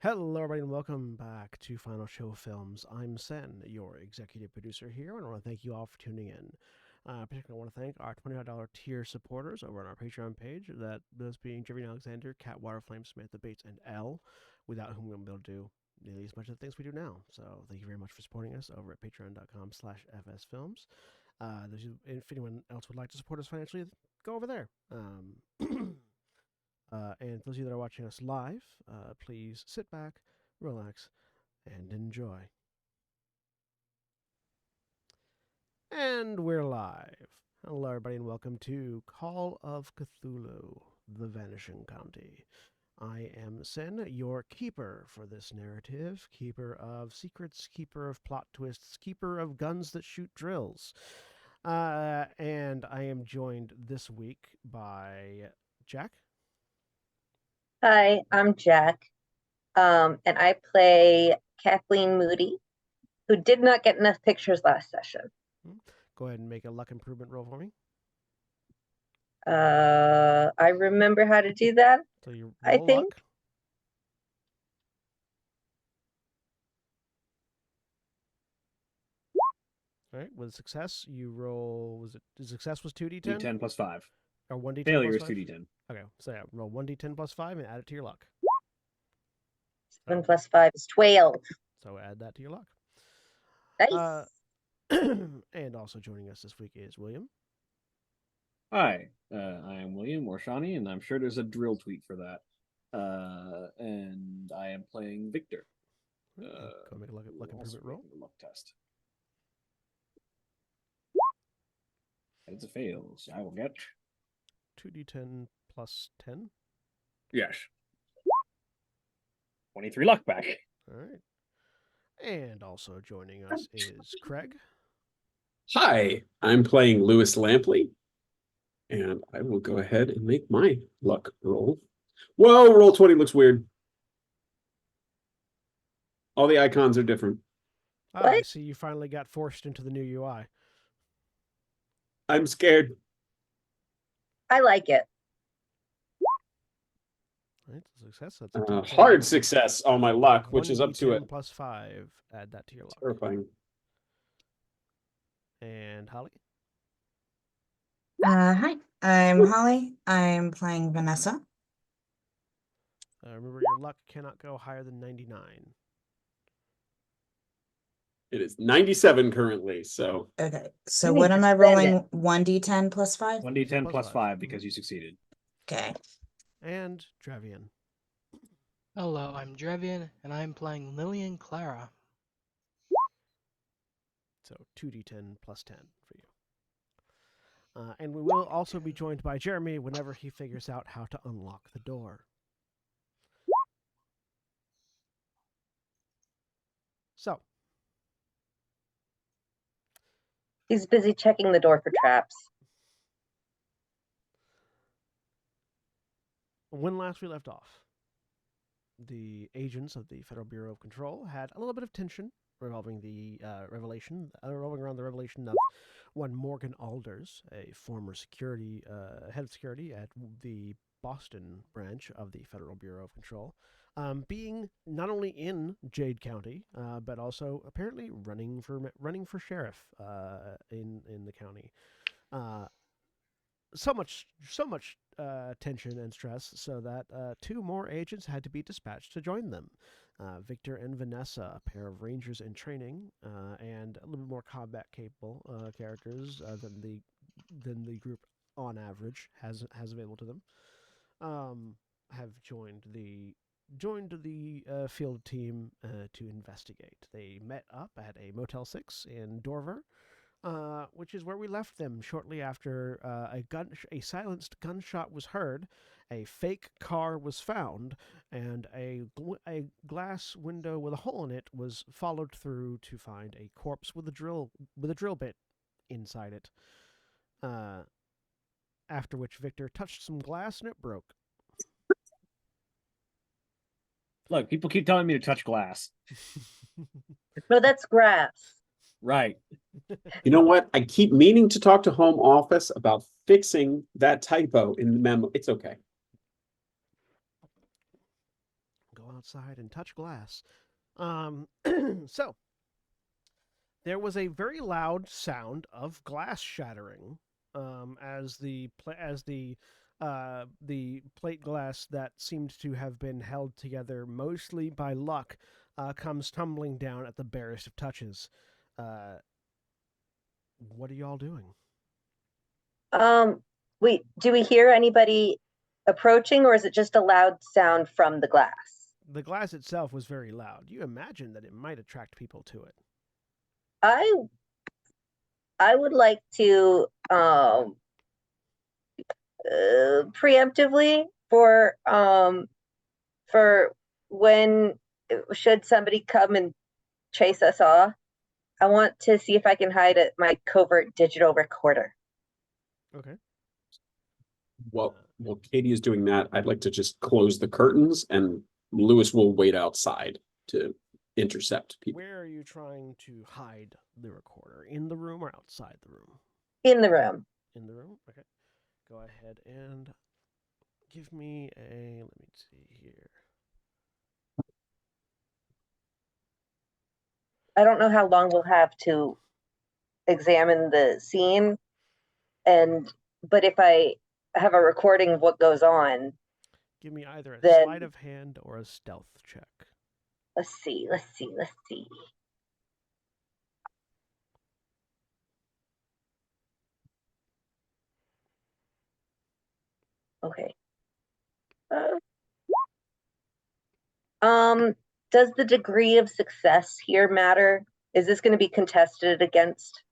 Hello, everybody, and welcome back to Final Show Films. I'm Sen, your executive producer here, and I want to thank you all for tuning in. Particularly, I want to thank our $25 tier supporters over on our Patreon page, that those being Jeremy Alexander, Cat Waterflame, Samantha Bates, and L, without whom we won't be able to do nearly as much of the things we do now. So thank you very much for supporting us over at patreon.com/fsfilms. If anyone else would like to support us financially, go over there. And those of you that are watching us live, please sit back, relax, and enjoy. And we're live. Hello, everybody, and welcome to Call of Cthulhu, the Vanishing County. I am Sen, your keeper for this narrative, keeper of secrets, keeper of plot twists, keeper of guns that shoot drills. And I am joined this week by Jack. Hi, I'm Jack, and I play Kathleen Moody, who did not get enough pictures last session. Go ahead and make a luck improvement roll for me. I remember how to do that. So you I roll think. luck. All right, with success, you roll. Success was 2d10? D10 plus 5. Or 1d10 Failure plus is 5? 2d10. Okay, so yeah, roll 1d10 plus 5 and add it to your luck. 7 plus 5 is 12. So add that to your luck. Nice. And also joining us this week is William. Hi, I am William or Shawnee, and I'm sure there's a drill tweet for that. And I am playing Victor. Go make a luck improvement roll. Luck test. It's a fail, so I will get 2d10 plus 10. Yes. 23 luck back. All right. And also joining us is Craig. Hi, I'm playing Lewis Lampley, and I will go ahead and make my luck roll. Whoa, roll 20 looks weird. All the icons are different. I see you finally got forced into the new UI. I'm scared. I like it. Right, success. That's hard success on my luck, which is up to it. Plus 5. Add that to your luck. Terrifying. And Holly. Hi, I'm Holly. I'm playing Vanessa. Remember, your luck cannot go higher than 99. It is 97 currently, so. Okay, so what am I rolling? 1d10 plus 5? 1d10 plus 5 because you succeeded. Okay. And Dravian. Hello, I'm Dravian, and I'm playing Lillian Clara. So 2d10 plus 10 for you. And we will also be joined by Jeremy whenever he figures out how to unlock the door. So. He's busy checking the door for traps. When last we left off, the agents of the Federal Bureau of Control had a little bit of tension revolving around the revelation of one Morgan Alders, a former head of security at the Boston branch of the Federal Bureau of Control, being not only in Jade County, but also apparently running for sheriff in the county. So much tension and stress, so that 2 more agents had to be dispatched to join them. Victor and Vanessa, a pair of rangers in training, and a little bit more combat capable characters than the group on average has available to them, have joined the field team to investigate. They met up at a Motel 6 in Dorver, which is where we left them shortly after a silenced gunshot was heard, a fake car was found, and a glass window with a hole in it was followed through to find a corpse with a drill bit inside it. After which Victor touched some glass and it broke. Look, people keep telling me to touch glass. No, that's grass. Right. You know what? I keep meaning to talk to home office about fixing that typo in the memo. It's okay. Go outside and touch glass. So there was a very loud sound of glass shattering as the plate glass that seemed to have been held together mostly by luck comes tumbling down at the barest of touches. What are y'all doing? Wait, do we hear anybody approaching, or is it just a loud sound from the glass? The glass itself was very loud. You imagine that it might attract people to it. I would like to preemptively for when should somebody come and chase us off, I want to see if I can hide my covert digital recorder. Okay. Well, while Katie is doing that, I'd like to just close the curtains, and Lewis will wait outside to intercept people. Where are you trying to hide the recorder? In the room or outside the room? In the room. In the room? Okay. Go ahead and give me a, let me see here. I don't know how long we'll have to examine the scene, but if I have a recording of what goes on, Give me either a then sleight of hand or a stealth check. let's see. Okay. Does the degree of success here matter? Is this going to be contested against?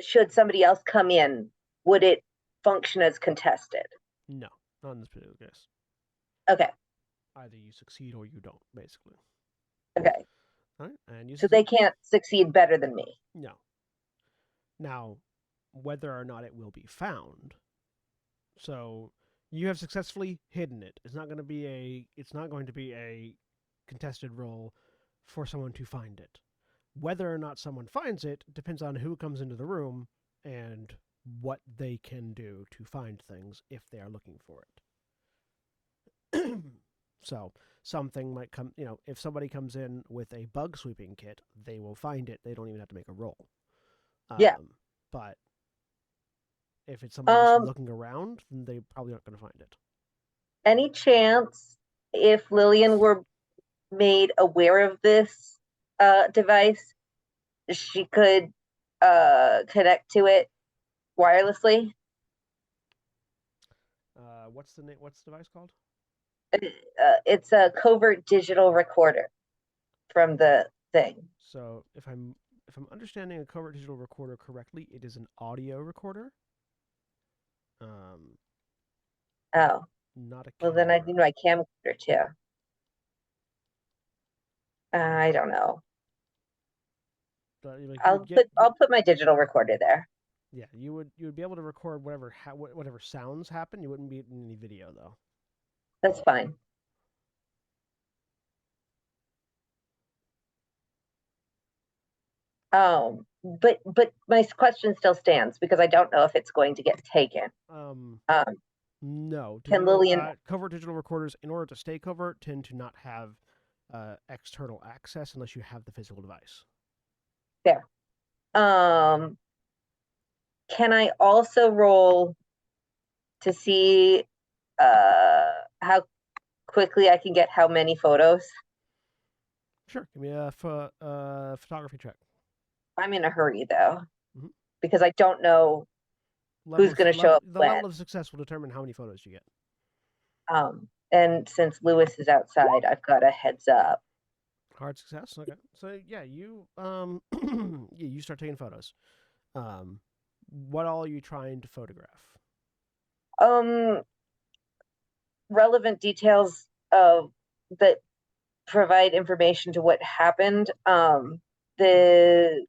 Should somebody else come in, would it function as contested? No, not in this particular case. Okay. Either you succeed or you don't, basically. Okay. All right, and you So they can't succeed better than me. No. Now, whether or not it will be found. So you have successfully hidden it. It's not going to be a contested role for someone to find it. Whether or not someone finds it depends on who comes into the room and what they can do to find things if they are looking for it. So something might come, if somebody comes in with a bug sweeping kit, they will find it. They don't even have to make a roll. Yeah. But if it's somebody just looking around, then they probably aren't going to find it. Any chance if Lillian were made aware of this device, she could connect to it wirelessly? What's the device called? It's a covert digital recorder from the thing. So if I'm understanding a covert digital recorder correctly, it is an audio recorder. Oh. Not a camera. Well, then I need my camcorder too. I don't know. But, I'll put my digital recorder there. Yeah, you would be able to record whatever sounds happen. You wouldn't be in any video though. That's fine. But my question still stands because I don't know if it's going to get taken. No. Can Lillian covert digital recorders, in order to stay covert, tend to not have external access unless you have the physical device. Fair. Can I also roll to see how quickly I can get how many photos? Sure. Give me a photography check. I'm in a hurry though, Mhm. because I don't know who's going to show up The when. level of success will determine how many photos you get. And since Lewis is outside, I've got a heads up. Hard success. Okay. So yeah, you you start taking photos. What all are you trying to photograph? Relevant details of that provide information to what happened. The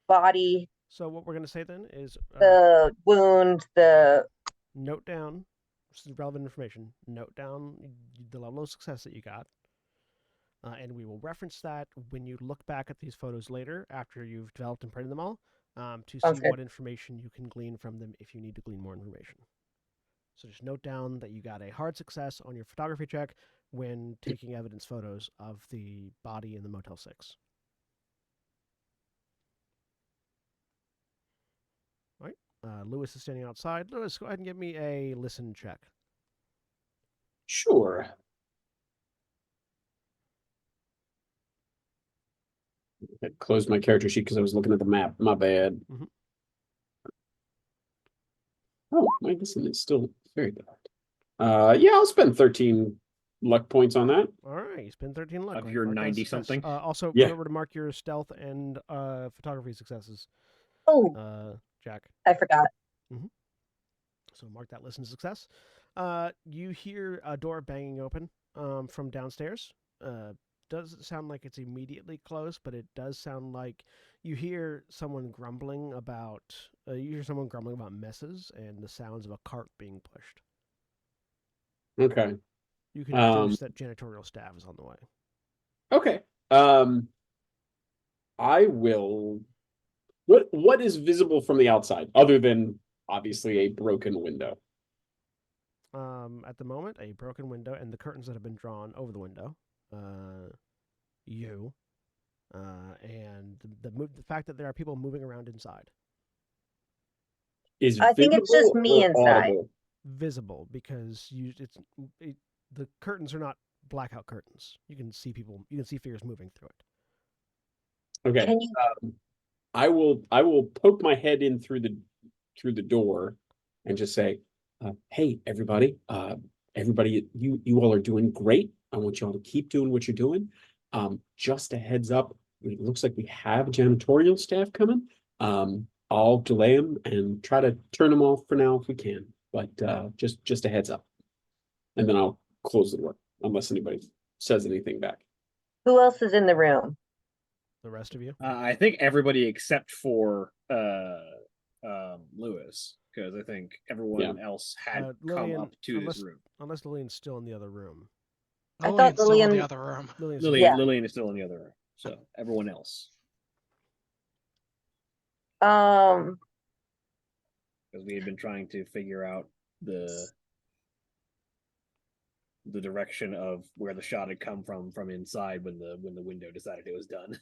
body. So what we're going to say then is the wound, note down relevant information. Note down the level of success that you got. And we will reference that when you look back at these photos later after you've developed and printed them all to see what information you can glean from them if you need to glean more information. So just note down that you got a hard success on your photography check. when taking evidence photos of the body in the Motel 6. All right. Lewis is standing outside. Lewis, go ahead and give me a listen check. Sure. I closed my character sheet because I was looking at the map. My bad. Mhm. Oh, my listen is still very bad. Yeah, I'll spend 13 luck points on that. All right, you spend 13 luck. Of Go ahead your and mark that as 90 success. something? Also, Yeah. remember to mark your stealth and photography successes, Oh, Jack. I forgot. So mark that listen success. You hear a door banging open from downstairs. Doesn't sound like it's immediately close, but it does sound like you hear someone grumbling about. You hear someone grumbling about messes and the sounds of a cart being pushed. Okay. You can deduce that janitorial staff is on the way. Okay. I will. What is visible from the outside other than obviously a broken window? At the moment, a broken window and the curtains that have been drawn over the window. And the fact that there are people moving around inside. Is I think it's just visible me or inside. audible? Visible because the curtains are not blackout curtains. You can see people. You can see figures moving through it. Okay. Can you? I will poke my head in through the door and just say, "Hey, everybody! Everybody, you all are doing great. I want you all to keep doing what you're doing. Just a heads up, it looks like we have janitorial staff coming. I'll delay them and try to turn them off for now if we can. But just a heads up, and then I'll close the door unless anybody says anything back." Who else is in the room? The rest of you. I think everybody except for Lewis, because I think everyone else had come Lillian, up to this room. Unless Lillian's still in the other room. I thought Lillian's still in the Lillian- other room. Lillian, Yeah. Lillian is still in the other room. So everyone else, Um, because we had been trying to figure out the direction of where the shot had come from inside when the window decided it was done.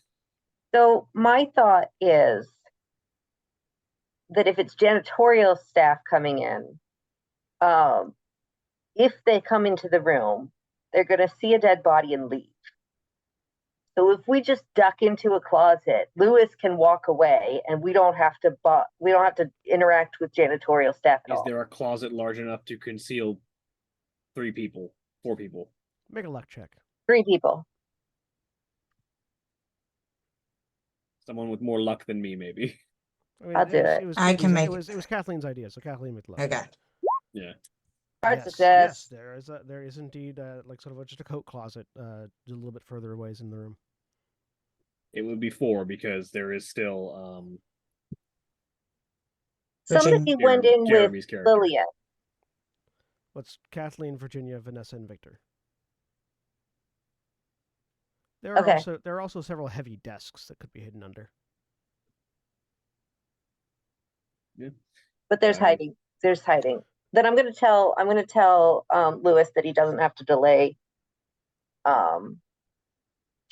so my thought is that if it's janitorial staff coming in, if they come into the room, they're going to see a dead body and leave. So if we just duck into a closet, Lewis can walk away, and we don't have to interact with janitorial staff at Is all. there a closet large enough to conceal 3 people, 4 people? Make a luck check. 3 people. Someone with more luck than me, maybe. I mean, I'll do it. was I can make it was Kathleen's idea, so Kathleen make the luck. Okay. Yeah. Hard Yes, success. yes, there is indeed like sort of just a coat closet, just a little bit further away in the room. It would be 4 because there is still Somebody went in with Jeremy's character. Lillian. What's Kathleen, Virginia, Vanessa, and Victor? There are Okay. also several heavy desks that could be hidden under. Yeah. But there's hiding. There's hiding. Then I'm gonna tell Lewis that he doesn't have to delay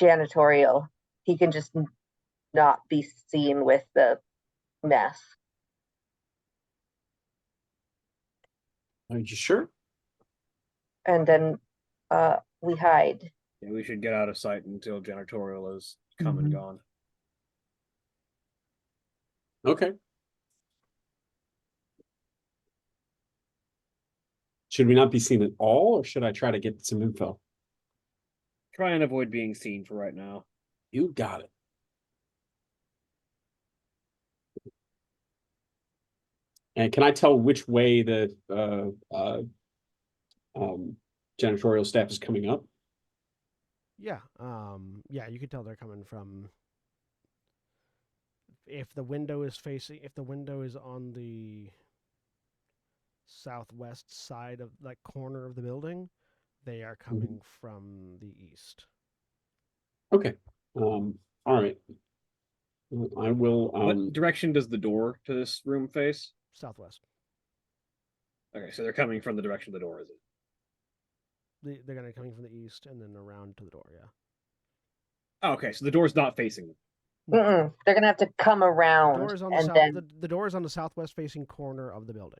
janitorial. He can just not be seen with the mess. Are you sure? And then we hide. Yeah, we should get out of sight until janitorial is come and Mhm. gone. Okay. Should we not be seen at all, or should I try to get some info? Try and avoid being seen for right now. You got it. And can I tell which way the janitorial staff is coming up? Yeah, yeah, you can tell they're coming from. If the window is on the southwest side of that corner of the building, they are coming from the east. Okay. All right. I will. What direction does the door to this room face? Southwest. Okay, so they're coming from the direction of the door, is it? They're going to be coming from the east and then around to the door. Yeah. Okay, so the door's not facing them. They're gonna have to come The around door is on the and south. then The door is on the southwest facing corner of the building.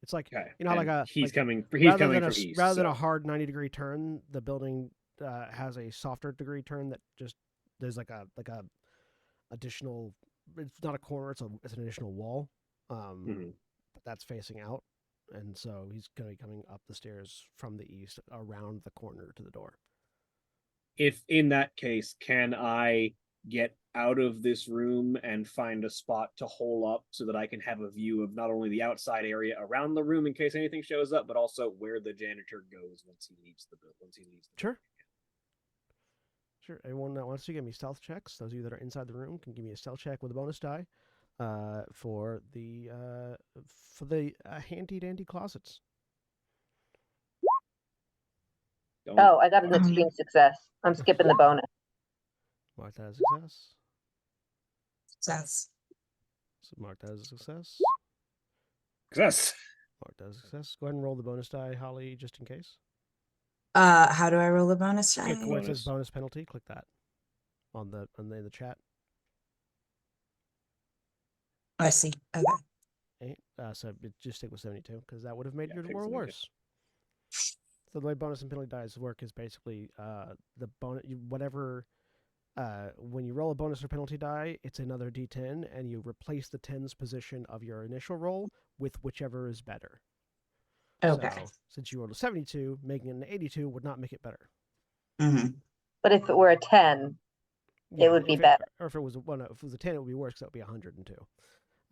It's like Okay, you know, like and a he's like, coming. He's rather coming than from east. rather than so- a hard 90-degree turn, the building has a softer degree turn that just there's like a additional. It's not a corner. It's an additional wall. Mhm. But that's facing out, and so he's going to be coming up the stairs from the east around the corner to the door. If in that case, can I get out of this room and find a spot to hole up so that I can have a view of not only the outside area around the room in case anything shows up, but also where the janitor goes once he leaves the building? Sure. Sure. Everyone that wants to give me stealth checks, those of you that are inside the room, can give me a stealth check with a bonus die for the handy dandy closets. Don't- oh, I got an extreme success. I'm skipping the bonus. Mark that as a success. Success. So mark that as a success. Success. Mark that as a success. Go ahead and roll the bonus die, Holly, just in case. How do I roll the bonus die? Click where it says Bonus. bonus penalty. Click that on in the chat. I see. Okay. Okay. So just stick with 72 because that would have made Yeah, your pick roll 72. worse. So the way bonus and penalty dice work is basically the bonus whatever. When you roll a bonus or penalty die, it's another d10, and you replace the 10's position of your initial roll with whichever is better. Okay. So, since you rolled a 72, making it an 82 would not make it better. Mm-hmm. But if it were a 10, it would be better. Or if it was if it was a 10, it would be worse because that would be 102.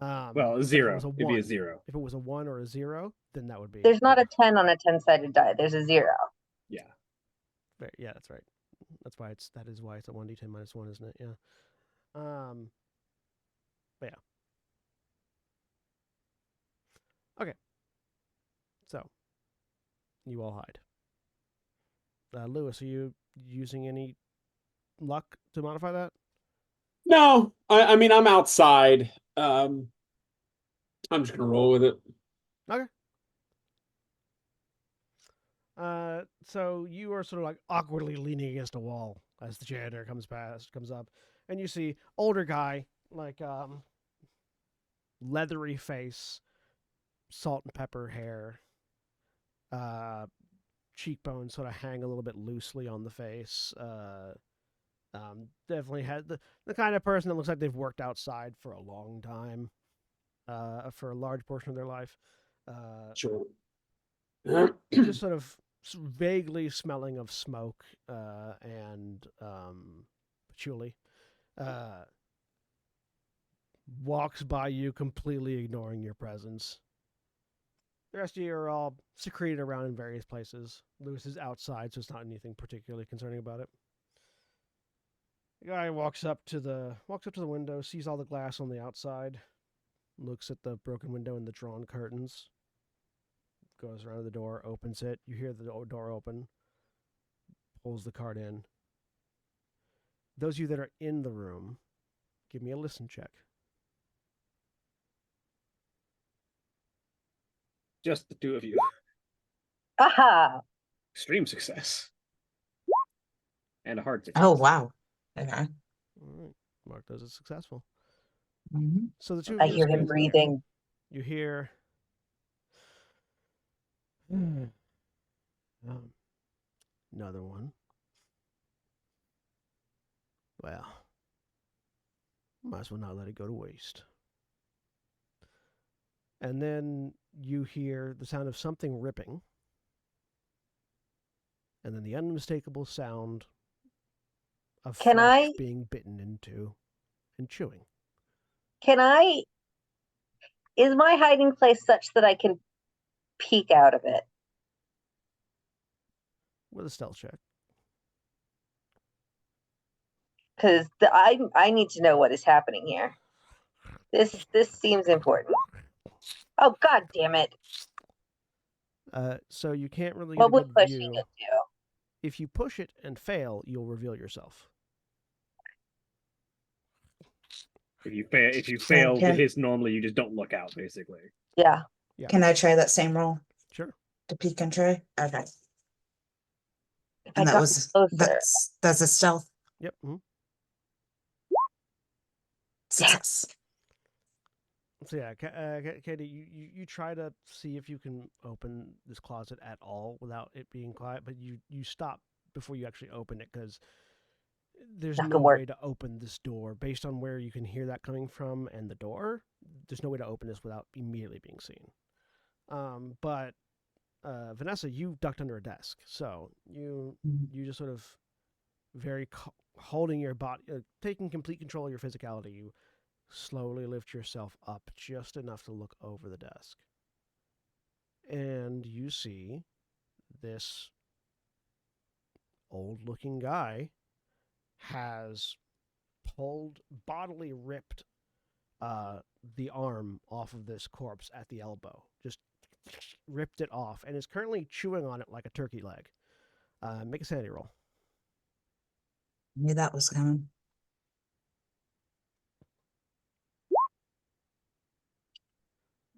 Well, but if it zero. was a It'd be a 1, zero. If it was a 1 or a 0, then that would be. There's not a 10 on a 10-sided die. There's a 0. Yeah. Yeah, that's right. That is why it's a 1d10 minus 1, isn't it? Yeah. But yeah. Okay. So, you all hide. Lewis, are you using any luck to modify that? No, I mean I'm outside. I'm just gonna roll with it. Okay. So you are sort of like awkwardly leaning against a wall as the janitor comes up, and you see older guy, like leathery face, salt and pepper hair, cheekbones sort of hang a little bit loosely on the face. Definitely had the kind of person that looks like they've worked outside for a long time, for a large portion of their life. Sure. Just sort of vaguely smelling of smoke and patchouli. Walks by you, completely ignoring your presence. The rest of you are all secreted around in various places. Lewis is outside, so it's not anything particularly concerning about it. The guy walks up to the window, sees all the glass on the outside, looks at the broken window and the drawn curtains, goes around to the door, opens it. You hear the door open, pulls the card in. Those of you that are in the room, give me a listen check. Just the two of you. Aha! Extreme success. And a hard success. Oh, wow. Okay. All right. Mark those as successful. Mhm. So the two of I you hear him stand there. breathing. You hear another one. Well, might as well not let it go to waste. And then you hear the sound of something ripping. And then the unmistakable sound of Can flesh I- being bitten into and chewing. Is my hiding place such that I can peek out of it? With a stealth check. Because I need to know what is happening here. This seems important. Oh, God damn it. So you can't really What get a would good pushing view. it do? If you push it and fail, you'll reveal yourself. If you fail Okay. his normally, you just don't look out, basically. Yeah. Yeah. Can I try that same roll Sure. to peek and try? Okay. And I that got was closer. that's a stealth Yep. success. So yeah, Katie, you try to see if you can open this closet at all without it being quiet, but you stop before you actually open it because there's Not no gonna work. way to open this door based on where you can hear that coming from and the door. There's no way to open this without immediately being seen. But Vanessa, you ducked under a desk, so you just sort of holding your body, taking complete control of your physicality. You slowly lift yourself up just enough to look over the desk, and you see this old-looking guy has bodily ripped the arm off of this corpse at the elbow. Just ripped it off and is currently chewing on it like a turkey leg. Make a sanity roll. Knew that was coming.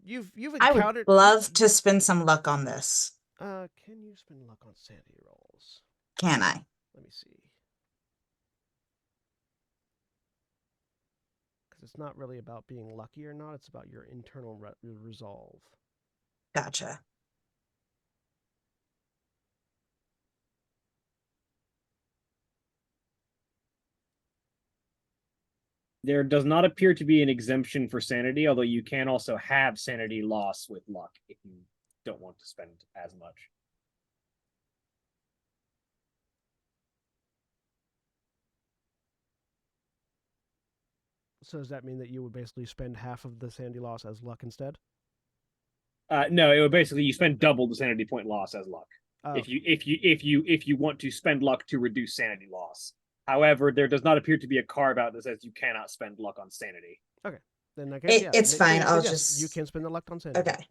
You've I would encountered. love to spend some luck on this. Can you spend luck on sanity rolls? Can I? Let me see. Because it's not really about being lucky or not. It's about your internal resolve. Gotcha. There does not appear to be an exemption for sanity, although you can also have sanity loss with luck if you don't want to spend as much. So does that mean that you would basically spend half of the sanity loss as luck instead? No, it would basically you spend double the sanity point loss as luck. Oh. If you want to spend luck to reduce sanity loss. However, there does not appear to be a carve out that says you cannot spend luck on sanity. Okay, then I guess It's fine. I'll yes, just. you can spend the luck on sanity. Okay.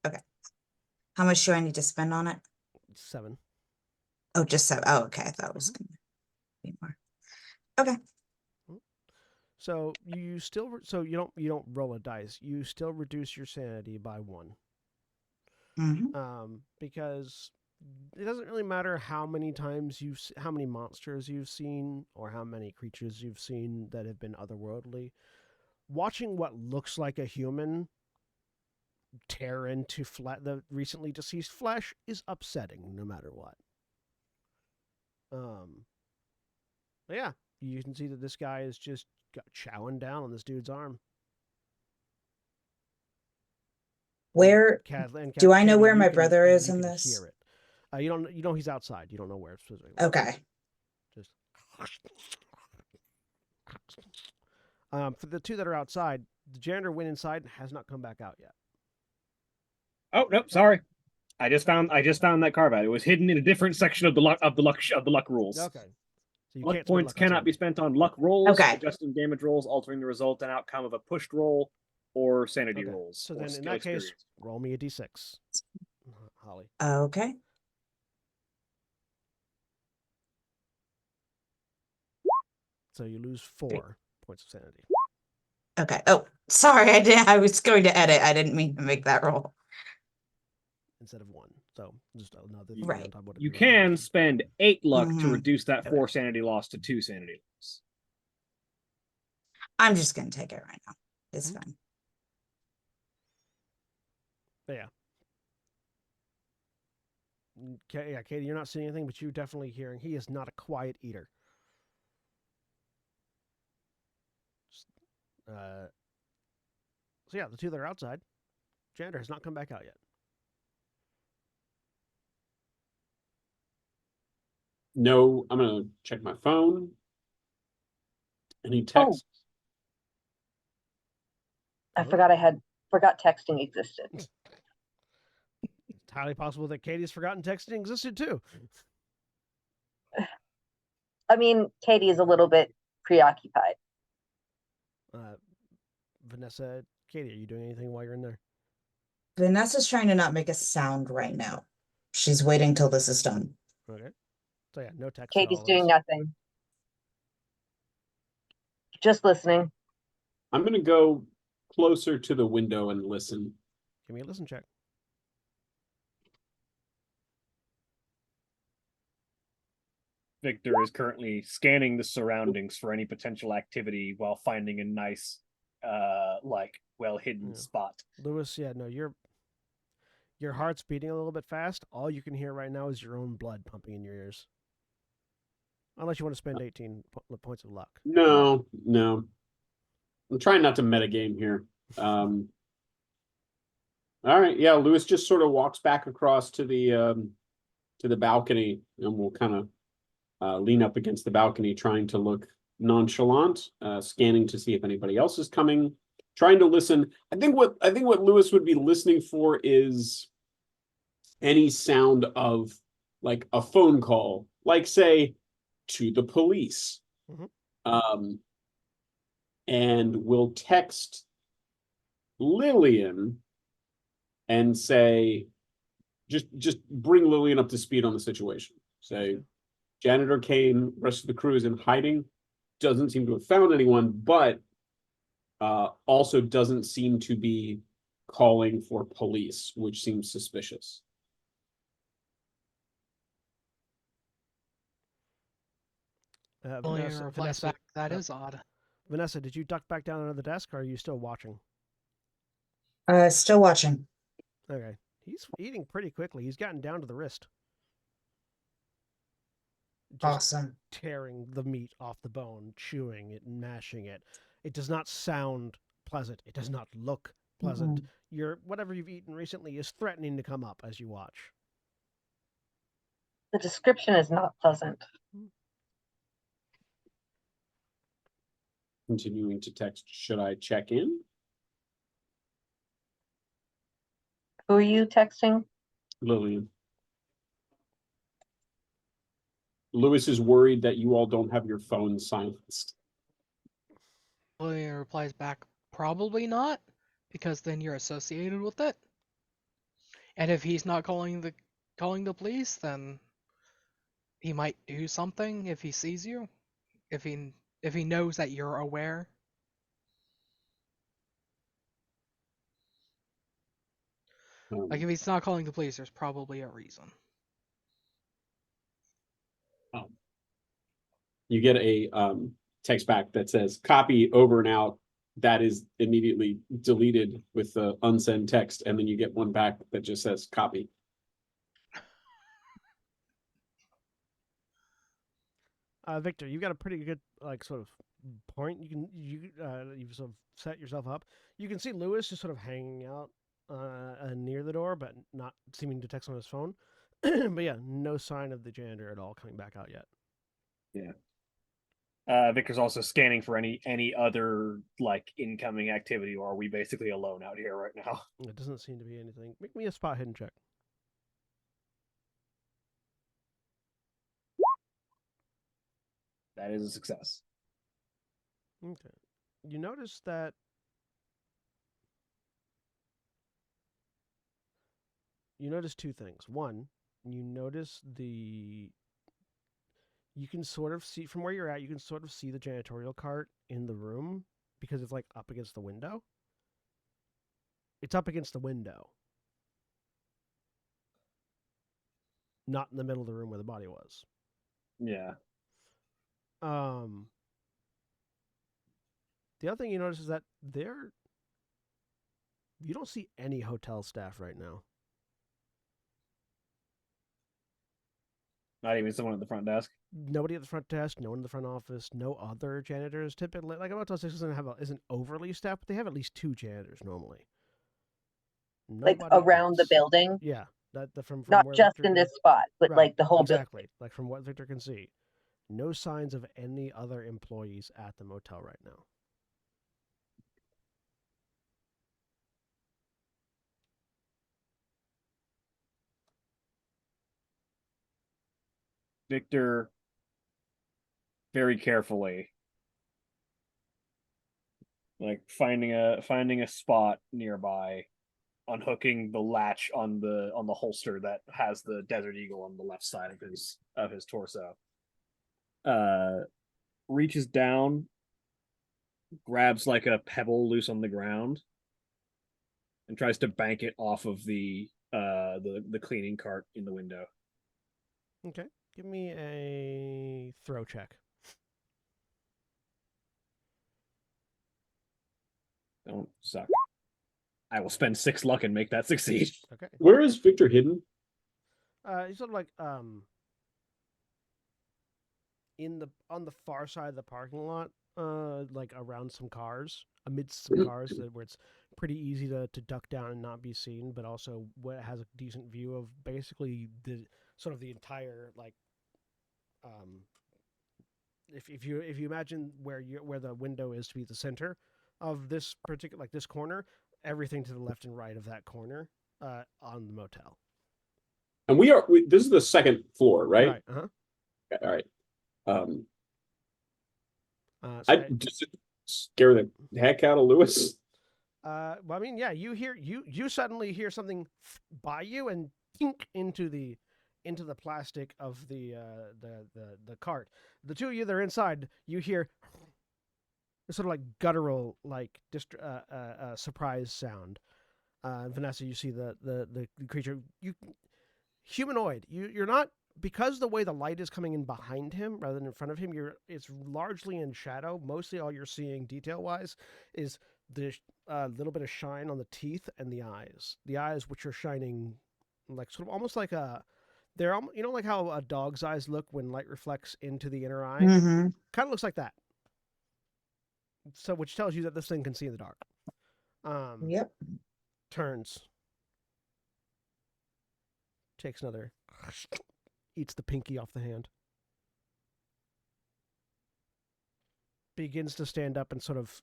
Okay. How much do I need to spend on it? 7. Oh, just 7. Oh, okay. I thought it was going to be more. Okay. So you don't roll a dice. You still reduce your sanity by 1. Because it doesn't really matter how many monsters you've seen or how many creatures you've seen that have been otherworldly. Watching what looks like a human tear into the recently deceased flesh is upsetting, no matter what. But yeah, you can see that this guy is just chowing down on this dude's arm. Where do I know where my brother is in this? Hear it. You don't. You know he's outside. You don't know where specifically. Okay. Just. For the two that are outside, the janitor went inside and has not come back out yet. Oh nope, sorry. I just found that carve out. It was hidden in a different section of the luck rules. Okay. So you luck points cannot be spent on luck rolls, okay, adjusting damage rolls, altering the result and outcome of a pushed roll, or sanity rolls. So then, in that case, roll me a d6, Holly. Okay. So you lose 4 points of sanity. Okay. Oh, sorry. I was going to edit. I didn't mean to make that roll. Instead of 1. So just another right. on top of what you can spend 8 luck to reduce that 4 okay. sanity loss to 2 sanity loss. I'm just going to take it right now. It's fine. But yeah. Yeah, Katie, you're not seeing anything, but you're definitely hearing. He is not a quiet eater. So yeah, the two that are outside, janitor has not come back out yet. No, I'm gonna check my phone. Any texts? I forgot texting existed. It's highly possible that Katie's forgotten texting existed too. I mean, Katie is a little bit preoccupied. Vanessa, Katie, are you doing anything while you're in there? Vanessa's trying to not make a sound right now. She's waiting till this is done. Okay. So yeah, no text. Katie's doing nothing. Just listening. I'm going to go closer to the window and listen. Give me a listen check. Victor is currently scanning the surroundings for any potential activity while finding a nice, well-hidden Yeah. spot. Lewis, yeah, no, your heart's beating a little bit fast. All you can hear right now is your own blood pumping in your ears. Unless you want to spend 18 points of luck. No. I'm trying not to metagame here. All right, yeah. Lewis just sort of walks back across to the balcony, and we'll kind of lean up against the balcony, trying to look nonchalant, scanning to see if anybody else is coming, trying to listen. I think what Lewis would be listening for is any sound of like a phone call, like say to the police. Mhm. And we'll text Lillian and say, just bring Lillian up to speed on the situation. Say, janitor came, rest of the crew is in hiding, doesn't seem to have found anyone, but also doesn't seem to be calling for police, which seems suspicious. Lillian replies back, that is odd. Vanessa, did you duck back down under the desk, or are you still watching? Still watching. Okay. He's eating pretty quickly. He's gotten down to the wrist. Just Awesome. tearing the meat off the bone, chewing it, mashing it. It does not sound pleasant. It does not look pleasant. Whatever you've eaten recently is threatening to come up as you watch. The description is not pleasant. Continuing to text, should I check in? Who are you texting? Lillian. Lewis is worried that you all don't have your phone silenced. Lillian replies back, probably not, because then you're associated with it. And if he's not calling the police, then he might do something if he sees you. If he knows that you're aware. Like if he's not calling the police, there's probably a reason. You get a text back that says copy, over and out. That is immediately deleted with the unsend text, and then you get one back that just says copy. Victor, you've got a pretty good sort of point. You've sort of set yourself up. You can see Lewis just sort of hanging out near the door, but not seeming to text on his phone. But yeah, no sign of the janitor at all coming back out yet. Yeah. Victor's also scanning for any other like incoming activity, or are we basically alone out here right now? It doesn't seem to be anything. Make me a spot hidden check. That is a success. Okay. You notice that two things. One, you notice you can sort of see from where you're at, you can sort of see the janitorial cart in the room because it's like up against the window. It's up against the window. Not in the middle of the room where the body was. Yeah. The other thing you notice is that you don't see any hotel staff right now. Not even someone at the front desk. Nobody at the front desk, no one in the front office, no other janitors. Typically, like Motel 6 isn't overly staffed, but they have at least 2 janitors normally. Like Nobody around the else. building? Yeah, from Not where just Victor in can- this spot, but right, like the whole exactly. building. Like from what Victor can see, no signs of any other employees at the motel right now. Victor very carefully, like finding a spot nearby, unhooking the latch on the holster that has the Desert Eagle on the left side of his torso. Reaches down, grabs like a pebble loose on the ground, and tries to bank it off of the cleaning cart in the window. Okay. Give me a throw check. Don't suck. I will spend 6 luck and make that succeed. Okay. Where is Victor hidden? He's sort of like on the far side of the parking lot, like around some cars, amidst some cars, where it's pretty easy to duck down and not be seen, but also what has a decent view of basically the sort of the entire like if you imagine where the window is to be the center of this particular like this corner, everything to the left and right of that corner on the motel. And this is the second floor, right? Right. Uh-huh. Okay, all right. Does it scare the heck out of Lewis? Well, I mean, yeah, you suddenly hear something by you and tink into the plastic of the cart. The two of you that are inside, you hear a sort of like guttural, like surprise sound. Vanessa, you see the creature, humanoid. You're not, because the way the light is coming in behind him rather than in front of him. It's largely in shadow. Mostly, all you're seeing detail wise is the little bit of shine on the teeth and the eyes. The eyes, which are shining, like sort of almost like they're like how a dog's eyes look when light reflects into the inner eye. Mm-hmm. Kind of looks like that. So, which tells you that this thing can see in the dark. Yep. Turns. Takes another. Eats the pinky off the hand. Begins to stand up and sort of.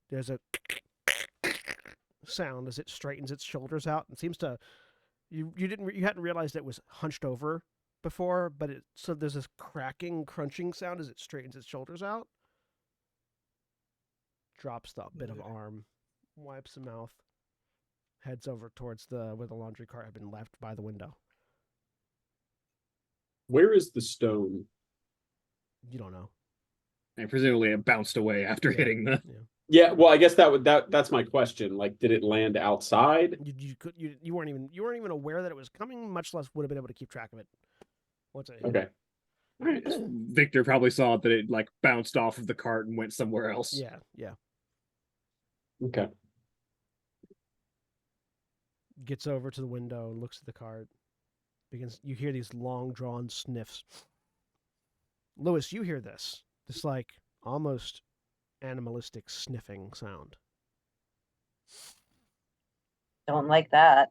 There's a sound as it straightens its shoulders out and seems to. You hadn't realized it was hunched over before, but so there's this cracking, crunching sound as it straightens its shoulders out. Drops the bit of arm, wipes the mouth, heads over towards where the laundry cart had been left by the window. Where is the stone? You don't know. And presumably it bounced away after hitting the. Yeah. Yeah, well, I guess that's my question. Like, did it land outside? You weren't even aware that it was coming, much less would have been able to keep track of it. What's it? Okay. All right. Victor probably saw that it like bounced off of the cart and went somewhere else. Yeah, yeah. Okay. Gets over to the window and looks at the cart. You hear these long drawn sniffs. Lewis, you hear this like almost animalistic sniffing sound. Don't like that.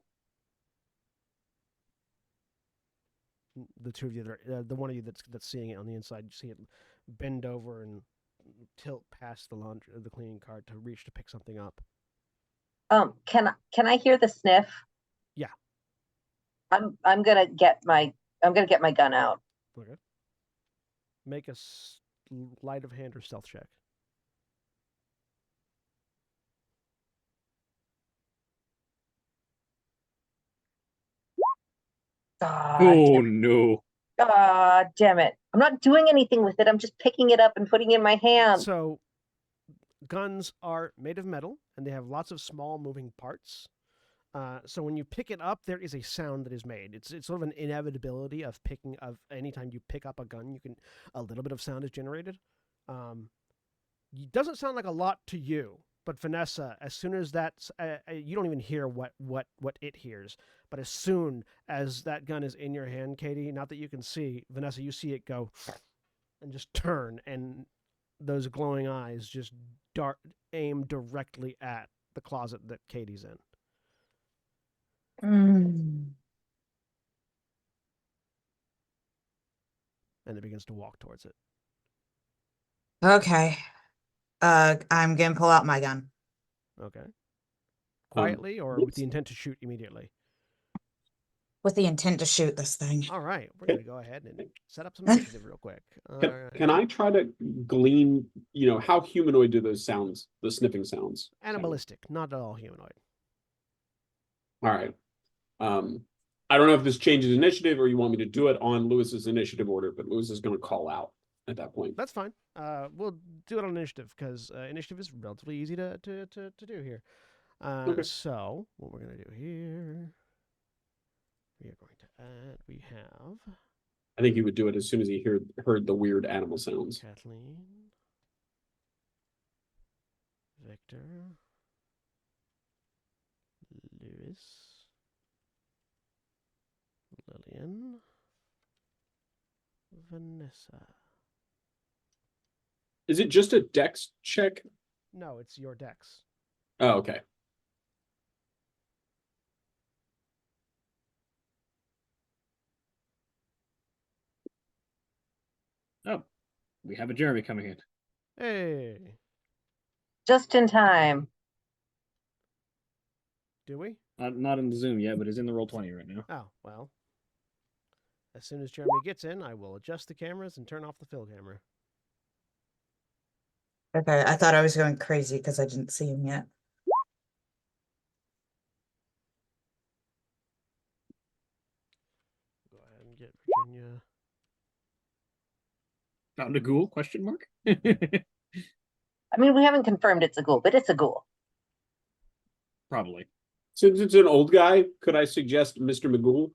The two of you, the one of you that's seeing it on the inside, you see it bend over and tilt past the cleaning cart to reach to pick something up. Can I hear the sniff? Yeah. I'm gonna get my gun out. Okay. Make a sleight of hand or stealth check. Oh no. Damn it. I'm not doing anything with it. I'm just picking it up and putting it in my hand. So, guns are made of metal, and they have lots of small moving parts. So when you pick it up, there is a sound that is made. It's sort of an inevitability of anytime you pick up a gun, a little bit of sound is generated. It doesn't sound like a lot to you, but Vanessa, as soon as that's, you don't even hear what it hears. But as soon as that gun is in your hand, Katie, not that you can see, Vanessa, you see it go and just turn, and those glowing eyes just aim directly at the closet that Katie's in. Mm. And it begins to walk towards it. Okay. I'm gonna pull out my gun. Okay. Quietly or with the intent to shoot immediately? With the intent to shoot this thing. All right. We're going to go ahead and set up some initiative real quick. Can I try to glean, how humanoid do those sounds, the sniffing sounds? Animalistic, not at all humanoid. All right. I don't know if this changes initiative or you want me to do it on Lewis's initiative order, but Lewis is going to call out at that point. That's fine. We'll do it on initiative because initiative is relatively easy to do here. Okay. So what we're going to do here, we are going to add, we have I think he would do it as soon as he heard the weird animal sounds. Kathleen. Victor. Lewis. Lillian. Vanessa. Is it just a dex check? No, it's your dex. Oh, okay. Oh, we have a Jeremy coming in. Hey. Just in time. Do we? Not in the Zoom yet, but is in the Roll20 right now. Oh, well. As soon as Jeremy gets in, I will adjust the cameras and turn off the fill camera. Okay, I thought I was going crazy because I didn't see him yet. Go ahead and get Virginia. Found a ghoul? Question mark. I mean, we haven't confirmed it's a ghoul, but it's a ghoul. Probably. Since it's an old guy, could I suggest Mr. McGool?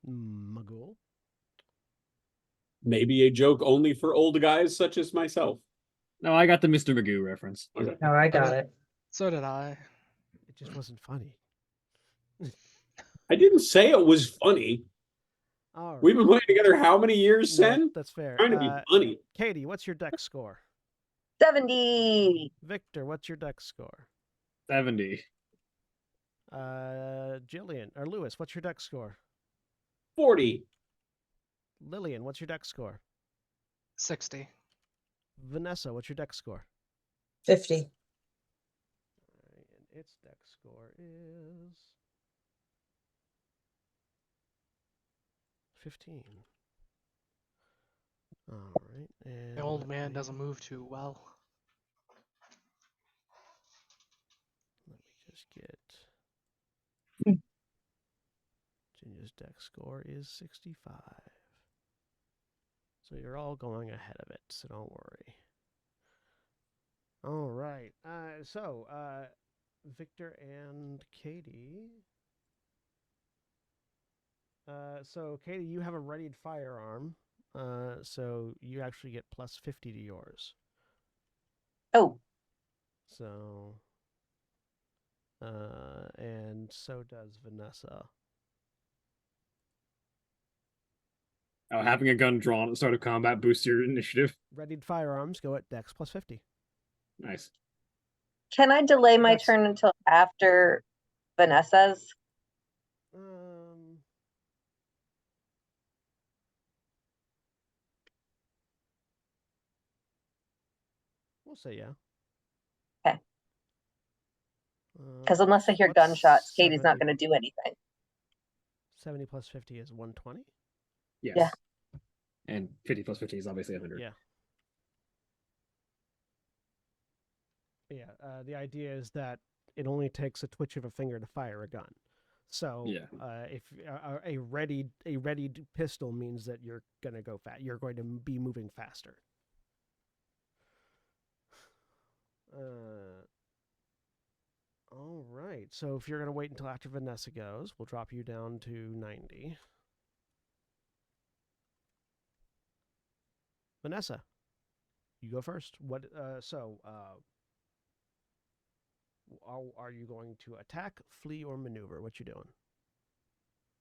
Magul. Maybe a joke only for old guys such as myself. No, I got the Mr. Magoo reference. Okay. Oh, I got it. So did I. It just wasn't funny. I didn't say it was funny. All right. We've been playing together how many years, No, Sen? that's fair. Trying to be funny. Katie, what's your dex score? 70. Victor, what's your dex score? 70. Jillian or Lewis, what's your dex score? 40. Lillian, what's your dex score? 60. Vanessa, what's your dex score? 50. All right, and its dex score is 15. All right, and The old let man me- doesn't move too well. Let me just get. Hmm. Virginia's dex score is 65. So you're all going ahead of it, so don't worry. All right. So Victor and Katie. So Katie, you have a readied firearm. So you actually get plus 50 to yours. Oh, So, and so does Vanessa. Oh, having a gun drawn at the start of combat boosts your initiative. Readied firearms go at dex plus 50. Nice. can I delay my That's- turn until after Vanessa's? We'll say yeah. Okay. Because unless I hear What's gunshots, Katie's 70? not going to do anything. 70 plus 50 is 120. Yes. Yeah. And 50 plus 50 is obviously 100. Yeah. Yeah. The idea is that it only takes a twitch of a finger to fire a gun. So Yeah. if a readied pistol means that you're gonna go fast, you're going to be moving faster. All right. So if you're gonna wait until after Vanessa goes, we'll drop you down to 90. Vanessa, you go first. What? Are you going to attack, flee, or maneuver? What you doing?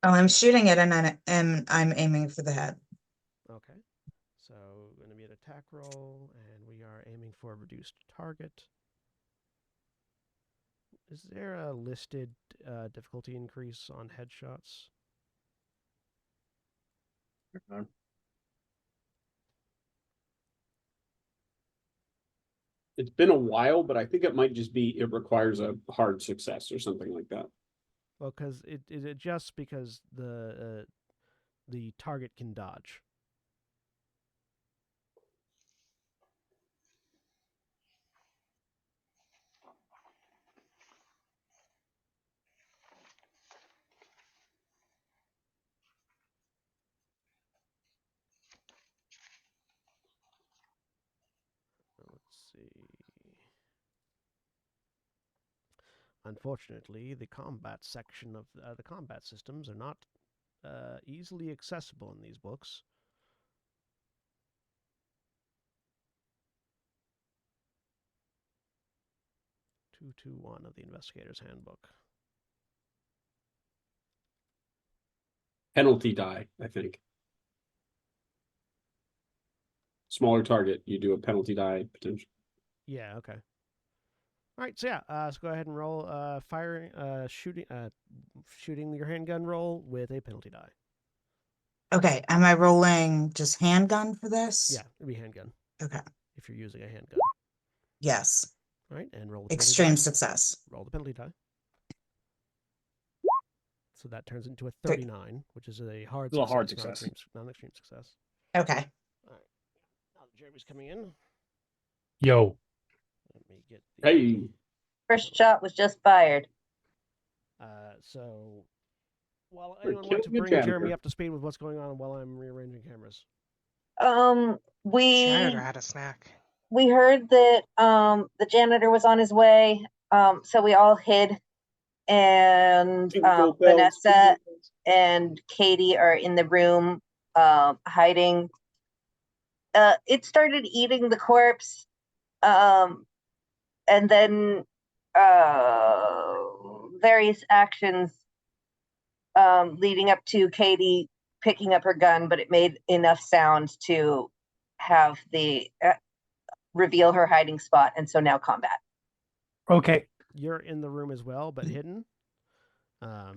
Oh, I'm shooting it and I'm aiming for the head. Okay. So going to be an attack roll, and we are aiming for a reduced target. Is there a listed difficulty increase on headshots? It's been a while, but I think it might just be it requires a hard success or something like that. Well, because it adjusts because the target can dodge. Let's see. unfortunately, the combat section of the combat systems are not easily accessible in these books. 221 of the Investigator's Handbook. Penalty die, I think. Smaller target, you do a penalty die potential. Yeah, okay. All right, so yeah, so go ahead and roll shooting your handgun roll with a penalty die. Okay, am I rolling just handgun for this? Yeah, it'd be handgun Okay. if you're using a handgun. Yes. All right, and roll the penalty Extreme die. success. Roll the penalty die. So that turns into a Three. 39, which is a hard Well, a success, hard success. not an extreme success. Okay. All right, now that Jeremy's coming in, Yo. let me get the, Hey, First shot was just fired. So, while We're anyone want to killing the bring Jeremy janitor. up to speed with what's going on while I'm rearranging cameras? Janitor We had a snack. heard that the janitor was on his way. So we all hid, and Jingle bells, Vanessa jingle bells. and Katie are in the room hiding. It started eating the corpse, and then various actions leading up to Katie picking up her gun, but it made enough sound to have the reveal her hiding spot, and so now combat. Okay. You're in the room as well, but hidden. So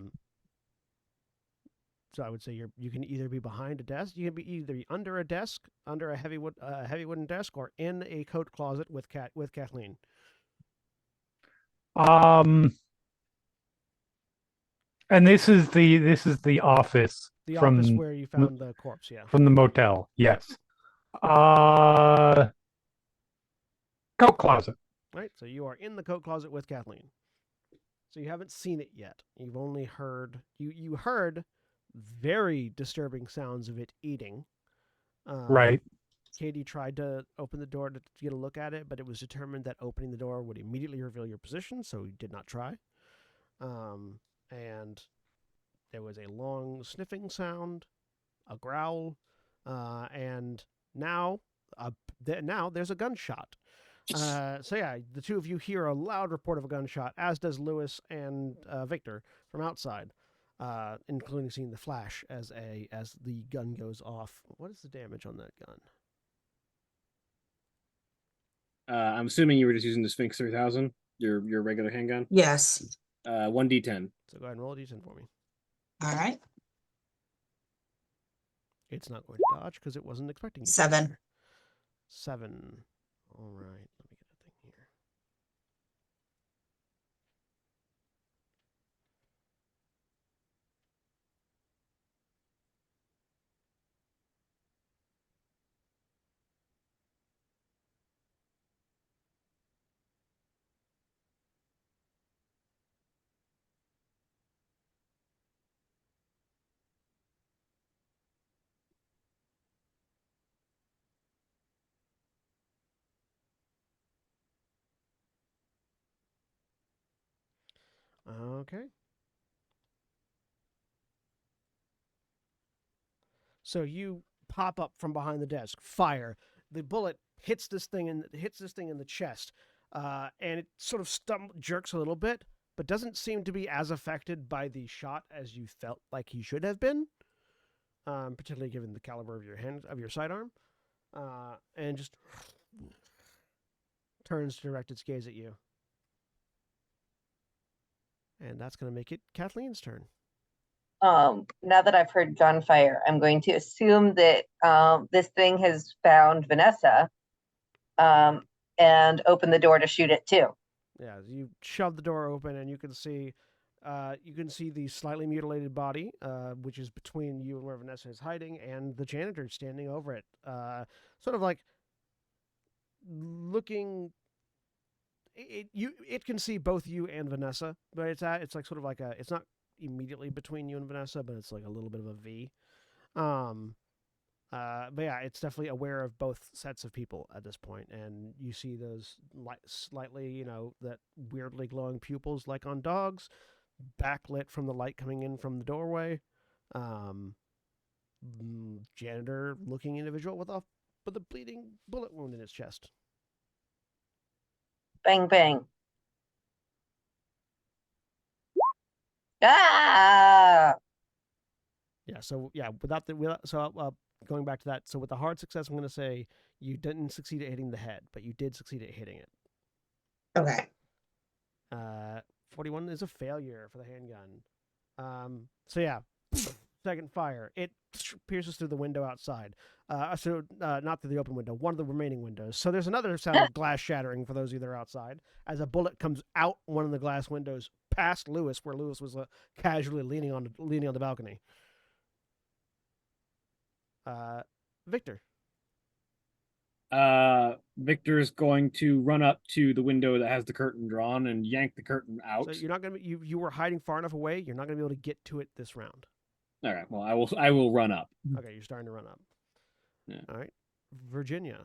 I would say you can either be behind a desk, you can be either be under a desk, under a heavy wooden desk, or in a coat closet with Kathleen. And this is the office The from office where you found the corpse, yeah. from the motel. Yes. Coat closet. Right, so you are in the coat closet with Kathleen. So you haven't seen it yet. You've only heard you heard very disturbing sounds of it eating. Right. Katie tried to open the door to get a look at it, but it was determined that opening the door would immediately reveal your position, so he did not try. And there was a long sniffing sound, a growl, and now there's a gunshot. So yeah, the two of you hear a loud report of a gunshot, as does Lewis and Victor from outside, including seeing the flash as the gun goes off. What is the damage on that gun? I'm assuming you were just using the Sphinx 3000, your regular handgun. Yes. 1d10. So go ahead and roll a d10 for me. All right. It's not going to dodge because it wasn't expecting you. to 7. either. 7. All right. Let me get a thing here. Okay. So you pop up from behind the desk, fire. The bullet hits this thing in the chest, and it sort of jerks a little bit, but doesn't seem to be as affected by the shot as you felt like he should have been, particularly given the caliber of your sidearm, and just turns to direct its gaze at you. And that's going to make it Kathleen's turn. Now that I've heard gunfire, I'm going to assume that this thing has found Vanessa, and open the door to shoot it too. Yeah, you shove the door open, and you can see the slightly mutilated body, which is between you and where Vanessa is hiding, and the janitor standing over it, sort of like looking. It can see both you and Vanessa, but it's like sort of like it's not immediately between you and Vanessa, but it's like a little bit of a V. But yeah, it's definitely aware of both sets of people at this point, and you see those slightly, that weirdly glowing pupils like on dogs, backlit from the light coming in from the doorway. Janitor-looking individual with a bleeding bullet wound in his chest. Bang, bang. Ah! Yeah. So going back to that. So with the hard success, I'm going to say you didn't succeed at hitting the head, but you did succeed at hitting it. Okay. 41 is a failure for the handgun. So yeah, second fire. It pierces through the window outside. Not through the open window, one of the remaining windows. So there's another sound of glass shattering for those of you that are outside as a bullet comes out one of the glass windows past Lewis, where Lewis was casually leaning on the balcony. Victor. Victor's going to run up to the window that has the curtain drawn and yank the curtain out. So you're not gonna you were hiding far enough away. You're not gonna be able to get to it this round. All right. Well, I will run up. Okay, you're starting to run up. Yeah. All right, Virginia.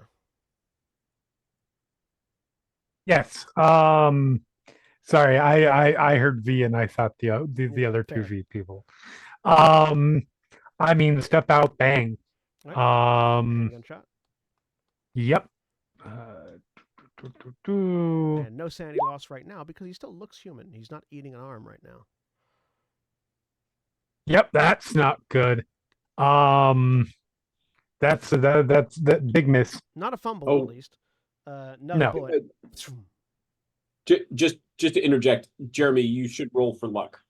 Yes. Sorry, I heard V and I thought the other two fair. V people. I mean, step out, bang. Handgun shot. Yep. And no sanity loss right now because he still looks human. He's not eating an arm right now. Yep, that's not good. That's that big miss. Not a fumble, Oh. at least. Another No. bullet. Just to interject, Jeremy, you should roll for luck.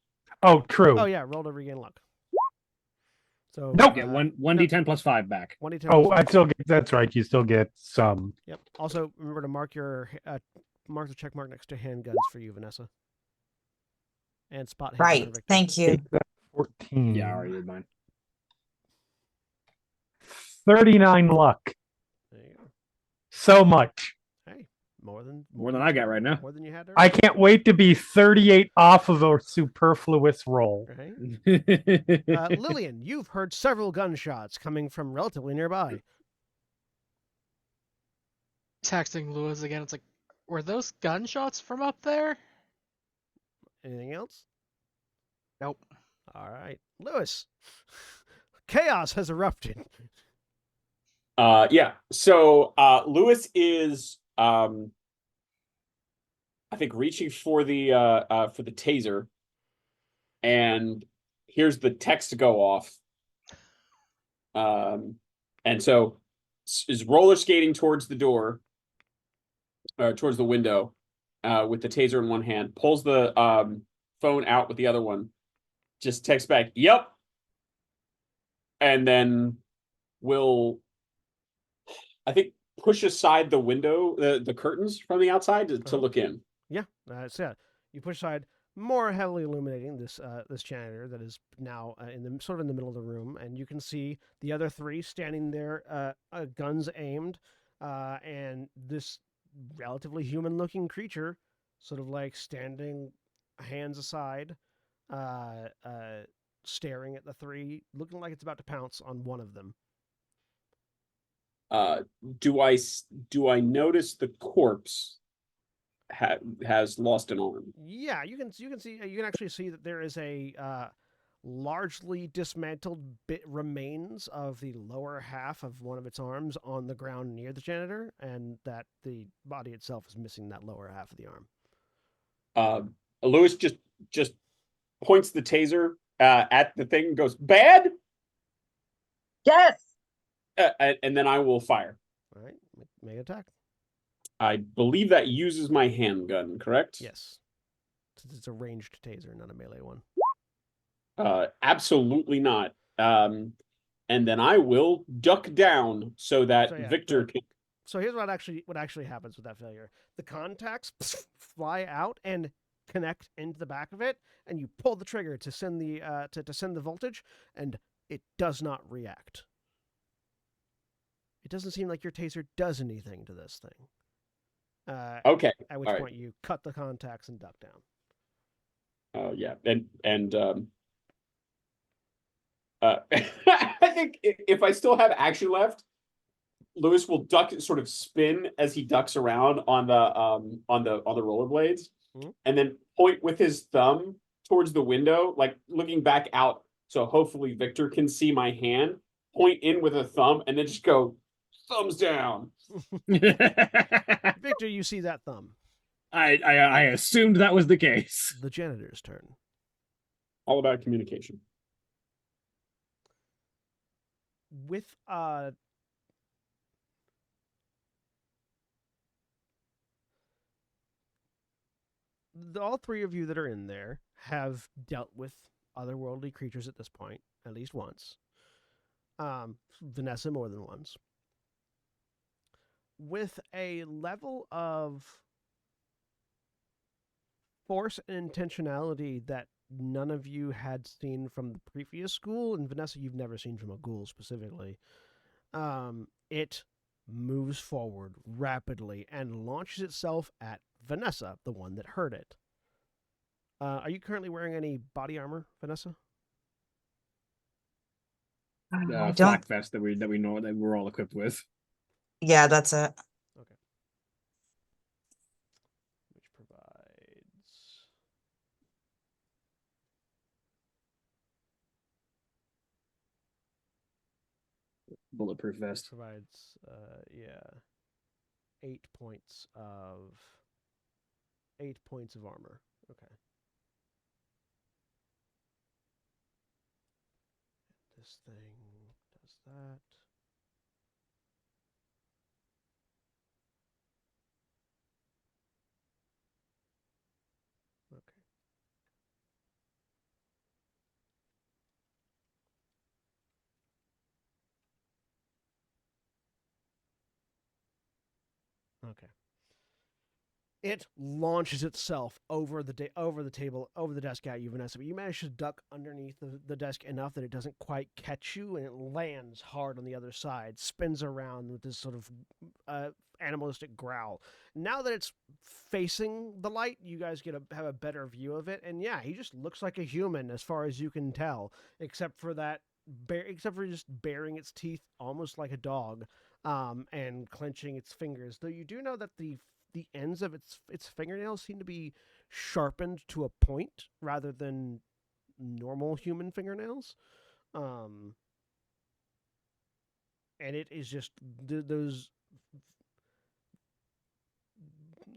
Oh, true. Oh yeah, roll to regain luck. So Nope. Get one d10 plus 5 back. 1d10. Oh, I still get. That's right. You still get some. Yep. Also, remember to mark the check mark next to handguns for you, Vanessa. And spot hit for Right. Victor. Thank you. 14. Yeah, I already did mine. 39 luck. There you go. So much. Hey, more than I got right now. More than you had. I can't wait to be 38 off of a superfluous roll. Right. Lillian, you've heard several gunshots coming from relatively nearby. Texting Lewis again. It's like, were those gunshots from up there? Anything else? Nope. All right, Lewis. Chaos has erupted. Yeah. So Lewis is I think reaching for the taser, and here's the text go off. And so is roller skating towards the door, towards the window, with the taser in one hand, pulls the phone out with the other one, just texts back, "Yep," and then will, I think, push aside the window, the curtains from the outside to look in. Yeah, that's it. You push aside, more heavily illuminating this janitor that is now in the middle of the room, and you can see the other three standing there, guns aimed, and this relatively human-looking creature, sort of like standing, hands aside, staring at the three, looking like it's about to pounce on one of them. Do I notice the corpse has lost an arm? Yeah, you can actually see that there is a largely dismantled remains of the lower half of one of its arms on the ground near the janitor, and that the body itself is missing that lower half of the arm. Lewis just points the taser at the thing and goes, "Bad?" Yes. And then I will fire. All right, make an attack. I believe that uses my handgun, correct? Yes, since it's a ranged taser, not a melee one. Absolutely not. And then I will duck down so that Victor can. So here's what actually happens with that failure: the contacts fly out and connect into the back of it, and you pull the trigger to send the to send the voltage, and it does not react. It doesn't seem like your taser does anything to this thing. Okay. At which point you cut the contacts and duck down. Yeah, and I think if I still have action left, Lewis will duck, sort of spin as he ducks around on the rollerblades, and then point with his thumb towards the window, like looking back out. So hopefully Victor can see my hand. Point in with a thumb, and then just go thumbs down. Victor, you see that thumb. I assumed that was the case. The janitor's turn. All about communication. With all three of you that are in there have dealt with otherworldly creatures at this point, at least once. Vanessa more than once. With a level of force and intentionality that none of you had seen from the previous school, and Vanessa, you've never seen from a ghoul specifically. It moves forward rapidly and launches itself at Vanessa, the one that heard it. Are you currently wearing any body armor, Vanessa? I don't. Flak vest that we know that we're all equipped with. Yeah, that's it. Okay. Which provides Bulletproof vest. provides 8 points of 8 points of armor. Okay. This thing does that. Okay. Okay. It launches itself over the table, over the desk at you, Vanessa. But you manage to duck underneath the desk enough that it doesn't quite catch you, and it lands hard on the other side, spins around with this sort of animalistic growl. Now that it's facing the light, you guys have a better view of it, and yeah, he just looks like a human as far as you can tell, except for just baring its teeth almost like a dog, and clenching its fingers. Though you do know that the ends of its fingernails seem to be sharpened to a point rather than normal human fingernails. And it is just those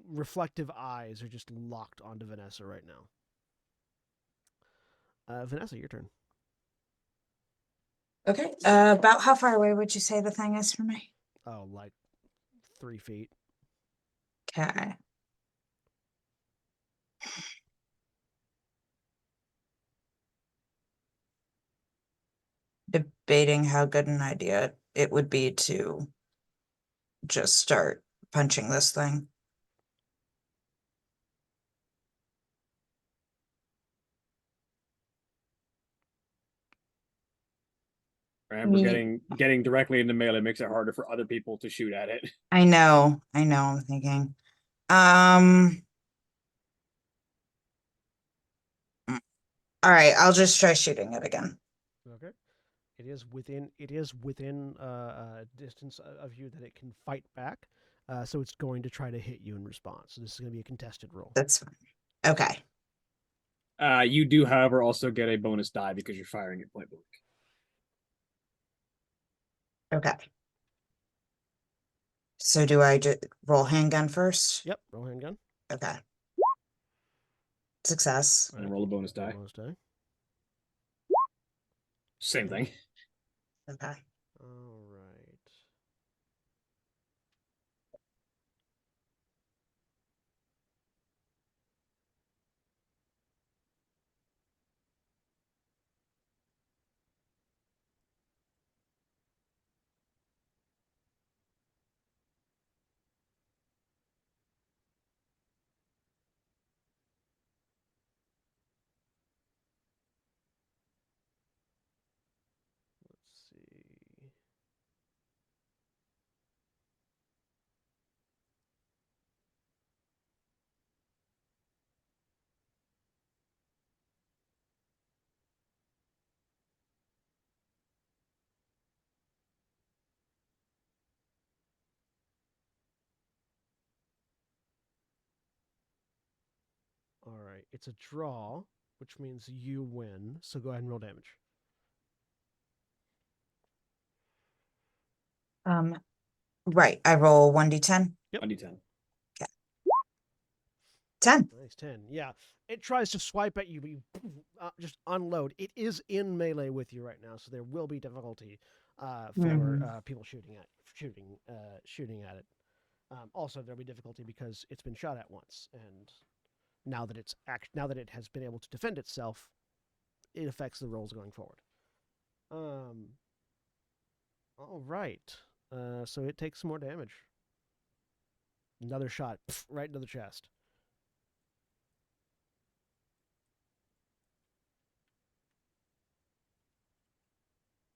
reflective eyes are just locked onto Vanessa right now. Vanessa, your turn. Okay. About how far away would you say the thing is from me? Oh, like 3 feet. Okay. Debating how good an idea it would be to just start punching this thing. Remember, getting directly into melee makes it harder for other people to shoot at it. I know, I'm thinking. All right, I'll just try shooting it again. Okay. It is within a distance of you that it can fight back. So it's going to try to hit you in response. So this is going to be a contested roll. That's fine. Okay. You do, however, also get a bonus die because you're firing at point blank. Okay. So do I just roll handgun first? Yep. Roll handgun. Okay. Success. And roll a bonus die. Bonus die. Same thing. Okay. All right. Let's see. right. It's a draw, which means you win. So go ahead and roll damage. Right. I roll 1d10. Yep. 1d10. 10. Nice 10. Yeah. It tries to swipe at you, but you just unload. It is in melee with you right now, so there will be difficulty for people shooting at it. Also, there'll be difficulty because it's been shot at once, and now that it has been able to defend itself, it affects the rolls going forward. All right. So it takes some more damage. Another shot, right into the chest.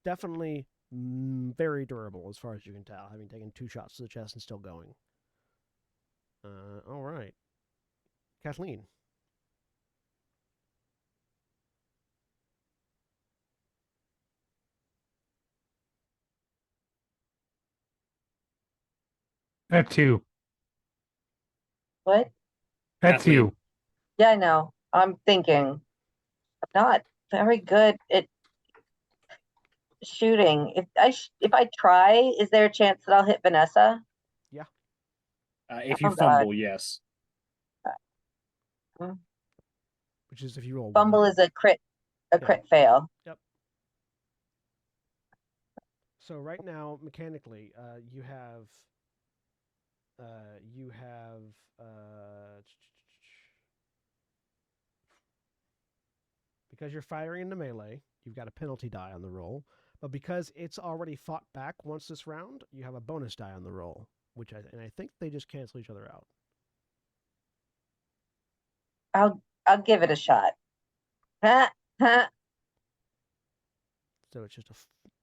Definitely very durable as far as you can tell, having taken 2 shots to the chest and still going. All right. Kathleen. That's you. What? That's Kathleen. you. Yeah, I know. I'm thinking. I'm not very good at shooting. If I try, is there a chance that I'll hit Vanessa? If you Oh, God. fumble, yes. Which is if you roll Fumble 100. is a crit fail. Yep. So right now, mechanically, you have because you're firing into melee, you've got a penalty die on the roll. But because it's already fought back once this round, you have a bonus die on the roll, and I think they just cancel each other out. I'll give it a shot. Ha, ha. So it's just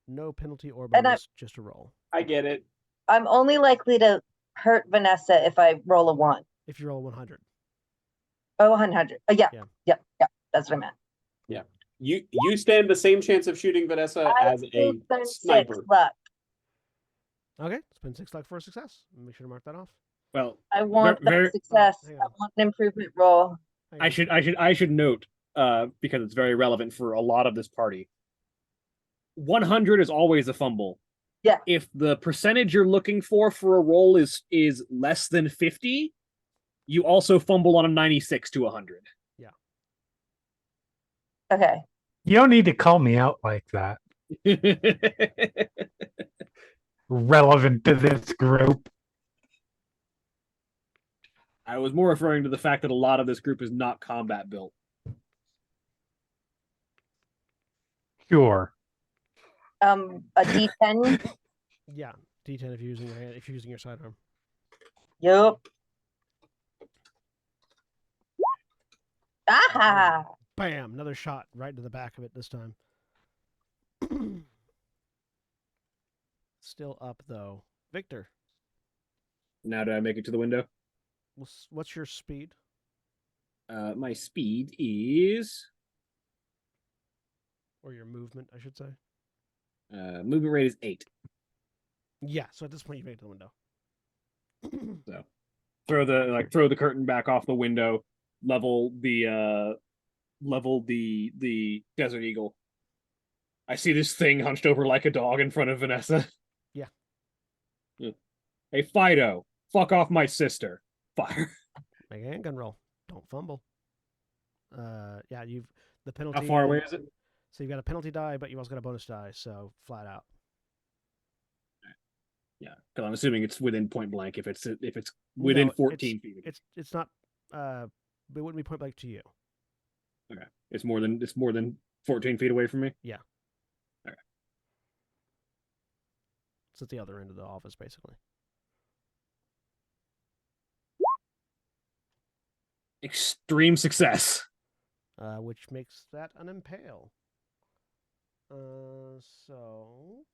no penalty or And bonus, just a roll. I get it. I'm only likely to hurt Vanessa if I roll a 1. If you roll 100. Oh, 100. Yeah. Yep. That's what I meant. You stand the same chance of shooting Vanessa as a spend sniper. 6 luck. Okay, spend 6 luck for a success. Make sure to mark that off. Well, I want that very- success. hang I on. want an improvement roll. Hang I on. should note, because it's very relevant for a lot of this party. 100 is always a fumble. Yeah. If the percentage you're looking for a roll is less than 50, you also fumble on a 96 to 100. Okay. You don't need to call me out like that. Relevant to this group. I was more referring to the fact that a lot of this group is not combat built. Sure. A D10. Yeah, D10 if you're using your hand, if you're using your sidearm. Yup. Ah! Bam! Another shot right to the back of it this time. Still up though. Victor, Now do I make it to the window? what's your speed? My speed is Or your movement, I should say. movement rate is 8. Yeah, so at this point you make it to the window. So throw the curtain back off the window, level the Desert Eagle. I see this thing hunched over like a dog in front of Vanessa. Yeah. Hey, Fido, fuck off my sister. Fire. Make a handgun roll. Don't fumble. Yeah, you've the penalty. How far away is it? So you've got a penalty die, but you also got a bonus die, so flat out. Yeah, because I'm assuming it's within point blank. If it's within No, 14 feet. It's not. It wouldn't be point blank to you. Okay, it's more than 14 feet away from me. Yeah. Okay. It's at the other end of the office, basically. Extreme success. Which makes that an impale. So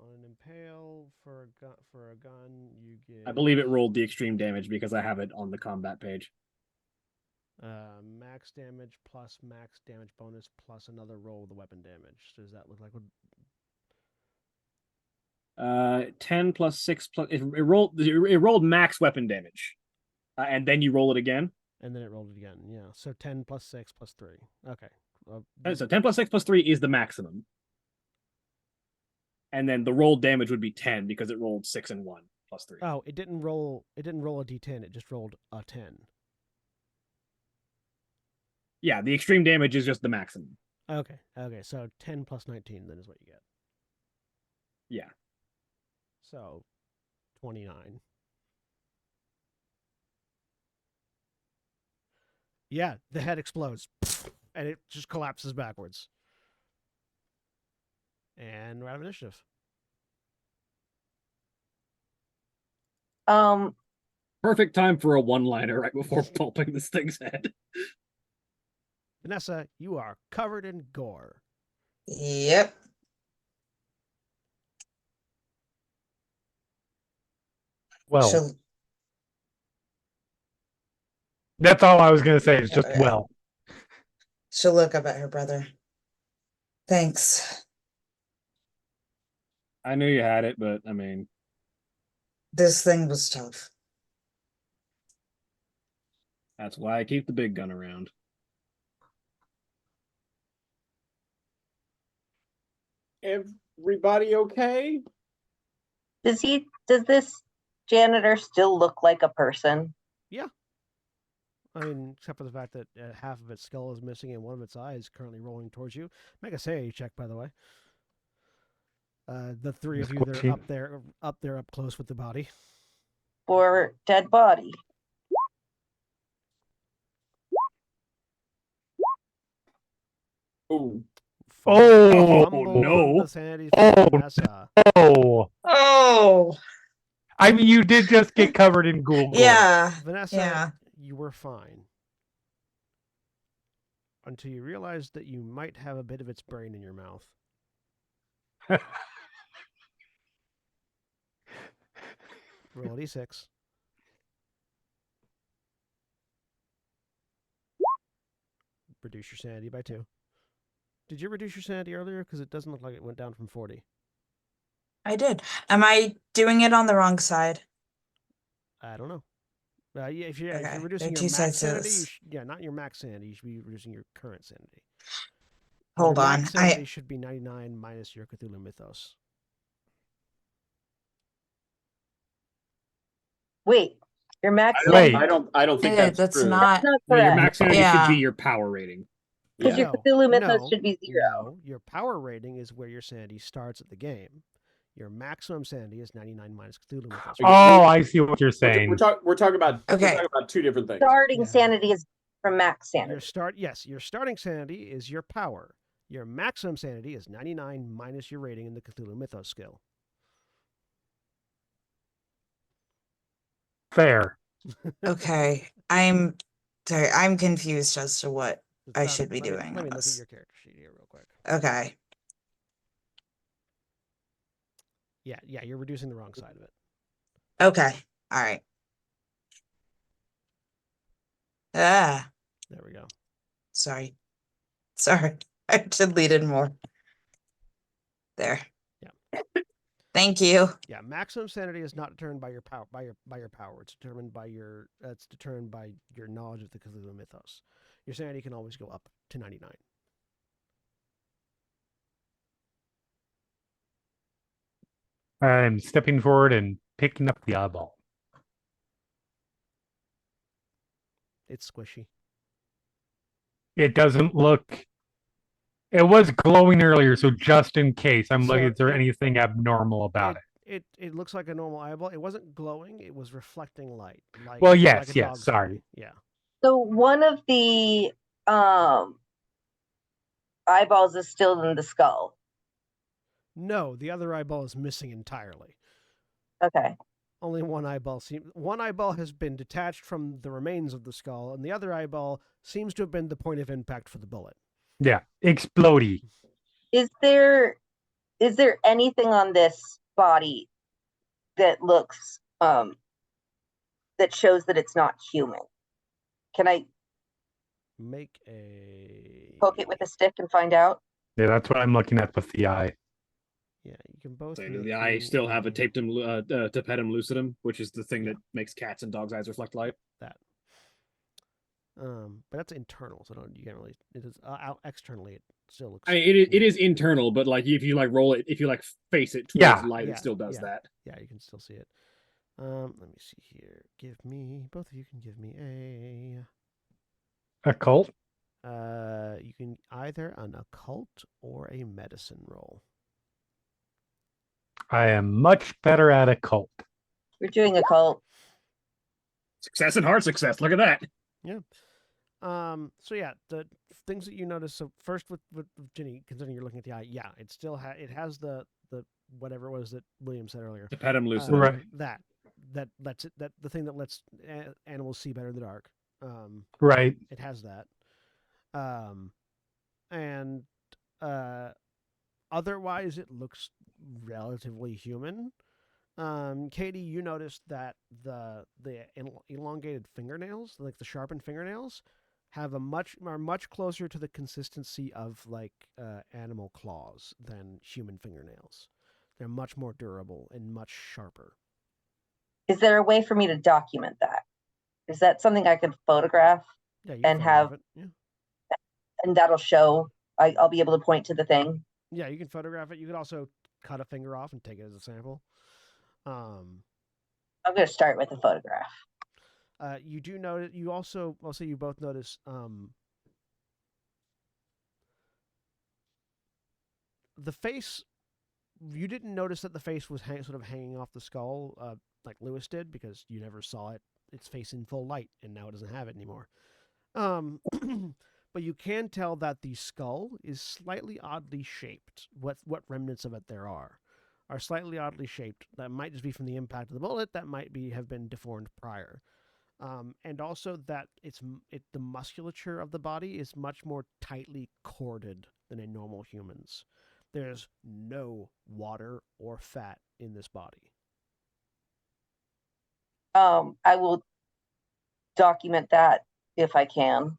on an impale for a gun, you get. I believe it rolled the extreme damage because I have it on the combat page. Max damage plus max damage bonus plus another roll with the weapon damage. So does that look like? 10 plus 6 plus it rolled max weapon damage. And then you roll it again. And then it rolled it again. Yeah. So 10 plus 6 plus 3. Okay. So 10 plus 6 plus 3 is the maximum. And then the rolled damage would be 10 because it rolled 6 and 1 plus 3. Oh, it didn't roll a d10, it just rolled a 10. Yeah, the extreme damage is just the maximum. Okay. So 10 plus 19 then is what you get. Yeah. So 29. Yeah, the head explodes and it just collapses backwards. And we're out of initiative. Perfect time for a one-liner right before pulping this thing's head. Vanessa, you are covered in gore. Yep. Well, She'll, that's all I was going to say. Is just Okay. well. she'll look up at her brother. Thanks. I knew you had it, but I mean, This thing was tough. that's why I keep the big gun around. Everybody okay? Does this janitor still look like a person? I mean, except for the fact that half of its skull is missing and one of its eyes currently rolling towards you. Make a sanity check, by the way. The three of you that are up there, up close with the body. For dead body? Oh, Oh, Fumble no. on the sanity for Vanessa. Oh, Oh, I mean, you did just get covered in ghoul gore. yeah. Vanessa, Yeah. you were fine. Until you realized that you might have a bit of its brain in your mouth. Roll a d6. Reduce your sanity by 2. Did you reduce your sanity earlier? Because it doesn't look like it went down from 40. I did. Am I doing it on the wrong side? I don't know. Yeah, if you're Okay, reducing there are your two max sides to sanity, this. not your max sanity. You should be reducing your current sanity. Hold Your on. max sanity should be 99 minus your Cthulhu Mythos. Wait, your max Wait. I don't think that's true. not. not No, your correct. max sanity should be Yeah. your power rating. Because Yeah. your Cthulhu Mythos should be 0. No, your power rating is where your sanity starts at the game. Your maximum sanity is 99 minus Cthulhu Mythos. Oh, I see what you're saying. We're talking about Okay. two different things. Starting Yeah. sanity is from max sanity. Your starting sanity is your power. Your maximum sanity is 99 minus your rating in the Cthulhu Mythos skill. Fair. Okay. I'm sorry. I'm confused as to what I should be Let me doing look on at this. your character sheet here real quick. Okay. Yeah, you're reducing the wrong side of it. Okay. All right. Ah, There we go. sorry. Sorry. I deleted more. There. Yeah. Thank you. Yeah, maximum sanity is not determined by your power. By your power, it's determined by your. It's determined by your knowledge of the Cthulhu Mythos. Your sanity can always go up to 99. I'm stepping forward and picking up the eyeball. It's squishy. It doesn't look. It was glowing earlier, so just in case, I'm So looking. Is there it- anything abnormal about it? It looks like a normal eyeball. It wasn't glowing. It was reflecting light. Like, Well, like yes, a yes, dog's sorry. eye. Yeah. So one of the eyeballs is still in the skull. No, the other eyeball is missing entirely. Okay. Only one eyeball has been detached from the remains of the skull, and the other eyeball seems to have been the point of impact for the bullet. Yeah, explodey. Is there anything on this body that looks that shows that it's not human? Can I Make a poke it with a stick and find out? Yeah, that's what I'm looking at with the eye. Yeah, you can both. So make I me still have a a- tapetum tapetum lucidum, which is the thing Yeah. that makes cats and dogs' eyes reflect light. that. But that's internal, so don't you can't really. It is out externally. It still looks. I mean, it is internal, but like if you like roll it, if you like face it towards Yeah. light, Yeah, it still does yeah. that. Yeah, you can still see it. Let me see here. Give me both of you can give me Occult. you can either an occult or a medicine roll. I am much better at occult. We're doing a cult. Success and hard success. Look at that. So yeah, the things that you notice. So first with Ginny, considering you're looking at the eye, yeah, it still it has the whatever it was that William said earlier. Tapetum lucidum. Right. That lets it the thing that lets animals see better in the dark. Right. It has that. And otherwise it looks relatively human. Katie, you noticed that the elongated fingernails, like the sharpened fingernails, are much closer to the consistency of like animal claws than human fingernails. They're much more durable and much sharper. Is there a way for me to document that? Is that something I could photograph Yeah, you can and photograph have, it. Yeah. and that'll show? I'll be able to point to the thing. Yeah, you can photograph it. You could also cut a finger off and take it as a sample. I'm going to start with a photograph. You do notice. You also you both notice. The face. You didn't notice that the face was sort of hanging off the skull, like Lewis did, because you never saw its face in full light, and now it doesn't have it anymore. But you can tell that the skull is slightly oddly shaped. What remnants of it there are slightly oddly shaped. That might just be from the impact of the bullet. That might have been deformed prior. And also that the musculature of the body is much more tightly corded than in normal humans. There's no water or fat in this body. I will document that if I can.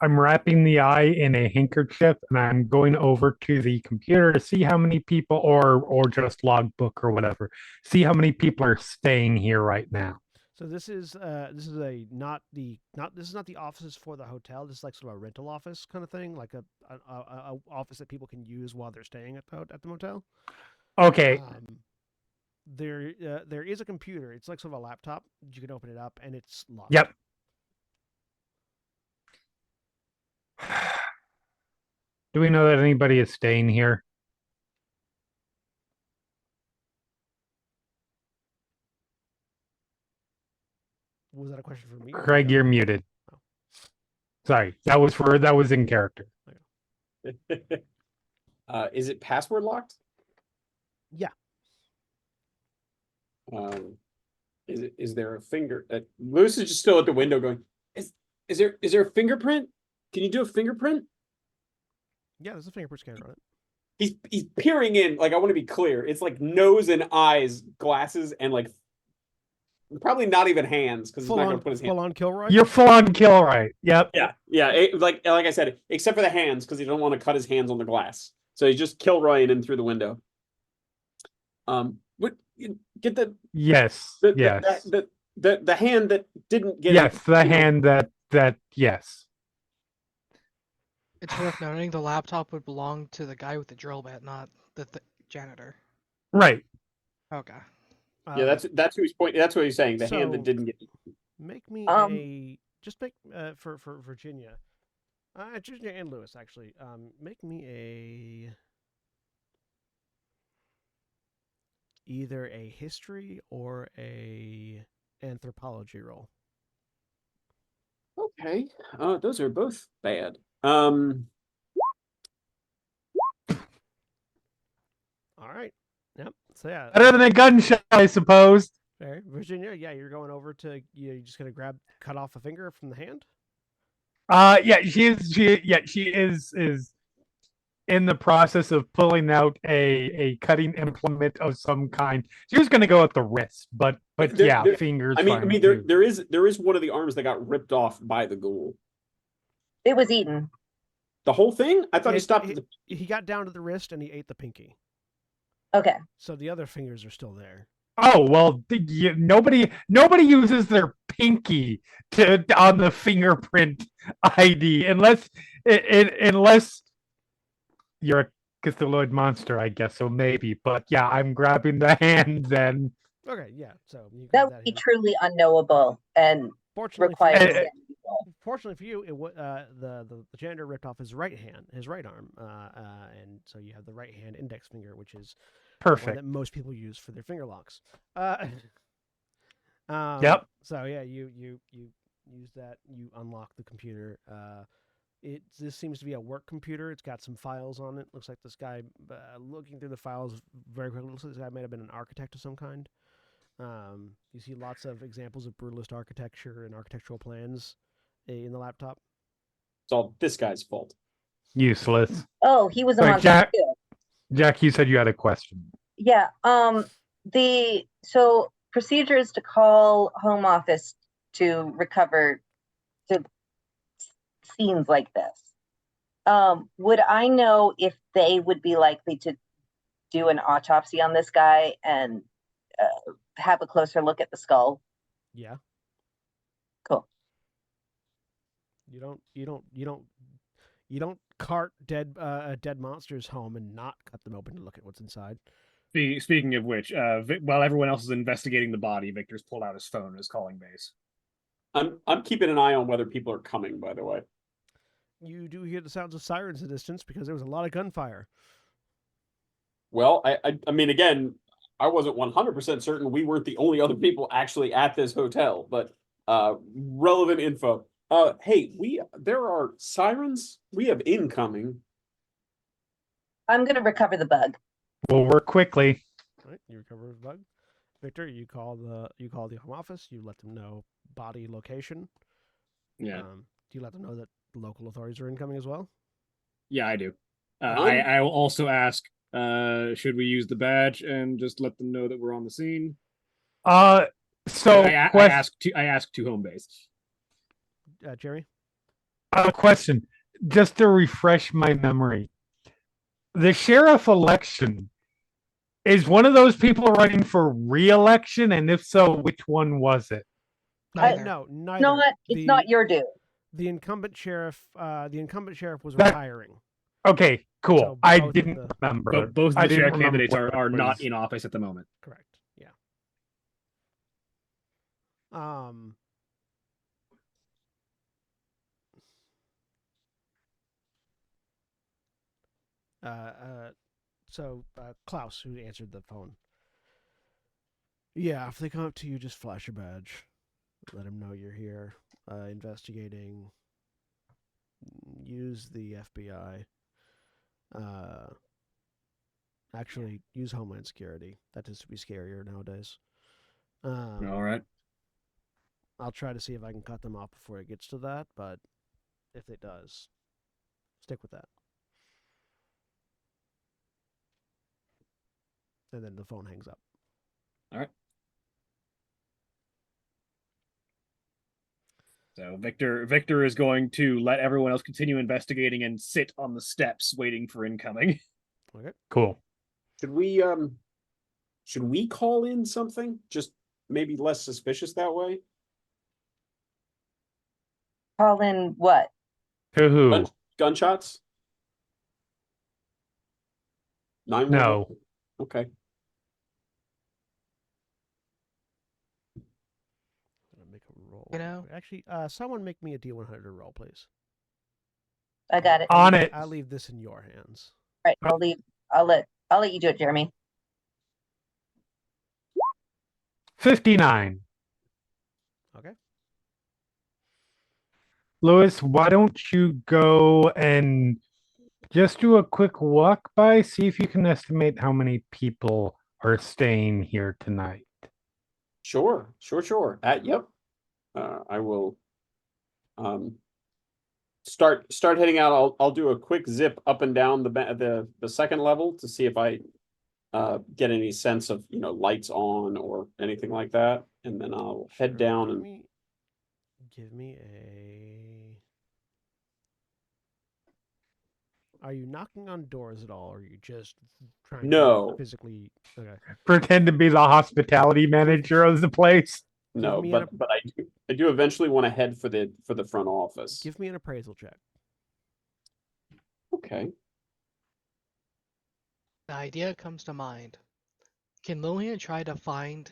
I'm wrapping the eye in a handkerchief and I'm going over to the computer to see how many people or just logbook or whatever. See how many people are staying here right now. So this is not the offices for the hotel. This is like sort of a rental office kind of thing, like a office that people can use while they're staying at the motel. Okay. There is a computer. It's like sort of a laptop. You can open it up and it's locked. Yep. Do we know that anybody is staying here? Was that a question for me? Craig, you're muted. Oh. Sorry, that was in character. Is it password locked? Yeah. Is there a finger? Lewis is just still at the window going. Is there a fingerprint? Can you do a fingerprint? Yeah, there's a fingerprint scanner on it. He's peering in. Like, I want to be clear. It's like nose and eyes, glasses, and like probably not even hands because he's not going to put his hands. Full on Kilroy. You're full on Kilroy. Yep. Yeah. Like I said, except for the hands because he don't want to cut his hands on the glass. So he's just Kilroying in through the window. Get the Yes. Yes. The hand that didn't get. Yes, the hand that yes. It's worth noting the laptop would belong to the guy with the drill bit, not the janitor. Right. Okay. Yeah, that's who he's pointing. That's what he's saying. The hand that So- didn't get. Make me for Virginia, Virginia and Lewis actually. Make me either a history or a anthropology roll. Okay. Those are both bad. All right. Yep. So yeah. Better than a gunshot, I suppose. Fair. Virginia, yeah, you're going over to you're just gonna cut off a finger from the hand. Yeah, she is in the process of pulling out a cutting implement of some kind. She was gonna go at the wrist, but fingers. I mean, there is one of the arms that got ripped off by the ghoul. It was eaten. The whole thing? I thought he stopped. He got down to the wrist and he ate the pinky. Okay. So the other fingers are still there. Oh well, nobody uses their pinky on the fingerprint ID unless you're a Cthulhuid monster, I guess. So maybe, but yeah, I'm grabbing the hand then. Okay, yeah. So you That got would that be hand. truly unknowable and Fortunately for require you, Eh, sanity roll. fortunately for you, the janitor ripped off his right hand, his right arm, and so you have the right hand index finger, which is the one Perfect. that most people use for their finger locks. Yep. So yeah, you use that. You unlock the computer. This seems to be a work computer. It's got some files on it. Looks like this guy, looking through the files very quickly, looks like this guy might have been an architect of some kind. You see lots of examples of brutalist architecture and architectural plans in the laptop. It's all this guy's fault. Useless. Oh, he was a Sorry, monster too. Jack, you said you had a question. Yeah. So procedures to call home office to recover to scenes like this. Would I know if they would be likely to do an autopsy on this guy and have a closer look at the skull? Yeah. Cool. You don't cart dead monsters home and not cut them open to look at what's inside. Speaking of which, while everyone else is investigating the body, Victor's pulled out his phone and is calling base. I'm keeping an eye on whether people are coming, by the way. You do hear the sounds of sirens in the distance because there was a lot of gunfire. Well, I mean, again, I wasn't 100% certain we weren't the only other people actually at this hotel, but relevant info. Hey, there are sirens. We have incoming. I'm gonna recover the bug. We'll work quickly. All right, you recover the bug. Victor, you call the home office. You let them know body location. Yeah, Do you let them know that local authorities are incoming as well? yeah, I do. I'm- I will also ask, should we use the badge and just let them know that we're on the scene? So I ask to home base. Jerry? question, just to refresh my memory. The sheriff election, is one of those people running for re-election? And if so, which one was it? Neither. No, neither. It's not your due. The incumbent sheriff was That- retiring. Okay, cool. So I both of didn't the- remember. But both I of the didn't sheriff remember candidates what are it not was. in office at the moment. Correct. Yeah. So Klaus, who answered the phone. Yeah, if they come up to you, just flash a badge. Let them know you're here, investigating. Use the FBI. Actually, use Homeland Security. That tends to be scarier nowadays. All right. I'll try to see if I can cut them off before it gets to that, but if it does, stick with that. And then the phone hangs up. All right. So Victor is going to let everyone else continue investigating and sit on the steps waiting for incoming. Okay. Cool. Should we call in something? Just maybe less suspicious that way? Call in what? To who? Gunshots? 911? No. Okay. Make a roll. You know? Actually, someone make me a D100 roll, please. I got it. On it. I'll leave this in your hands. Right. I'll let you do it, Jeremy. 59. Okay. Lewis, why don't you go and just do a quick walk by, see if you can estimate how many people are staying here tonight. Sure. Yep. I will start heading out. I'll do a quick zip up and down the second level to see if I get any sense of lights on or anything like that, and then I'll head down and give me a. Are you knocking on doors at all, or are you just trying No. to physically? Okay. Pretend to be the hospitality manager of the place. No, me but I do eventually want to head for the front office. Give me an appraisal check. Okay. The idea comes to mind. Can Lillian try to find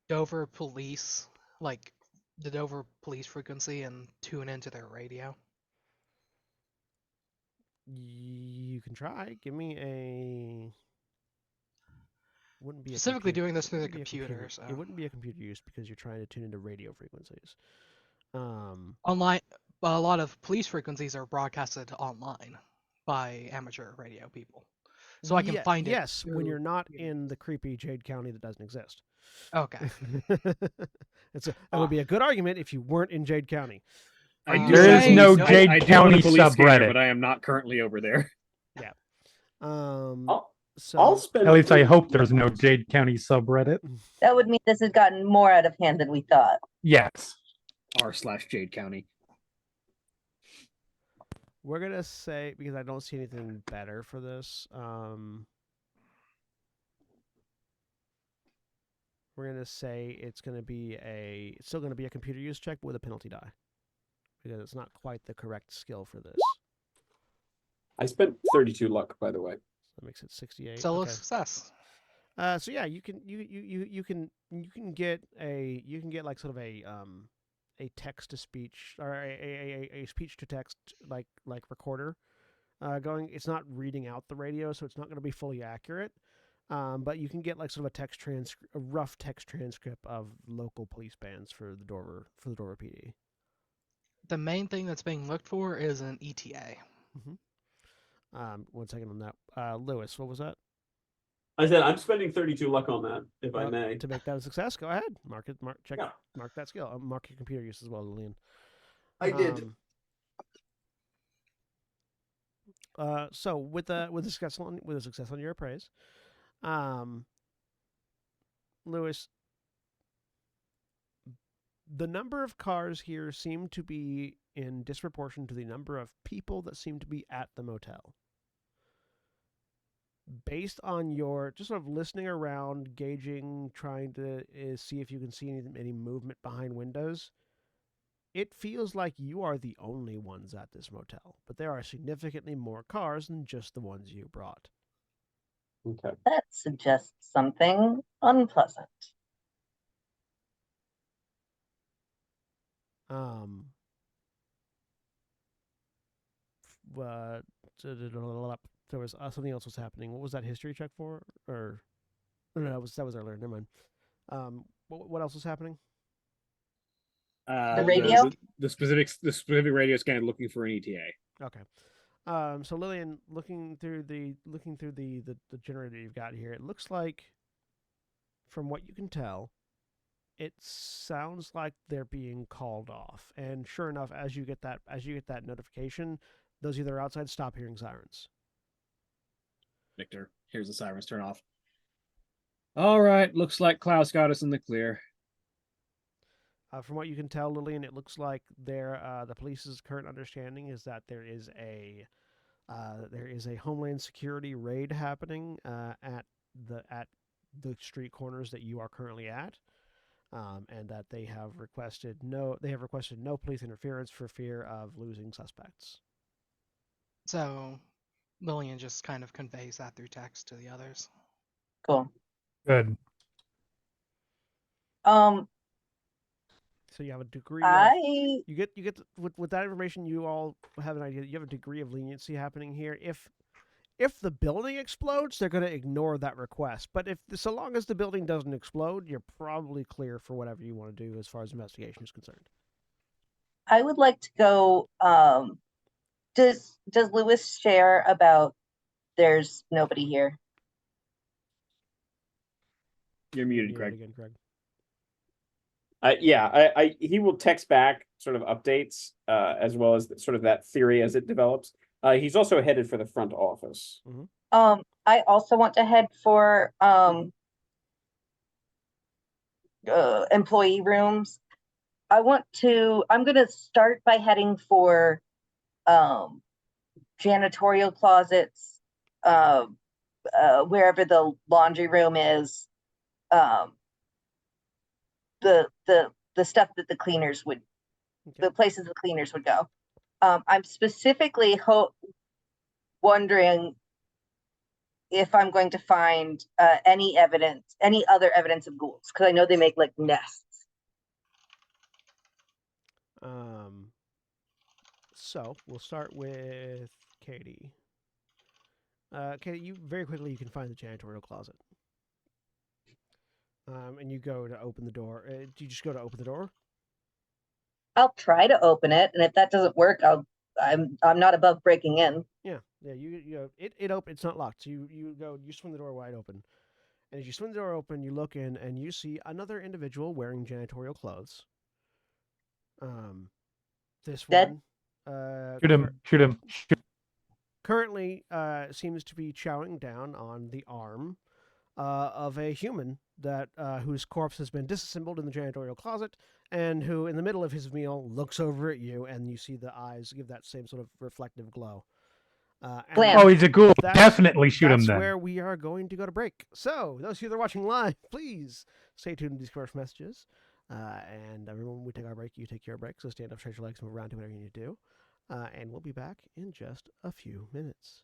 Dover police, like the Dover police frequency, and tune into their radio? You can try. Give me a. Wouldn't be Specifically a computer, doing this through the wouldn't be a computer, so It wouldn't be a computer use because you're trying to tune into radio frequencies. online. A lot of police frequencies are broadcasted online by amateur radio people, so I can find it. Yes, when through you're not computer. in the creepy Jade County that doesn't exist. Okay. That would be a good argument if you weren't in Jade County. I do There own a is no police- Jade I do own County a police scanner, subreddit. but I am not currently over there. So I'll spend. At least I hope there's no Jade County subreddit. That would mean this has gotten more out of hand than we thought. Yes. r/Jade County. we're gonna say, because I don't see anything better for this. We're gonna say it's still gonna be a computer use check with a penalty die, because it's not quite the correct skill for this. I spent 32 luck, by the way. That makes it 68. Still a Okay. success. So yeah, you can get like sort of a text to speech, or a speech to text like recorder going. It's not reading out the radio, so it's not going to be fully accurate. But you can get like sort of a rough text transcript of local police bands for the Dover PD. The main thing that's being looked for is an ETA. 1 second on that. Lewis, what was that? I said I'm spending 32 luck on that, if I may. To make that a success, go ahead. Mark Yeah. that skill. Mark your computer use as well, Lillian. I did. So with a success on your appraise, Lewis, the number of cars here seem to be in disproportion to the number of people that seem to be at the motel. Based on your just sort of listening around, gauging, trying to see if you can see any movement behind windows, it feels like you are the only ones at this motel, but there are significantly more cars than just the ones you brought. Okay. That suggests something unpleasant. There was something else was happening. What was that history check for? Or no, that was earlier. Never mind. What else was happening? The radio? The specific radio scan looking for an ETA. Okay. So Lillian, looking through the generator you've got here, it looks like, from what you can tell, it sounds like they're being called off. And sure enough, as you get that notification, those either outside stop hearing sirens. Victor, here's the sirens. Turn off. All right, looks like Klaus got us in the clear. From what you can tell, Lillian, it looks like the police's current understanding is that there is a Homeland Security raid happening at the street corners that you are currently at, and that they have requested no police interference for fear of losing suspects. So Lillian just kind of conveys that through text to the others. Cool. Good. So you have a degree. You get with that information, you all have an idea that you have a degree of leniency happening here. If the building explodes, they're going to ignore that request. But so long as the building doesn't explode, you're probably clear for whatever you want to do as far as investigation is concerned. I would like to go. Does Lewis share about there's nobody here? You're muted, You're Craig. again, Craig. He will text back sort of updates, as well as sort of that theory as it develops. He's also headed for the front office. Mm-hmm. I also want to head for employee rooms. I'm going to start by heading for janitorial closets, wherever the laundry room is, the stuff that the cleaners would, the places the cleaners would go. I'm specifically wondering if I'm going to find any other evidence of ghouls, because I know they make like nests. So we'll start with Katie. Katie, you very quickly you can find the janitorial closet. And you go to open the door. Do you just go to open the door? I'll try to open it, and if that doesn't work, I'm not above breaking in. Yeah. It open. It's not locked. So you swing the door wide open, and as you swing the door open, you look in and you see another individual wearing janitorial clothes. This Dead? one. Shoot him. Currently seems to be chowing down on the arm of a human that whose corpse has been disassembled in the janitorial closet, and who, in the middle of his meal, looks over at you, and you see the eyes give that same sort of reflective glow. Oh, he's a ghoul. Definitely shoot him That's then. where we are going to go to break. So, those of you that are watching live, please stay tuned to these commercial messages. And everyone, when we take our break, you take your break. So stand up, stretch your legs, move around, do whatever you need to do. And we'll be back in just a few minutes.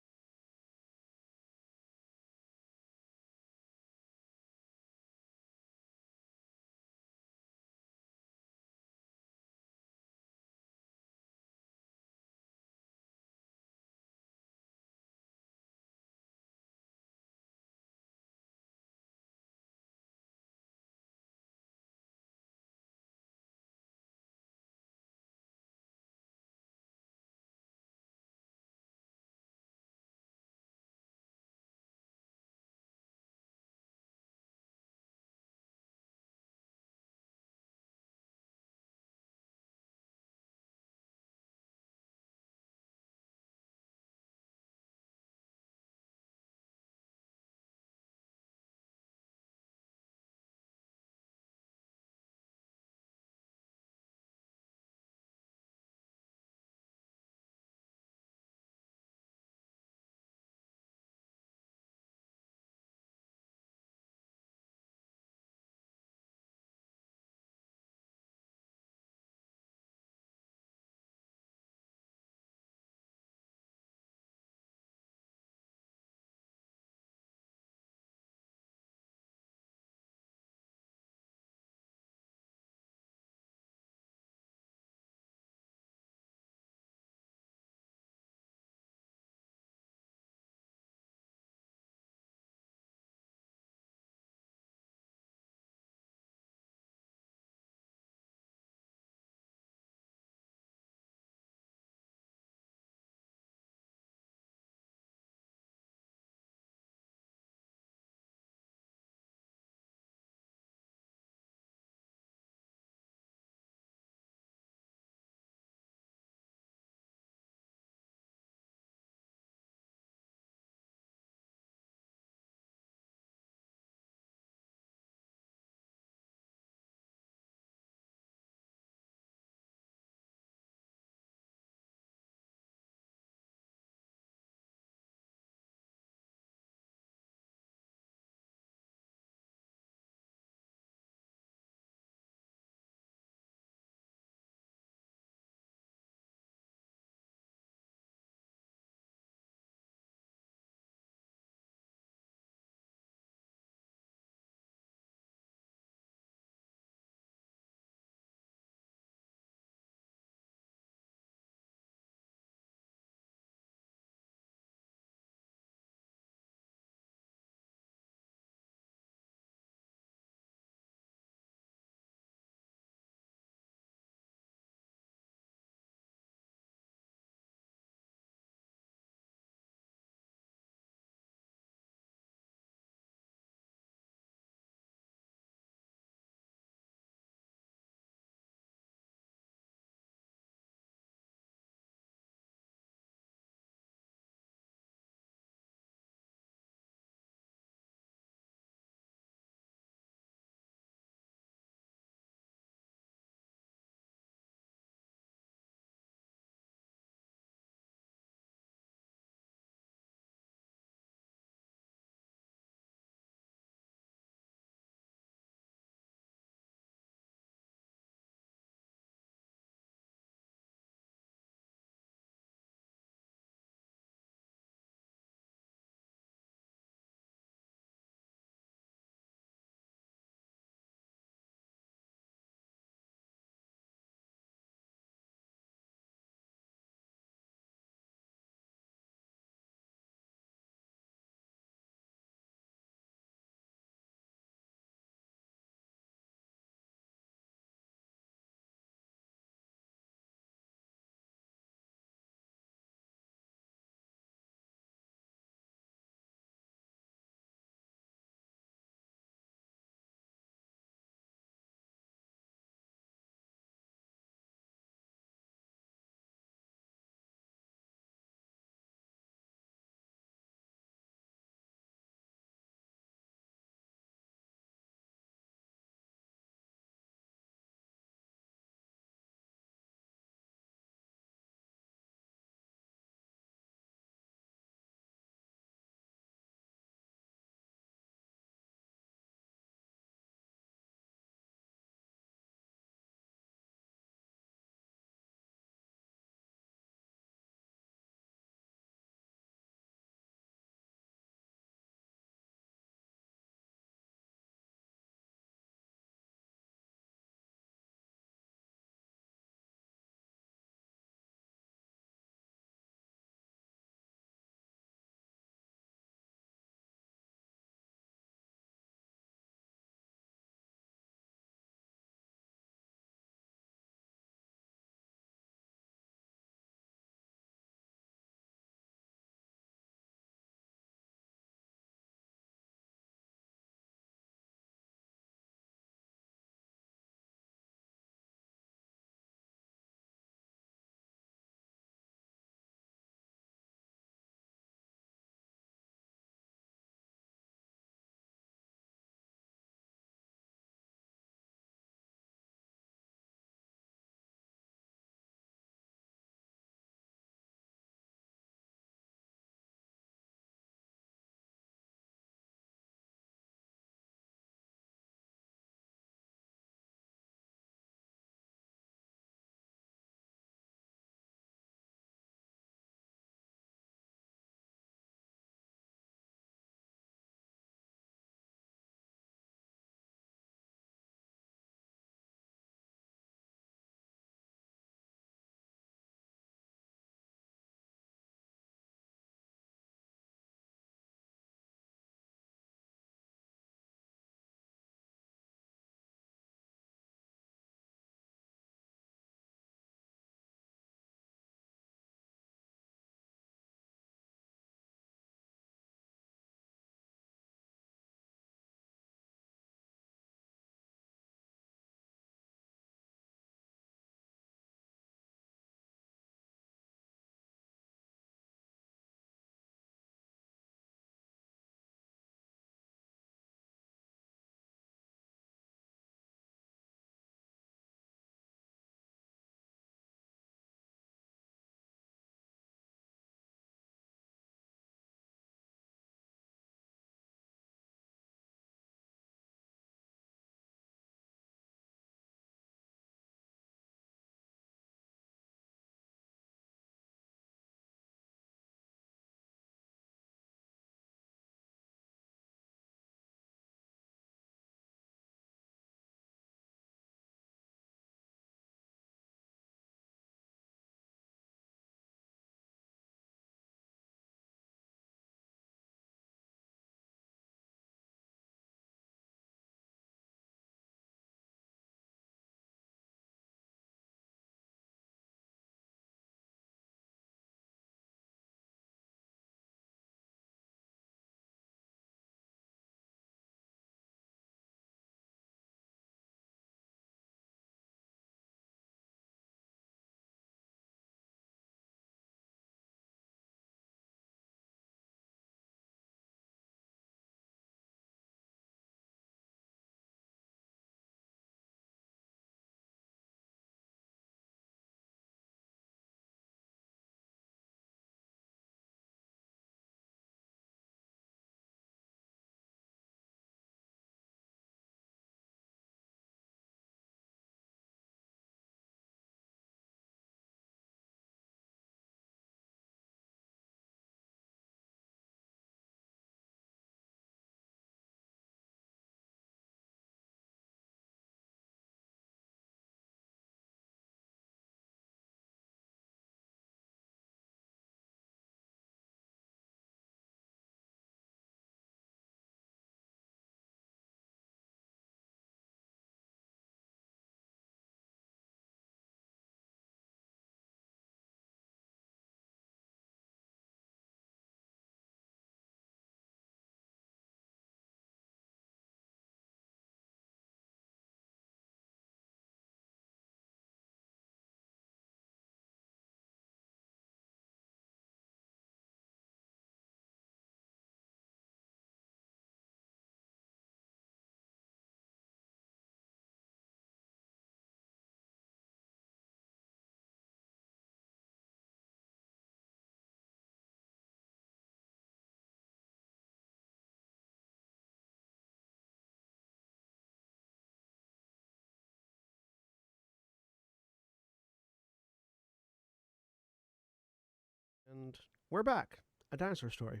And we're back. A dinosaur story.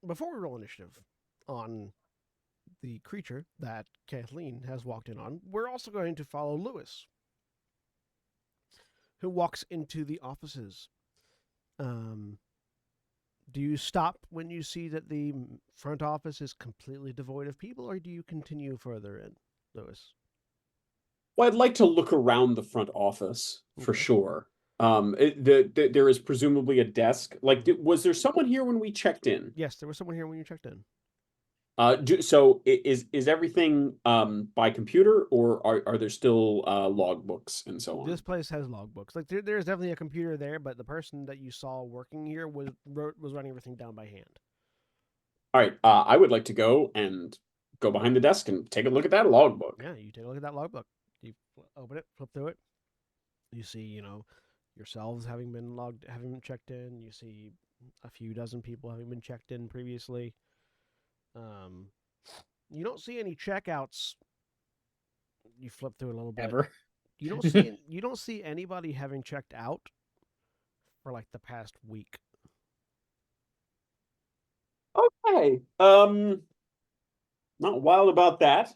Before we roll initiative on the creature that Kathleen has walked in on, we're also going to follow Lewis, who walks into the offices. Do you stop when you see that the front office is completely devoid of people, or do you continue further in, Lewis? Well, I'd like to look around the front office for Okay. sure. There is presumably a desk. Like, was there someone here when we checked in? Yes, there was someone here when you checked in. So is everything by computer, or are there still logbooks and so on? This place has logbooks. Like there's definitely a computer there, but the person that you saw working here was writing everything down by hand. All right, I would like to go behind the desk and take a look at that logbook. Yeah, you take a look at that logbook. You open it, flip through it. You see, yourselves having been checked in. You see a few dozen people having been checked in previously. You don't see any checkouts. You flip through a little bit. Ever. You don't see anybody having checked out for like the past week. Okay. Not wild about that.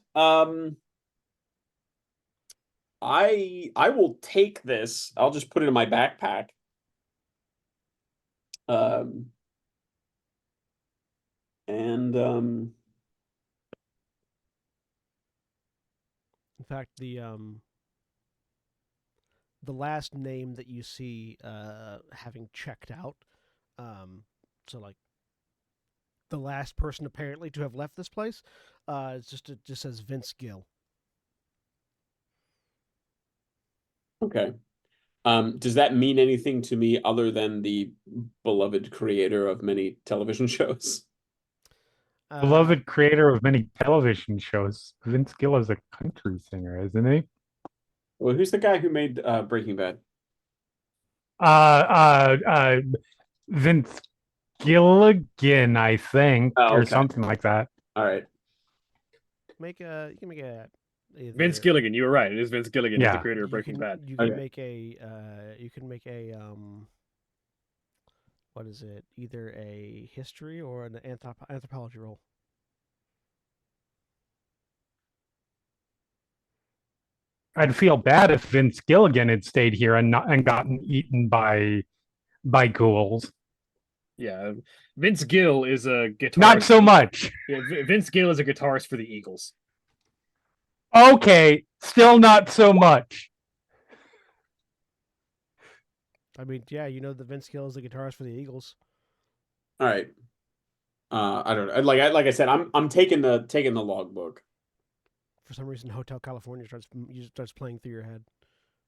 I will take this. I'll just put it in my backpack. In fact, the last name that you see having checked out, so like the last person apparently to have left this place, it just says Vince Gill. Okay. Does that mean anything to me other than the beloved creator of many television shows? Beloved creator of many television shows. Vince Gill is a country singer, isn't he? Well, who's the guy who made Breaking Bad? Vince Gilligan, I think, Oh, or okay. something like that. All right. You can make a either, Vince Gilligan, you were right. It is Vince Gilligan. He's the Yeah. creator of Breaking Bad. You can Okay. make a what is it? Either a history or an anthropology roll. I'd feel bad if Vince Gilligan had stayed here and gotten eaten by ghouls. Yeah, Vince Gill is a guitarist. Not so much. Yeah, Vince Gill is a guitarist for the Eagles. Okay, still not so much. I mean, yeah, the Vince Gill is the guitarist for the Eagles. All right. I don't know. Like I said, I'm taking the logbook. For some reason, Hotel California starts playing through your head.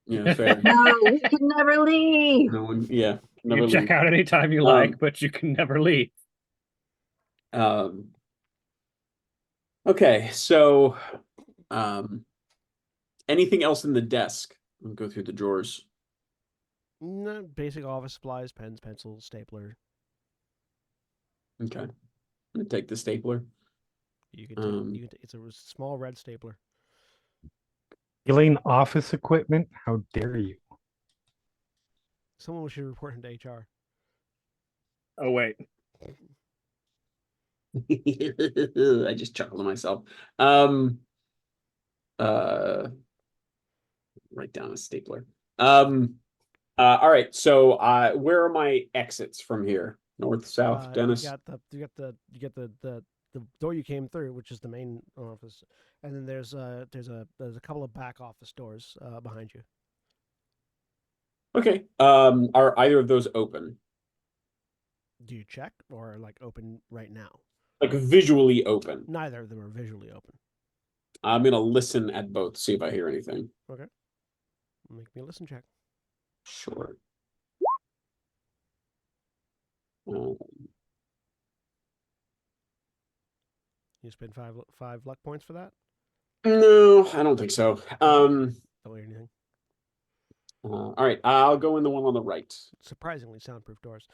Yeah, fair. No, we can never leave. No one, yeah, You never can check leave. out anytime you like, but you can never leave. Okay, so anything else in the desk? I'll go through the drawers. No, basic office supplies, pens, pencils, stapler. Okay. I'm gonna take the stapler. You can it's a small red stapler. Stealing office equipment? How dare you? Someone should report him to HR. Oh wait, I just chuckled to myself. Write down a stapler. All right. So, where are my exits from here? North, south, Dennis. You get the door you came through, which is the main office, and then there's a couple of back office doors behind you. Okay. Are either of those open? Do you check or like open right now? Like visually open? Neither of them are visually open. I'm gonna listen at both, see if I hear anything. Okay. Make me a listen check. Sure. You spend five luck points for that? No, I don't think so. Don't hear anything. All right, I'll go in the one on the right. Surprisingly soundproof doors.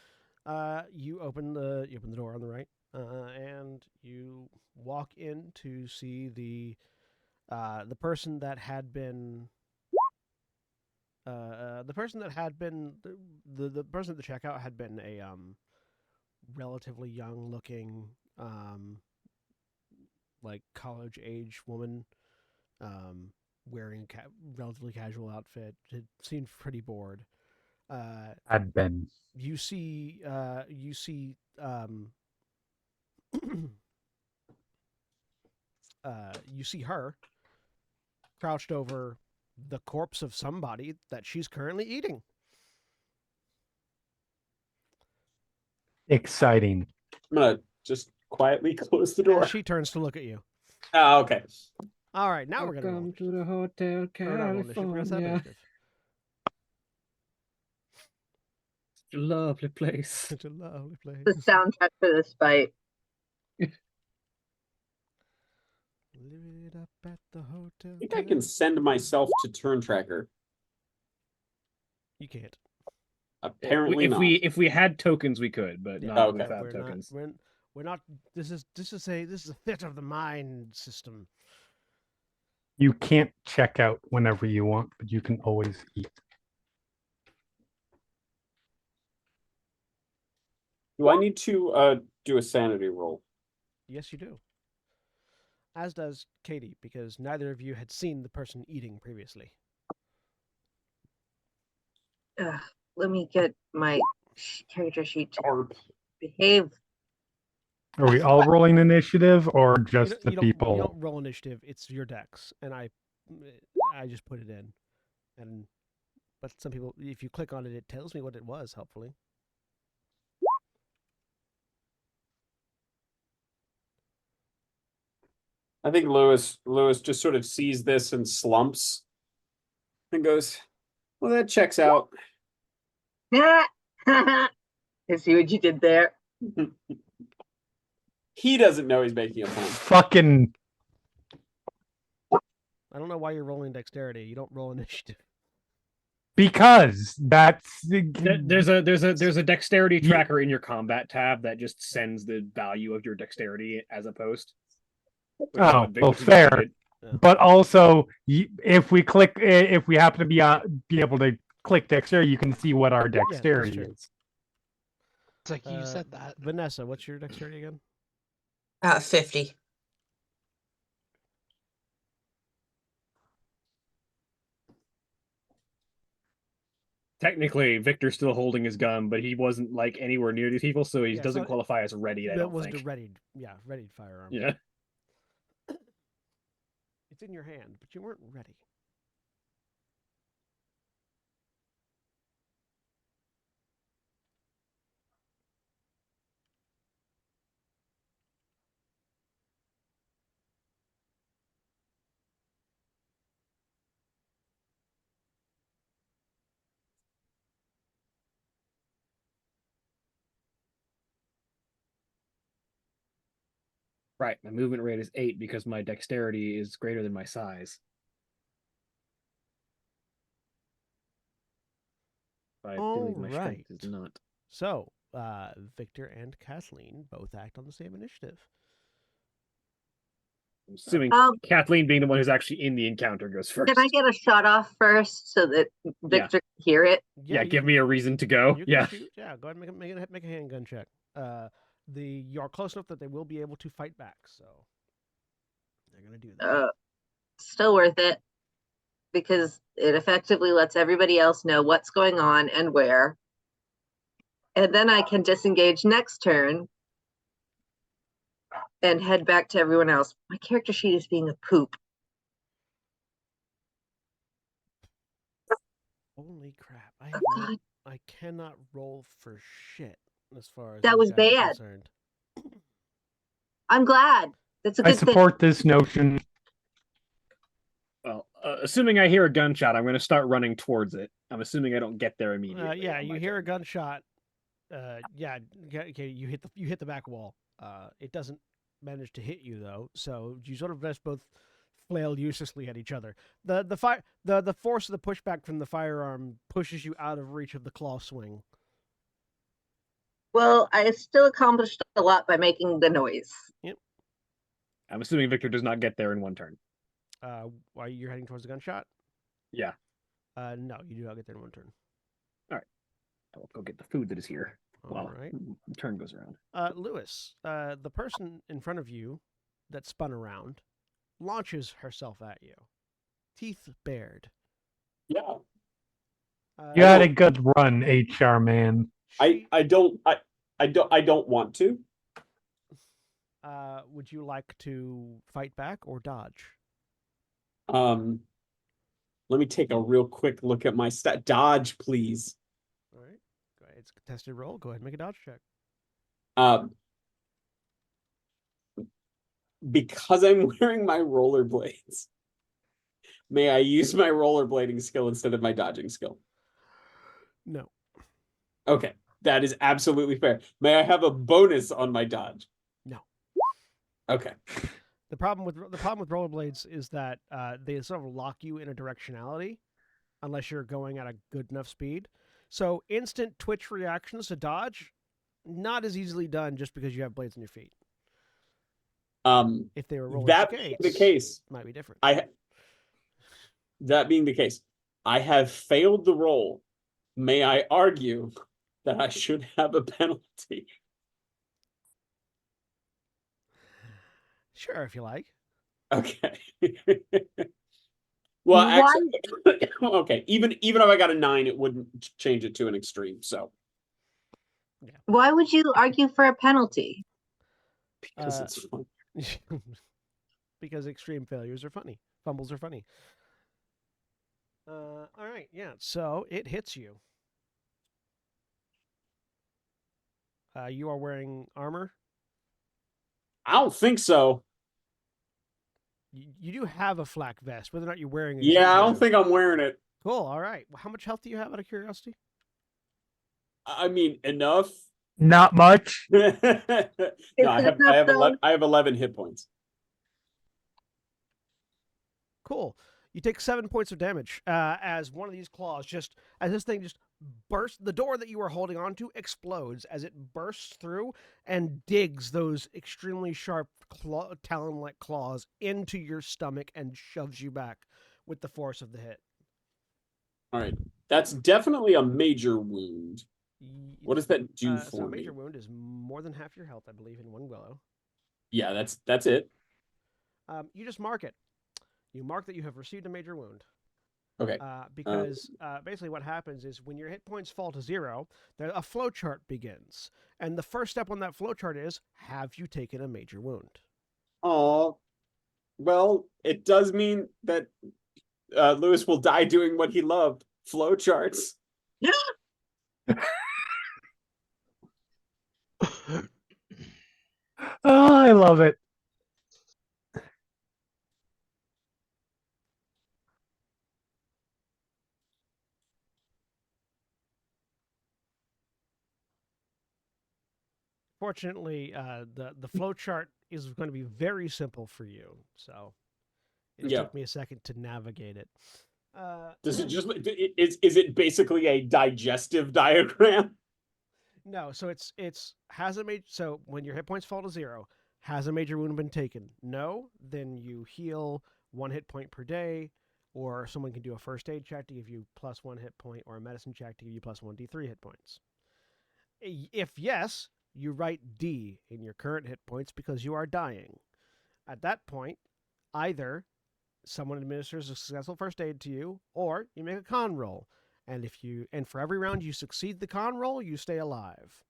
You open the door on the right, and you walk in to see the person that had been The person that had been the person at the checkout had been a relatively young looking like college age woman, wearing relatively casual outfit. It seemed pretty bored. Had been. You see you see her crouched over the corpse of somebody that she's currently eating. Exciting. I'm gonna just quietly close the door. As she turns to look at you. Oh, okay. All right, now we're gonna roll. Welcome to the Hotel Or not roll initiative, we're gonna set up California. initiative. It's a lovely place. Such a lovely place. The soundtrack for this fight. Live it up at the hotel. I think I can send myself to turn tracker. You can't. Apparently if not. if we had tokens, we could, but Yeah, not okay. without we're tokens. Not, we're not. This is a theater of the mind system. You can't check out whenever you want, but you can always eat. Do I need to do a sanity roll? Yes, you do. As does Katie, because neither of you had seen the person eating previously. Let me get my character sheet to Or behave. Are we all rolling initiative or just the You people? don't roll initiative. It's your dex, and I just put it in, but some people, if you click on it, it tells me what it was. Helpfully. I think Lewis just sort of sees this and slumps and goes, "Well, that checks out." I see what you did there. He doesn't know he's making a pun. Fucking I don't know why you're rolling dexterity. You don't roll initiative. because that's There's a dexterity tracker in your combat tab that just sends the value of your dexterity as a post. well, fair. Yeah. But also, if we happen to be able to click dexterity, you can see what our dexterity true. is. It's like you said that. Vanessa, what's your dexterity again? 50. Technically, Victor's still holding his gun, but he wasn't like anywhere near these people, so he Yeah, doesn't so qualify as ready. I That don't wasn't think. a readied. Yeah, readied firearm. Yeah. It's in your hand, but you weren't ready. Right. My movement rate is 8 because my dexterity is greater than my size. But I believe my strength is Alright. not. So, Victor and Kathleen both act on the same initiative. I'm assuming Kathleen, being the one who's actually in the encounter, goes first. Can I get a shot off first so that Victor can hear it? Yeah, you give me a reason to go. You can Yeah. shoot. Yeah, go ahead and make a handgun check. You're close enough that they will be able to fight back, so they're gonna do that. Still worth it because it effectively lets everybody else know what's going on and where. And then I can disengage next turn and head back to everyone else. My character sheet is being a poop. Holy crap! God. I cannot roll for shit as far as That these was guys are bad. concerned. I'm glad. That's a I good thing. support this notion. Well, assuming I hear a gunshot, I'm going to start running towards it. I'm assuming I don't get there immediately. Yeah, on you my hear a turn. gunshot. Yeah, okay, you hit the back wall. It doesn't manage to hit you though, so you sort of just both flail uselessly at each other. The force of the pushback from the firearm pushes you out of reach of the claw swing. Well, I still accomplished a lot by making the noise. I'm assuming Victor does not get there in one turn. Why you're heading towards the gunshot? Yeah. No, you do not get there in one turn. I'll go get the food that is here. All Well, right. the turn goes around. Lewis, the person in front of you that spun around launches herself at you, teeth bared. Yeah. You had a good run, HR man. I don't want to. Would you like to fight back or dodge? Let me take a real quick look at my stat. Dodge, please. All right. Go ahead. It's a contested roll. Go ahead and make a dodge check. Because I'm wearing my rollerblades, may I use my rollerblading skill instead of my dodging skill? No. Okay, that is absolutely fair. May I have a bonus on my dodge? No. Okay. The problem with rollerblades is that they sort of lock you in a directionality unless you're going at a good enough speed. So instant twitch reactions to dodge, not as easily done just because you have blades in your feet. If they were roller that skates, being the case, it might be different. That being the case, I have failed the roll. May I argue that I should have a penalty? Sure, if you like. Okay. Well, Why- actually, okay. Even if I got a 9, it wouldn't change it to an extreme. So Why would you argue for a penalty? because it's fun. Because extreme failures are funny. Fumbles are funny. All right, yeah. So it hits you. You are wearing armor. I don't think so. You do have a flak vest. Whether or not you're wearing it. Yeah, I don't think I'm wearing it. Cool. All right. How much health do you have, out of curiosity? I mean, enough. Not much. No, I it have enough, 11 hit points. Cool. You take 7 points of damage as one of these claws as this thing just bursts. The door that you were holding onto explodes as it bursts through and digs those extremely sharp talon-like claws into your stomach and shoves you back with the force of the hit. All right, that's definitely a major wound. What does that do for so a me? major wound is more than half your health, I believe, in one willow. Yeah, that's it. You just mark it. You mark that you have received a major wound. Okay. Because basically what happens is when your hit points fall to 0, a flow chart begins. And the first step on that flow chart is, have you taken a major wound? Oh, well, it does mean that Lewis will die doing what he loved, flowcharts. Oh, I love it. Fortunately, the flow chart is going to be very simple for you. So it Yeah. took me a second to navigate it. Does it just is it basically a digestive diagram? No, so it's has a major. So when your hit points fall to 0, has a major wound been taken? No, then you heal 1 hit point per day, or someone can do a first aid check to give you +1 hit point, or a medicine check to give you +1 D3 hit points. If yes, you write D in your current hit points because you are dying. At that point, either someone administers a successful first aid to you, or you make a con roll. And for every round you succeed the con roll, you stay alive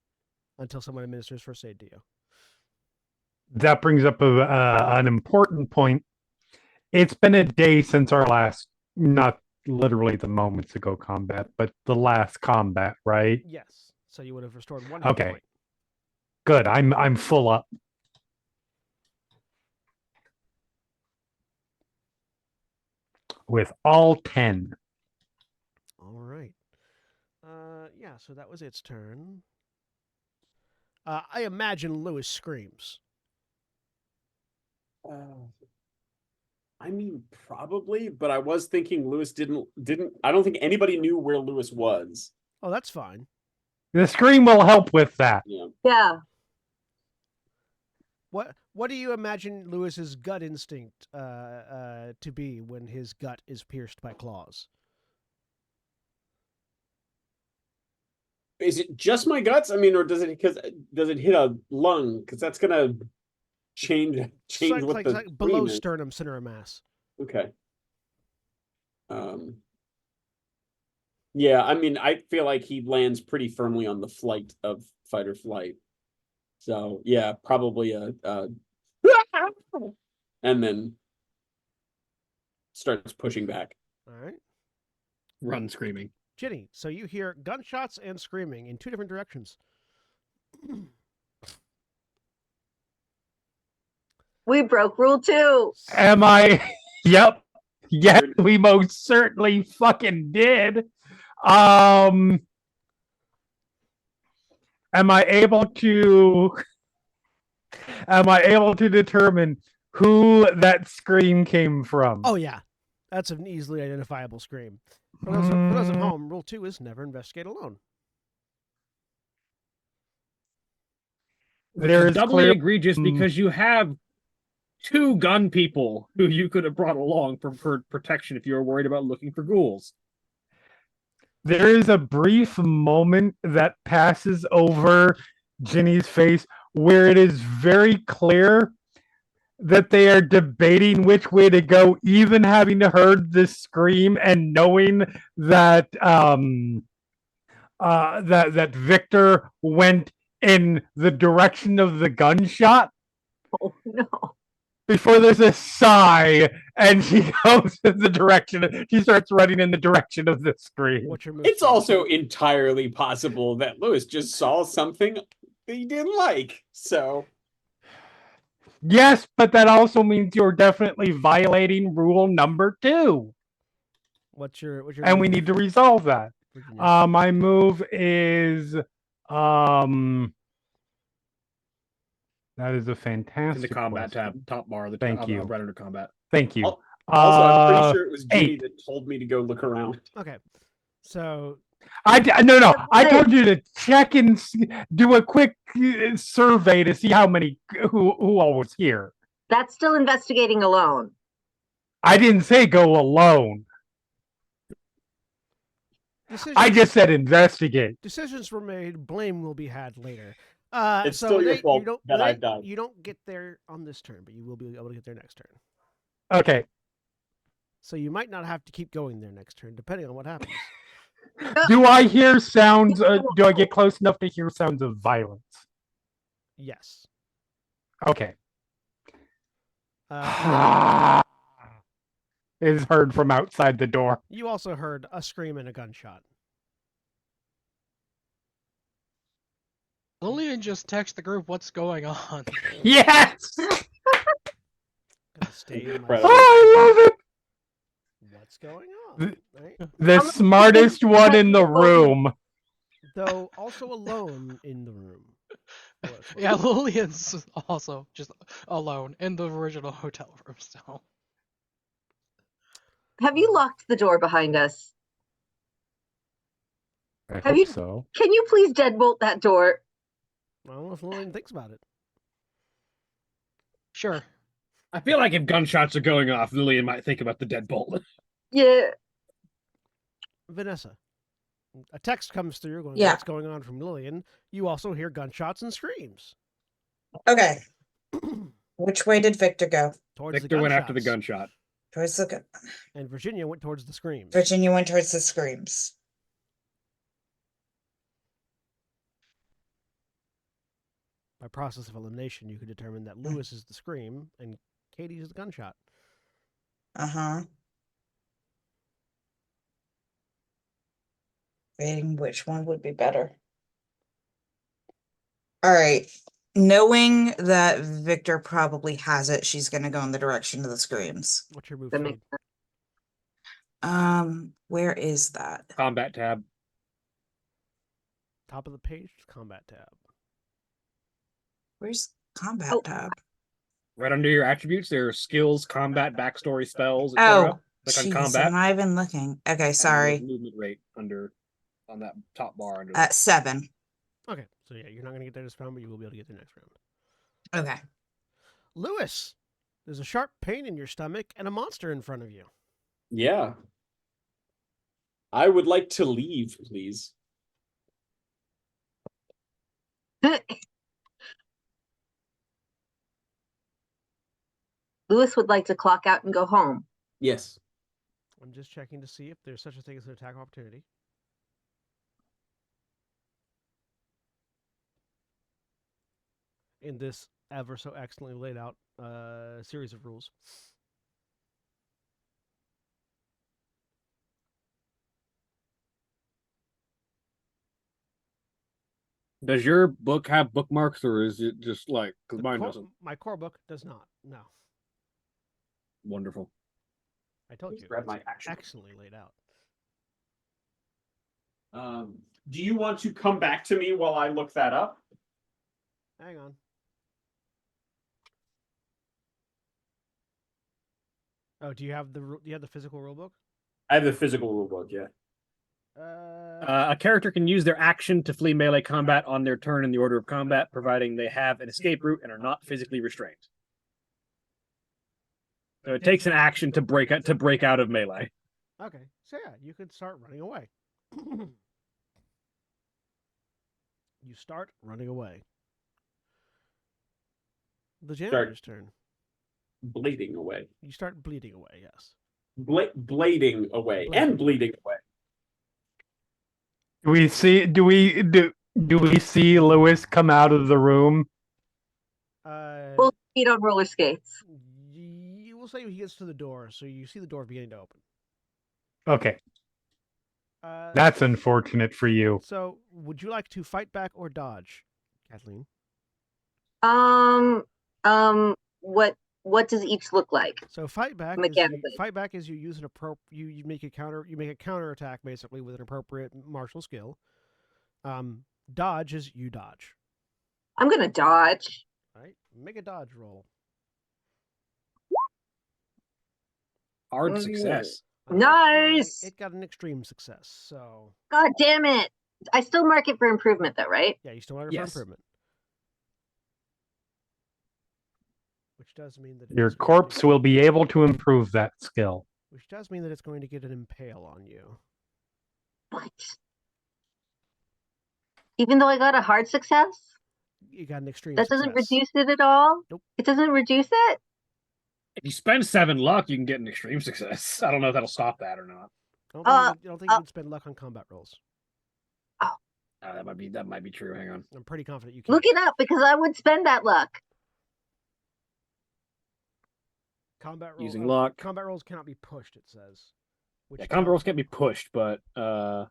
until someone administers first aid to you. That brings up an important point. It's been a day since our last, not literally the moments ago combat, but the last combat, right? Yes. So you would have restored 1 hit Okay. point. Good. I'm full up. With all 10. All right. Yeah, so that was its turn. I imagine Lewis screams. I mean, probably, but I was thinking Lewis didn't. I don't think anybody knew where Lewis was. Oh, that's fine. The scream will help with that. Yeah. Yeah. What do you imagine Lewis's gut instinct to be when his gut is pierced by claws? Is it just my guts? I mean, or does it hit a lung? Because that's gonna change what like the below scream is. sternum center of mass. Okay. Yeah, I mean, I feel like he lands pretty firmly on the flight of fight or flight. So yeah, probably and then starts pushing back. All right. Run screaming. Ginny, so you hear gunshots and screaming in 2 different directions. We broke rule 2. Am I? Yep. Yes, we most certainly fucking did. Am I able to determine who that scream came from? Oh yeah, that's an easily identifiable scream. For those at home, rule 2 is never investigate alone. There is Doubly clear egregious because you have 2 gun people who you could have brought along for protection if you were worried about looking for ghouls. there is a brief moment that passes over Ginny's face where it is very clear that they are debating which way to go, even having heard the scream and knowing that that Victor went in the direction of the gunshot. Oh no. Before there's a sigh, and she goes in the direction. She starts running in the direction of the scream. What's your move? It's also entirely possible that Lewis just saw something that he didn't like. So Yes, but that also means you're definitely violating rule number 2. What's your And move? we need to resolve that. Virginia? My move is that is a fantastic In the combat question. tab, top bar, Thank you. right under combat. Thank you. Also, I'm pretty sure it was Ginny 8. that told me to go look around. Okay, so No. I told you to check and do a quick survey to see how many who all was here. That's still investigating alone. I didn't say go alone. I just said investigate. Decisions were made. Blame will be had later. It's so still your Nate, fault that I've died. You don't get there on this turn, but you will be able to get there next turn. Okay. So you might not have to keep going there next turn, depending on what happens. Do I hear sounds? Do I get close enough to hear sounds of violence? Yes. Okay. Uh, It is heard from outside the door. you also heard a scream and a gunshot. Lillian just text the group what's going on. Yes! Gonna stay in my Incredible. Oh, I love it! What's going on? Right? The smartest one in the room. Though also alone in the room. Oh, that's what- Yeah, Lillian's also just alone in the original hotel room still. Have you locked the door behind us? I Have hope you- so. Can you please deadbolt that door? I don't know if Lillian thinks about it. Sure. I feel like if gunshots are going off, Lillian might think about the deadbolt. Yeah. Vanessa, a text comes through going, Yeah. what's going on from Lillian? You also hear gunshots and screams. Okay. Which way did Victor go? Towards Victor the went after the gunshots. gunshot. Towards the gun. And Virginia went towards the screams. Virginia went towards the screams. By process of elimination, you could determine that Lewis is the scream and Katie is the gunshot. Uh-huh. Rating which one would be better. All right. Knowing that Victor probably has it, she's gonna go in the direction of the screams. What's your move? That Fade? makes sense. Where is that? Combat tab. Top of the page, combat tab. Where's combat Oh. tab? Right under your attributes, there are skills, combat, backstory, spells, Oh, etc. Click on jeez, combat. I'm not even looking. Okay, and there's sorry. Movement rate on that top bar under. 7. Okay, so yeah, you're not going to get there this round, but you will be able to get there next round. Okay. Lewis, there's a sharp pain in your stomach and a monster in front of you. Yeah. I would like to leave, please. Lewis would like to clock out and go home. Yes. I'm just checking to see if there's such a thing as an attack opportunity. In this ever so excellently laid out series of rules. Does your book have bookmarks, or is it just like because mine doesn't? My core book does not. No, Wonderful. I told Let's you. grab It's my action. excellently laid out. Do you want to come back to me while I look that up? Hang on. Oh, do you have the physical rule book? I have the physical rule book, yeah. A character can use their action to flee melee combat on their turn in the order of combat, providing they have an escape route and are not physically restrained. So it takes an action to break out of melee. Okay, so yeah, you could start running away. You start running away. The janitor's turn. Bleeding away. You start bleeding away, yes. Blading away and bleeding away. Do we see Lewis come out of the room? Full speed on roller skates. You will say he gets to the door, so you see the door beginning to open. Okay. That's unfortunate for you. So, would you like to fight back or dodge, Kathleen? What does each look like? So fight back mechanically. Is you use an you make a counter attack basically with an appropriate martial skill. Dodge is you dodge. I'm gonna dodge. All right, make a dodge roll. Hard success. Nice. It got an extreme success. So. God damn it! I still mark it for improvement, though, right? Yeah, you still mark it for improvement. Which does mean that Your corpse will be able to improve that skill. Which does mean that it's going to get an impale on you. What? Even though I got a hard success? You got an extreme that success. Doesn't reduce it at all? Nope. It doesn't reduce it? If you spend 7 luck, you can get an extreme success. I don't know if that'll stop that or not. I don't think you can spend luck on combat rolls. Oh. That might be true. Hang on. I'm pretty confident you can. Look it up because I would spend that luck. Combat rolls using luck. Combat rolls cannot be pushed, it says. Combat rolls can't be pushed, but luck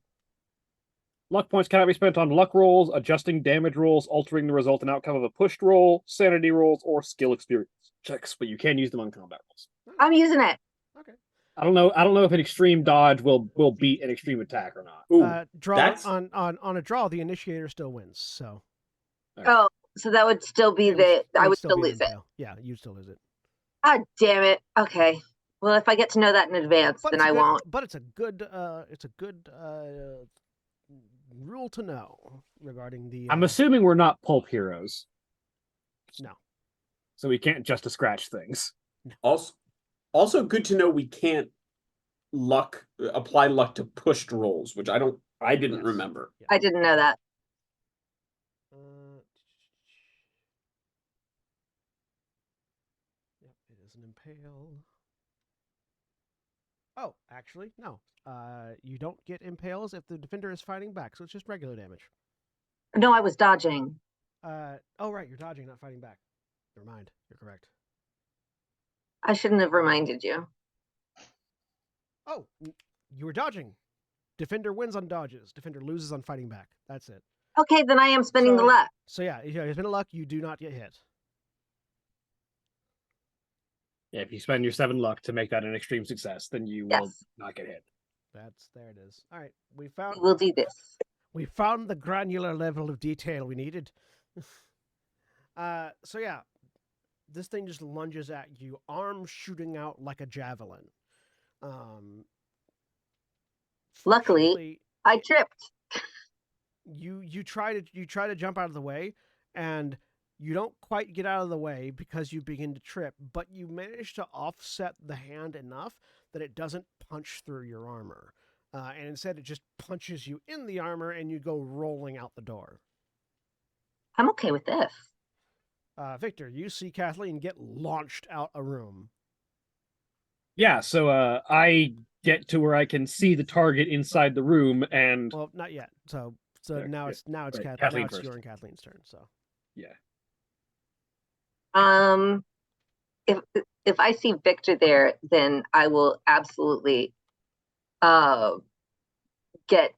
points cannot be spent on luck rolls, adjusting damage rolls, altering the result and outcome of a pushed roll, sanity rolls, or skill experience checks, but you can use them on combat rolls. I'm using it. Okay. I don't know if an extreme dodge will beat an extreme attack or not. Ooh, draw on a draw, the initiator still wins. So. Right. Oh, so that would still be I would still lose it. Yeah, you'd still lose it. God damn it. Okay. Well, if I get to know that in advance, then I won't. But it's a good rule to know regarding the. I'm assuming we're not pulp heroes. No. So we can't just to scratch things. Also good to know we can't apply luck to pushed rolls, which I didn't remember. Yeah. I didn't know that. Yep, it is an impale. Oh, actually, no. You don't get impales if the defender is fighting back, so it's just regular damage. No, I was dodging. Oh, right, you're dodging, not fighting back. Never mind, you're correct. I shouldn't have reminded you. Oh, you were dodging. Defender wins on dodges. Defender loses on fighting back. That's it. Okay, then I am spending the luck. So yeah, if you spend a luck, you do not get hit. Yeah, if you spend your 7 luck to make that an extreme success, then you will not get hit. There it is. All right, we'll do this. We found the granular level of detail we needed. So yeah, this thing just lunges at you, arms shooting out like a javelin. Luckily, I tripped. You try to jump out of the way, and you don't quite get out of the way because you begin to trip, but you manage to offset the hand enough that it doesn't punch through your armor. And instead it just punches you in the armor and you go rolling out the door. I'm okay with this. Victor, you see Kathleen get launched out a room. Yeah, so I get to where I can see the target inside the room, and Well, not yet. So Okay, now yeah. it's Right, Kathleen Kathleen it's first. your and Kathleen's turn. So yeah. If I see Victor there, then I will absolutely get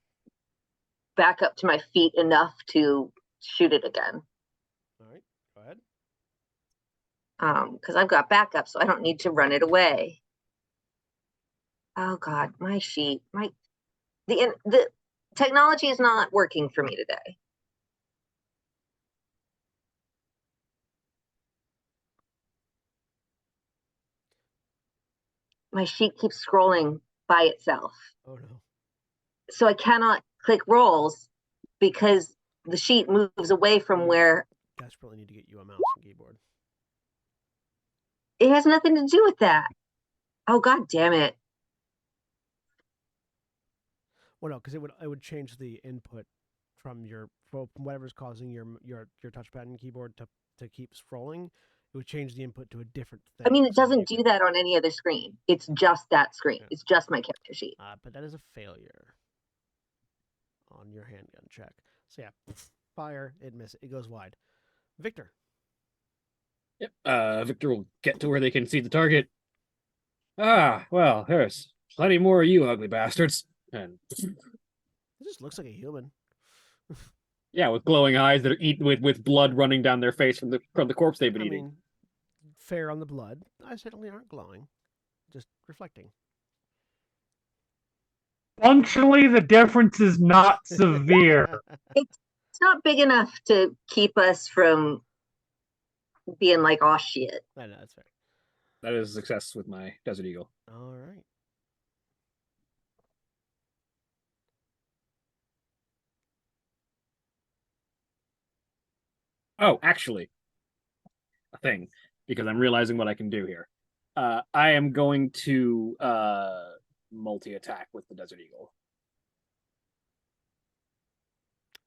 back up to my feet enough to shoot it again. all right, go ahead. Because I've got backup, so I don't need to run it away. Oh God, my sheet, the technology is not working for me today. My sheet keeps scrolling by itself. Oh no. So I cannot click rolls because the sheet moves away from where Desperately need to get you a mouse and keyboard. it has nothing to do with that. Oh God damn it. Well, no, because it would change the input from from whatever's causing your touchpad and keyboard to keep scrolling. It would change the input to a different thing. I mean, it so doesn't you do that on any other screen. It's just that screen. Yeah. It's just my character sheet. but that is a failure on your handgun check. So yeah, fire, it misses, it goes wide. Victor. Yep. Victor will get to where they can see the target. Ah, well, there's plenty more of you ugly bastards. And It just looks like a human. yeah, with glowing eyes that are eaten with blood running down their face from the corpse they've been I eating. mean, fair on the blood. I certainly aren't glowing, just reflecting. Functionally, the difference is not severe. It's not big enough to keep us from being like, oh shit. I know, that's fair. That is a success with my Desert Eagle. All right. Oh, actually, a thing, because I'm realizing what I can do here. I am going to multi-attack with the Desert Eagle.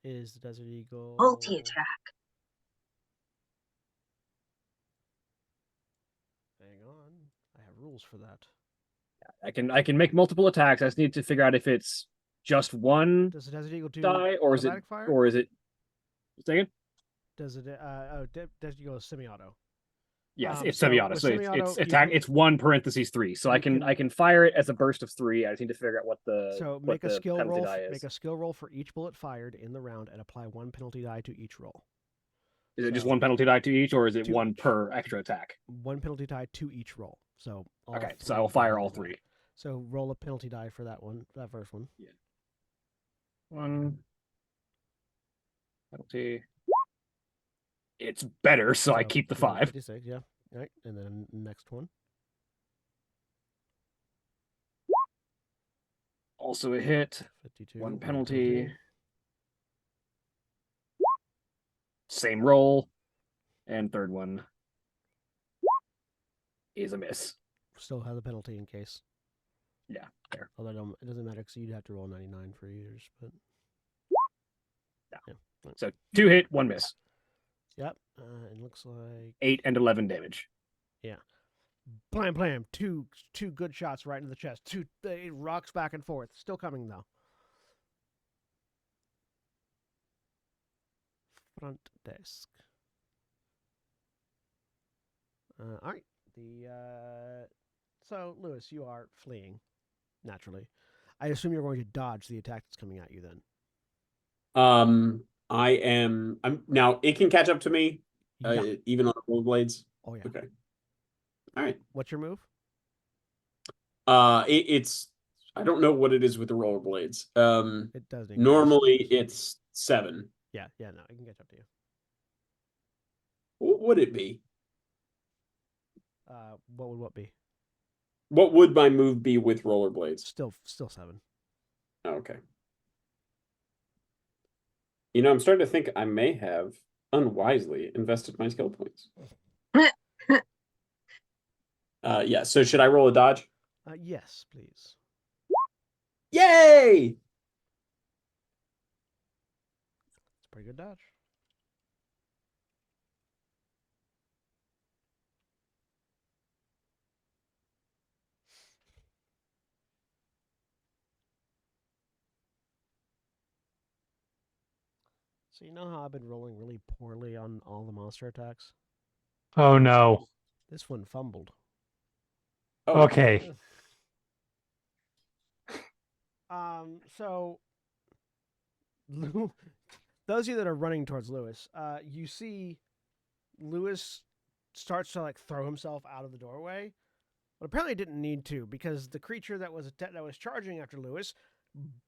Is the Desert Eagle Multi-attack. Hang on, I have rules for that. I can make multiple attacks. I just need to figure out if it's just one Does the Desert Eagle do die or is it automatic fire? Second? Does it? Desert Eagle is semi-auto. Yes, it's so semi-auto. with So semi-auto, it's you attack. can- It's 1 parentheses 3. So I you can fire it as a burst of 3. I just need to figure out what the So what make a the skill penalty roll. die is. Make a skill roll for each bullet fired in the round, and apply 1 penalty die to each roll. Is it just so- 1 penalty die to each, or is it To 1 each. per extra attack? 1 penalty die to each roll. So all Okay, so three I will fire all penalty die. 3. So roll a penalty die for that one. That first one. 1 penalty. It's better, so I keep the 5. 56, yeah. All right, and then next one. Also a hit. 52. 1 one penalty. Same roll. And third one is a miss. Still have the penalty in case. Yeah, fair. Although it doesn't matter because you'd have to roll 99 for yours. But Yeah. yeah. So 2 hit, 1 miss. Yep. It looks like 8 and 11 damage. blam blam. Two good shots right in the chest. It rocks back and forth. Still coming though. Front desk. All right. So Lewis, you are fleeing naturally. I assume you're going to dodge the attack that's coming at you then. I'm now. It can catch up to me, Yeah. even on the rollerblades. Oh yeah. Okay. All right. What's your move? It's I don't know what it is with the rollerblades. It does. Normally it's 7. Yeah. No, I can catch up to you. What would it be? What would what be? What would my move be with rollerblades? Still 7. Oh, okay. I'm starting to think I may have unwisely invested my skill points. Yeah. So should I roll a dodge? Yes, please. Yay! It's a pretty good dodge. So you know how I've been rolling really poorly on all the monster attacks? Oh no. This one fumbled. Oh, Okay. So those of you that are running towards Lewis, you see Lewis starts to like throw himself out of the doorway, but apparently didn't need to because the creature that was charging after Lewis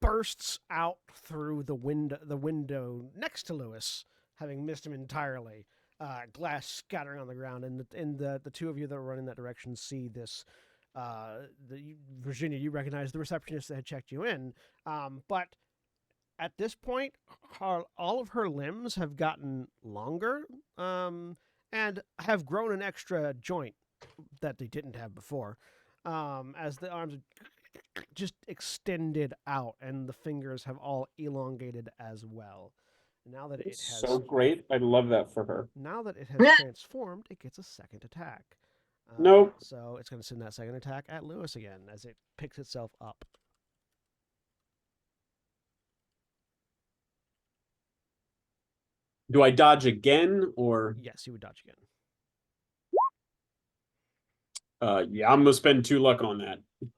bursts out through the window next to Lewis, having missed him entirely. Glass scattering on the ground, and the two of you that are running that direction see this. Virginia, you recognize the receptionist that had checked you in, but at this point, all of her limbs have gotten longer, and have grown an extra joint that they didn't have before, as the arms just extended out, and the fingers have all elongated as well. Now that it it's has so great. I love that for her. now that it has transformed, it gets a second attack. Nope. So it's going to send that second attack at Lewis again as it picks itself up. Do I dodge again or? Yes, you would dodge again. Yeah, I'm gonna spend 2 luck on that. All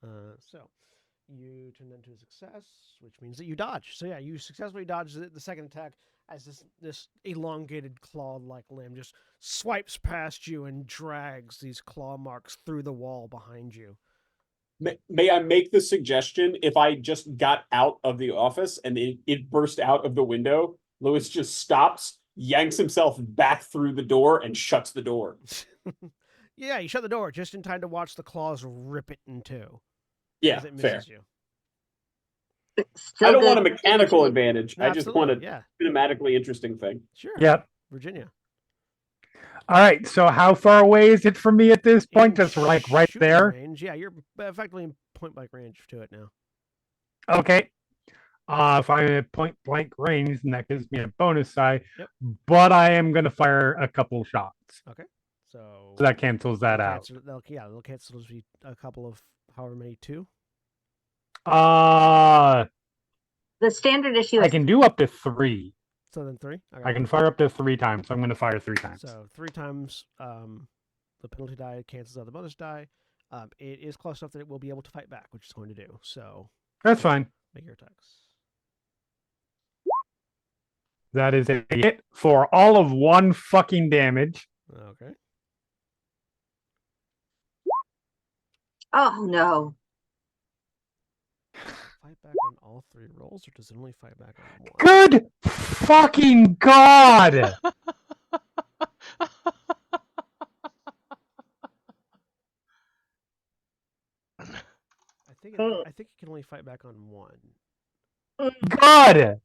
right. So you turn that into a success, which means that you dodge. So yeah, you successfully dodge the second attack as this elongated claw-like limb just swipes past you and drags these claw marks through the wall behind you. May I make the suggestion? If I just got out of the office and it burst out of the window, Lewis just stops, yanks himself back through the door, and shuts the door. Yeah, you shut the door just in time to watch the claws rip it in two. Yeah, as it fair. misses you. Still I don't good. want a mechanical advantage. No, I just want a yeah. cinematically interesting thing. Sure. Yep. Virginia. All right. So how far away is it from me at this point? In Just like right shooting there. range. Yeah, you're effectively in point blank range to it now. Okay. If I'm at point blank range, then that gives me a bonus die. Yep. But I am going to fire a couple shots. Okay. So that cancels that out. They'll cancel a couple of however many, 2. The standard issue I is can do up to 3. So then 3. Okay. I can fire up to 3 times. So I'm going to fire 3 times. So 3 times the penalty die cancels out the bonus die. It is close enough that it will be able to fight back, which it's going to do. So that's fine. Make your attacks. That is a hit for all of 1 fucking damage. Okay. oh no. Fight back on all 3 rolls, or does it only fight back on 1? Good fucking God! I think it can only fight back on 1. Good!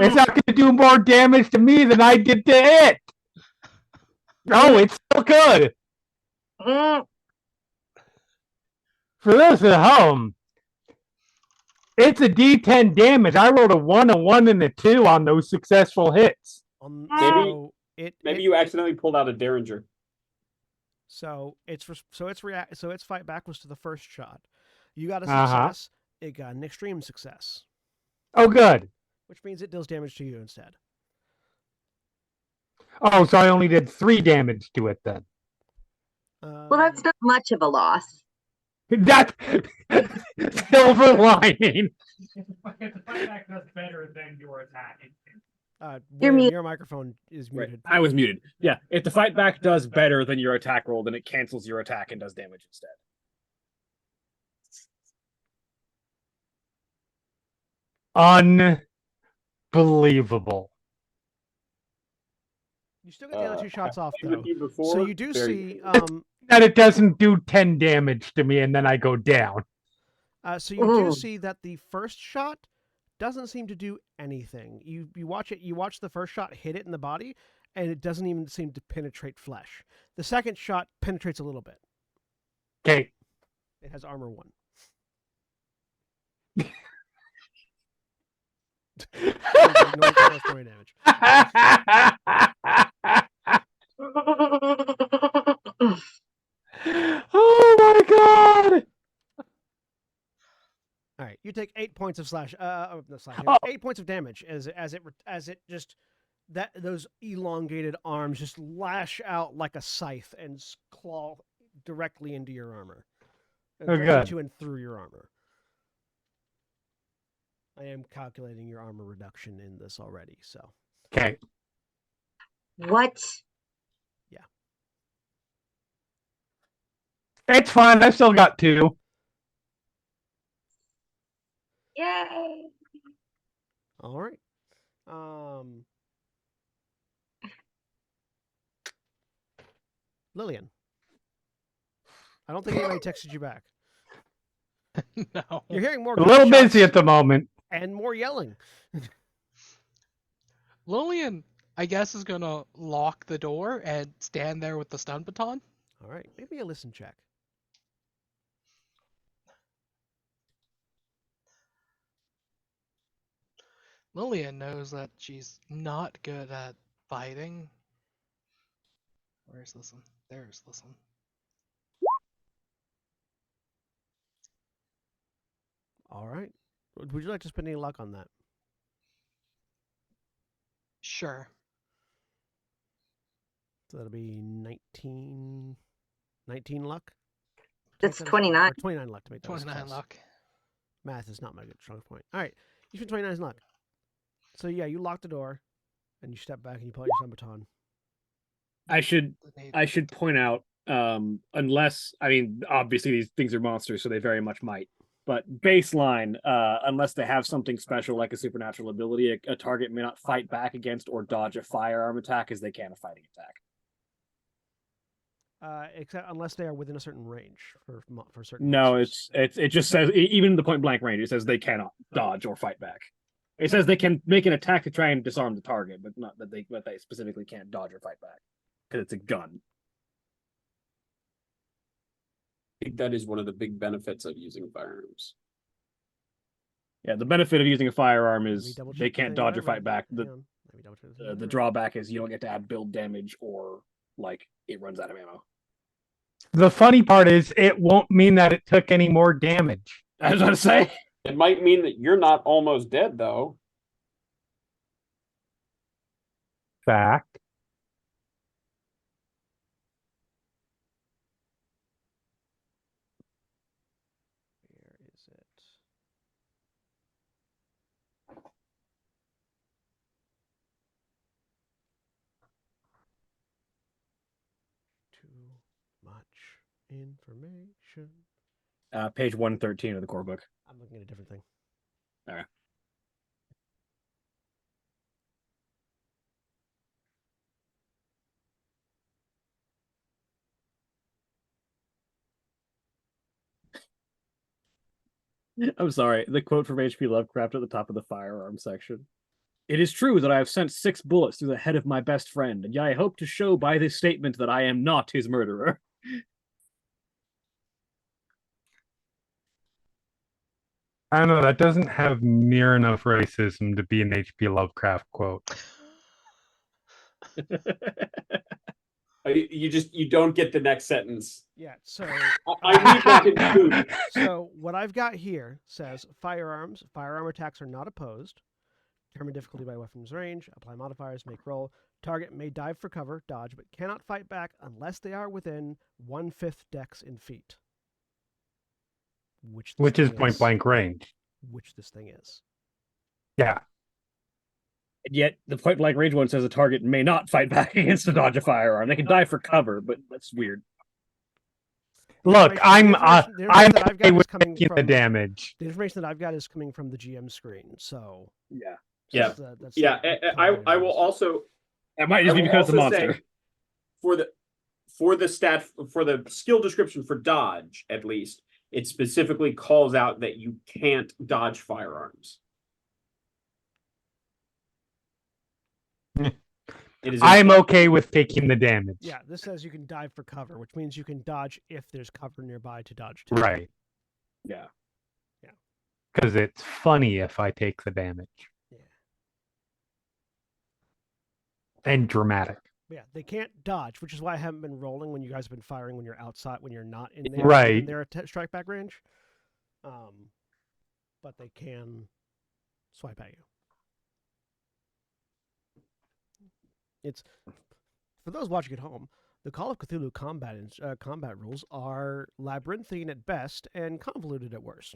It's not going to do more damage to me than I did to it! Oh, it's still good! For those at home, it's a D10 damage. I rolled a 1, a 1, and a 2 on those successful hits. Maybe you accidentally pulled out a Derringer. So its fight back was to the first shot. You got a success. It got an extreme success. Oh, good. Which means it deals damage to you instead. Oh, so I only did 3 damage to it then. Well, that's not much of a loss. That silver lining. The fight does better than your attacking. Your microphone is muted. Right. I was muted. Yeah, if the fight back does better than your attack roll, then it cancels your attack and does damage instead. Unbelievable. You still get the other 2 shots off, though. Before, so you do see... that it doesn't do 10 damage to me, and then I go down. So you do see that the first shot doesn't seem to do anything. You watch the first shot hit it in the body, and it doesn't even seem to penetrate flesh. The second shot penetrates a little bit. Okay. It has armor 1. Ignore story damage. points of slash. No, slash. Oh. 8 points of damage as it just those elongated arms just lash out like a scythe and claw directly into your armor. Oh, Directly good. to and through your armor. I am calculating your armor reduction in this already, so. Okay. What? It's fine. I've still got 2. Yay! All right. Lillian. I don't think anybody texted you back. No. You're hearing more A little gunshots busy at the moment. and more yelling. Lillian, I guess, is gonna lock the door and stand there with the stun baton. All right, maybe a listen check. Lillian knows that she's not good at fighting. Where's this one? There's this one. All right. Would you like to spend any luck on that? Sure. So that'll be 19 luck? That's 27 29. Or 29 luck to make that a 29 success. luck. Math is not my good strong point. All right. You spend 29 luck. So yeah, you lock the door, and you step back and you pull out your stun baton. I should point out, unless, I mean, obviously these things are monsters, so they very much might. But baseline, unless they have something special like a supernatural ability, a target may not fight back against or dodge a firearm attack as they can a fighting attack. Except unless they are within a certain range for certain. No, monsters. it just says, even in the point blank range, it says they cannot dodge or fight back. It says they can make an attack to try and disarm the target, but not that they specifically can't dodge or fight back because it's a gun. I think that is one of the big benefits of using firearms. Yeah, the benefit of using a firearm Let me is double they check the can't thing dodge that or I fight read. back. Hang on. Let me double check the thing that I The read. drawback is you don't get to add build damage or like it runs out of ammo. The funny part is it won't mean that it took any more damage. I was going to say. It might mean that you're not almost dead, though. Fact. Where is it? Too much information. Page 113 of the core book. I'm looking at a different thing. All right. I'm sorry. The quote from H.P. Lovecraft at the top of the firearm section. It is true that I have sent 6 bullets through the head of my best friend, and yet I hope to show by this statement that I am not his murderer. I don't know. That doesn't have near enough racism to be an H.P. Lovecraft quote. You don't get the next sentence. Yeah, so I read that in food. so what I've got here says firearm attacks are not opposed. Determine difficulty by weapon's range. Apply modifiers. Make roll. Target may dive for cover, dodge, but cannot fight back unless they are within 1/5 dex in feet. Which is point blank range. Which this thing is. Yeah. And yet, the point blank range one says a target may not fight back against a dodge a firearm. They can dive for cover, but that's weird. Look, I'm information that I've got okay is with coming taking the from- damage. The information that I've got is coming from the GM screen, so Yeah. Yeah. that's Yeah, I will also. It might just be because of the also say, monster. for the skill description for dodge, at least, it specifically calls out that you can't dodge firearms. I'm okay with taking the damage. Yeah, this says you can dive for cover, which means you can dodge if there's cover nearby to dodge to. Right. Yeah. Because it's funny if I take the damage. Yeah. And dramatic. Yeah, they can't dodge, which is why I haven't been rolling when you guys have been firing when you're outside, when you're not in there, Right. in their strike back range. but they can swipe at you. It's for those watching at home. The Call of Cthulhu combat rules are labyrinthine at best and convoluted at worst.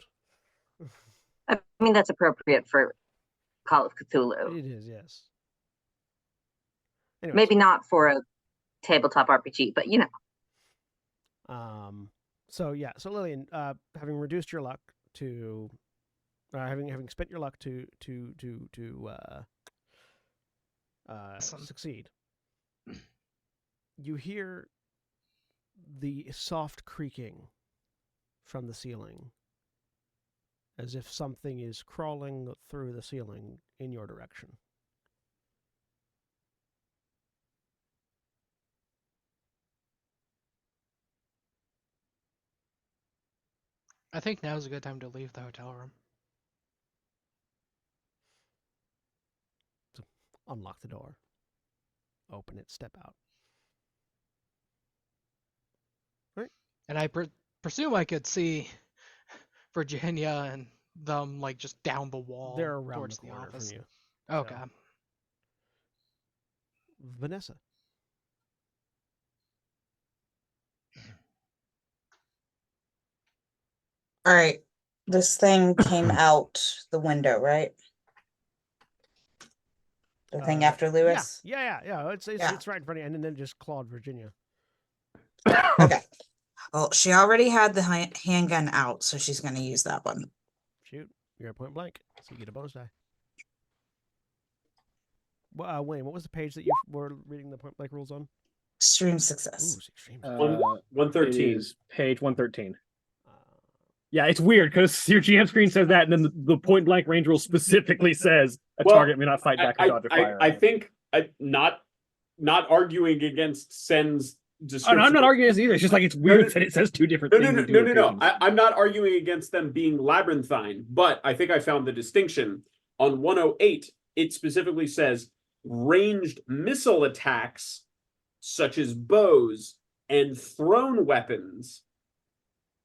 I mean, that's appropriate for Call of Cthulhu. It is, yes. Anyways, Maybe not for a tabletop RPG, but you know. So Lillian, having reduced your luck to, having spent your luck to succeed, you hear the soft creaking from the ceiling, as if something is crawling through the ceiling in your direction. I think now's a good time to leave the hotel room. So unlock the door, open it, step out. And I presume I could see Virginia and them like just down the wall They're around towards the the corner office. from you. Okay. So. Vanessa. All right. This thing came out the window, right? The thing after Lewis? Yeah. Yeah. It's right in front of you, and then it just clawed Virginia. Okay. Well, she already had the handgun out, so she's going to use that one. Shoot. You're at point blank, so you get a bonus die. Wayne, what was the page that you were reading the point blank rules on? Extreme success. Ooh, extreme. 113. It is page 113. Yeah, it's weird because your GM screen says that, and then the point blank range rule specifically says a target may not fight back or dodge a fire. I think not arguing against Sen's description. I'm not arguing this either. It's just like it's weird that it says two different things. No. I'm not arguing against them being labyrinthine, but I think I found the distinction. On 108, it specifically says ranged missile attacks, such as bows and thrown weapons.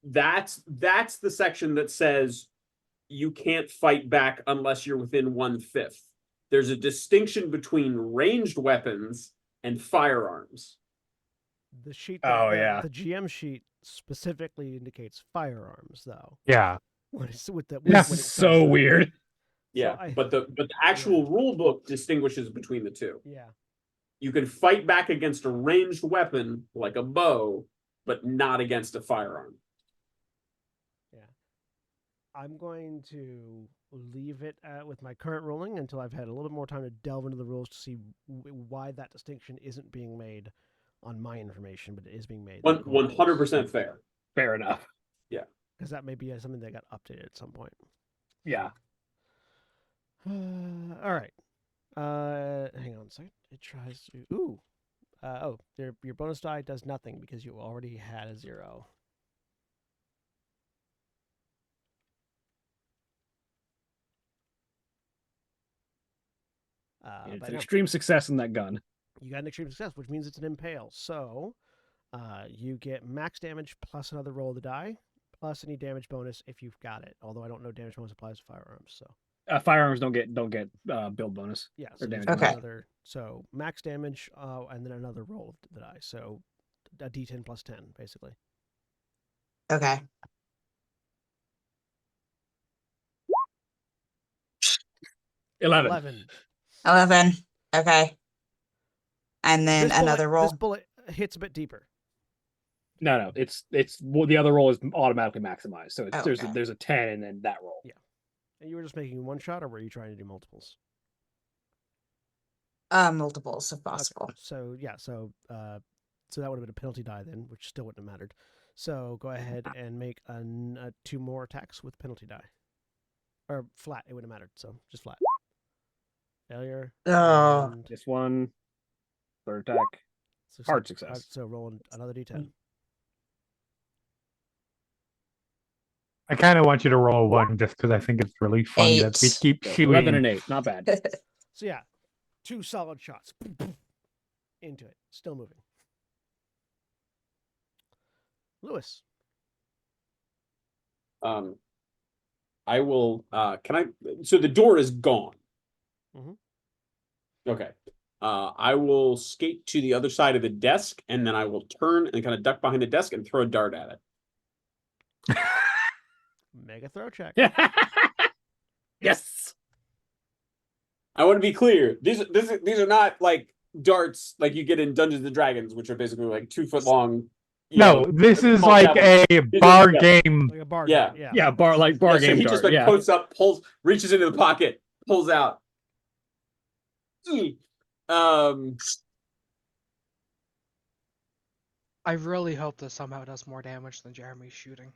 That's the section that says you can't fight back unless you're within 1/5. There's a distinction between ranged weapons and firearms. The sheet. The GM sheet specifically indicates firearms, though. Yeah. When it's with the This when is it so says that. weird. Yeah, but the actual rule book distinguishes between the two. Yeah. You can fight back against a ranged weapon like a bow, but not against a firearm. I'm going to leave it with my current ruling until I've had a little bit more time to delve into the rules to see why that distinction isn't being made on my information, but it is being made. 100% fair. Fair enough. Yeah. Because that may be something that got updated at some point. Yeah. All right. Hang on a second. It tries to... Ooh. Your bonus die does nothing because you already had a 0. It's an extreme success in that gun. You got an extreme success, which means it's an impale. So you get max damage plus another roll of the die, plus any damage bonus if you've got it. Although I don't know damage bonus applies to firearms. So Firearms don't get build bonus. yeah, or so damage Okay. another, so max damage and then another roll of the die. So a D10 plus 10, basically. Okay. Eleven. 11. Okay. And then This another roll. This bullet hits a bit deeper. No. It's well, the other roll is automatically maximized. So it's, Okay. there's a 10 and then that roll. Yeah. And you were just making one shot, or were you trying to do multiples? Multiples if possible. Okay. So yeah, so that would have been a penalty die then, which still wouldn't have mattered. So go ahead and make 2 more attacks with penalty die, or flat. It wouldn't have mattered. So just flat. Failure. Oh. and- This one, third attack. so Hard so- success. So roll another D10. I kind of want you to roll 1 just because I think it's really funny that we 8. keep So shooting. 11 and 8, not bad. So yeah, 2 solid shots into it. Still moving. Lewis. I will. Can I? So the door is gone. Mhm. Okay. I will skate to the other side of the desk, and then I will turn and kind of duck behind the desk and throw a dart at it. Make a throw check. Yes. I want to be clear. These are not like darts like you get in Dungeons and Dragons, which are basically like 2 foot long. No, this is small like javelins. a These bar yeah. game. Like a bar. Yeah. dart, yeah. Yeah, bar Yeah, so game he dart. just like Yeah. floats up, reaches into the pocket, pulls out. Um, I really hope this somehow does more damage than Jeremy's shooting.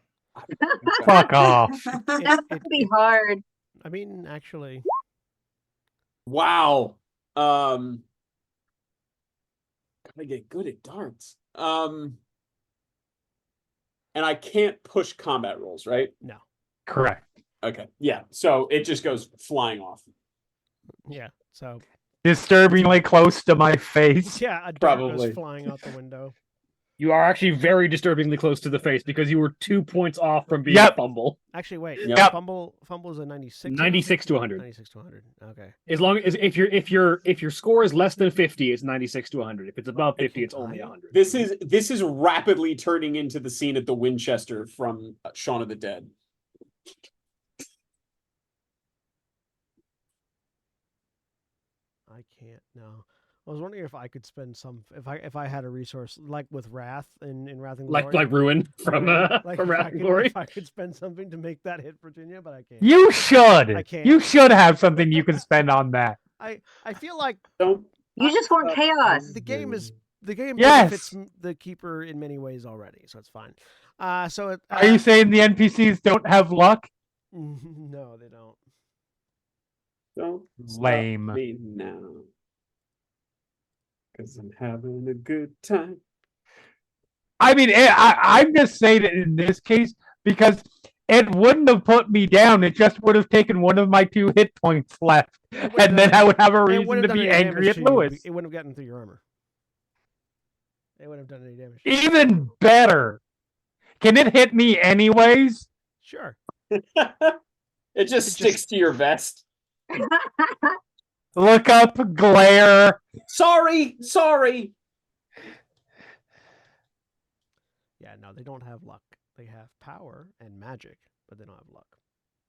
Fuck off. That would be hard. I mean, actually, wow. Gotta get good at darts. And I can't push combat rolls, right? no. Correct. Okay. Yeah. So it just goes flying off. Yeah. So Disturbingly close to my face. yeah, a dart Probably. goes flying out the window. You are actually very disturbingly close to the face because you were 2 points off from being Yep. a fumble. Actually, wait. Yep. Fumble is a 96. 96 to 100. 96 to 100. Okay. As long as if your score is less than 50, it's 96 to 100. If it's above 50, it's only 100. This is rapidly turning into the scene at the Winchester from Shaun of the Dead. I can't. No. I was wondering if I could spend some if I had a resource like with Wrath in Wrath and Glory. Like Ruin from Like from if Wrath I and could- Glory. If I could spend something to make that hit Virginia, but I can't. You should. I can't. You should have something you can spend on that. I feel like Don't. You just want chaos. the game Yes. benefits the keeper in many ways already, so it's fine. So it, Are you saying the NPCs don't have luck? no, they don't. Don't stop Lame. me now. Because I'm having a good time. I mean, I'm just saying it in this case because it wouldn't have put me down. It just would have taken one of my 2 hit points left, and then I would have a It reason wouldn't to have done be any angry damage at to you. Lewis. It wouldn't have gotten through your armor. It wouldn't have done any damage. Even better. Can it hit me anyways? Sure. It just sticks to your vest. Look up, glare. Sorry. Yeah, no, they don't have luck. They have power and magic, but they don't have luck.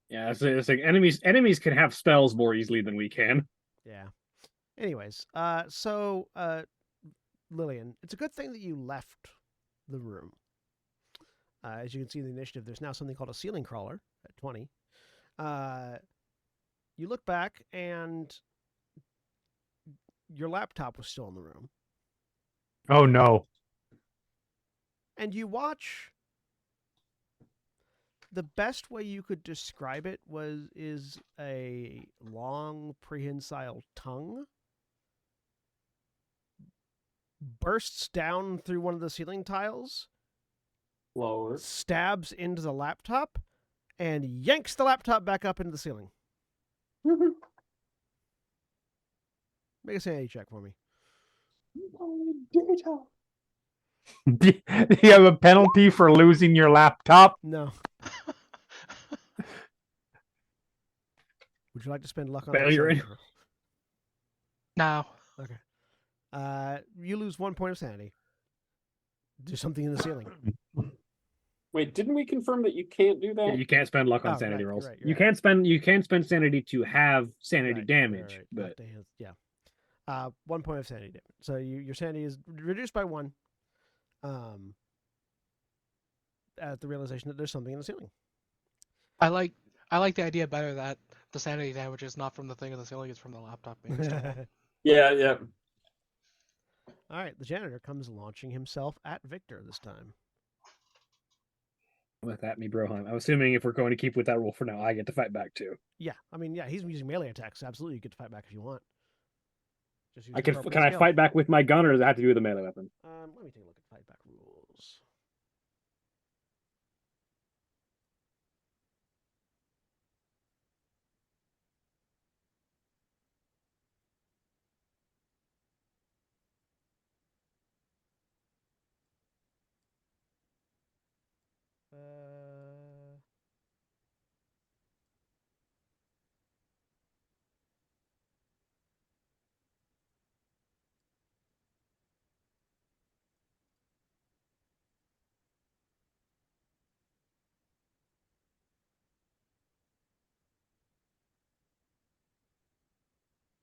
Yeah, it's like enemies can have spells more easily than we can. Yeah. Anyways, so Lillian, it's a good thing that you left the room. As you can see in the initiative, there's now something called a ceiling crawler at 20. You look back, and your laptop was still in the room. Oh no. And you watch. The best way you could describe it is a long prehensile tongue bursts down through one of the ceiling tiles, Lower. stabs into the laptop, and yanks the laptop back up into the ceiling. Make a sanity check for me. Do you have a penalty for losing your laptop? No. Would you like to spend luck on Failure that? anyway. No. Okay. You lose 1 point of sanity. Do something in the ceiling. Wait, didn't we confirm that you can't do that? Yeah, you can't spend luck on Oh, sanity right, rolls. you're right, You you're can spend sanity to have sanity Right, damage, right. but Not to hand- yeah. 1 point of sanity damage. So your sanity is reduced by 1. At the realization that there's something in the ceiling. I like the idea better that the sanity damage is not from the thing in the ceiling, it's from the laptop being stolen. Yeah. All right, the janitor comes launching himself at Victor this time. with that, me Broheim. I'm assuming if we're going to keep with that rule for now, I get to fight back too. Yeah, I mean, yeah, he's using melee attacks. Absolutely, you get to fight back if you want. Just use I can appropriate can I skill. fight back with my gun, or does it have to do with a melee weapon? Let me take a look at fight back rules.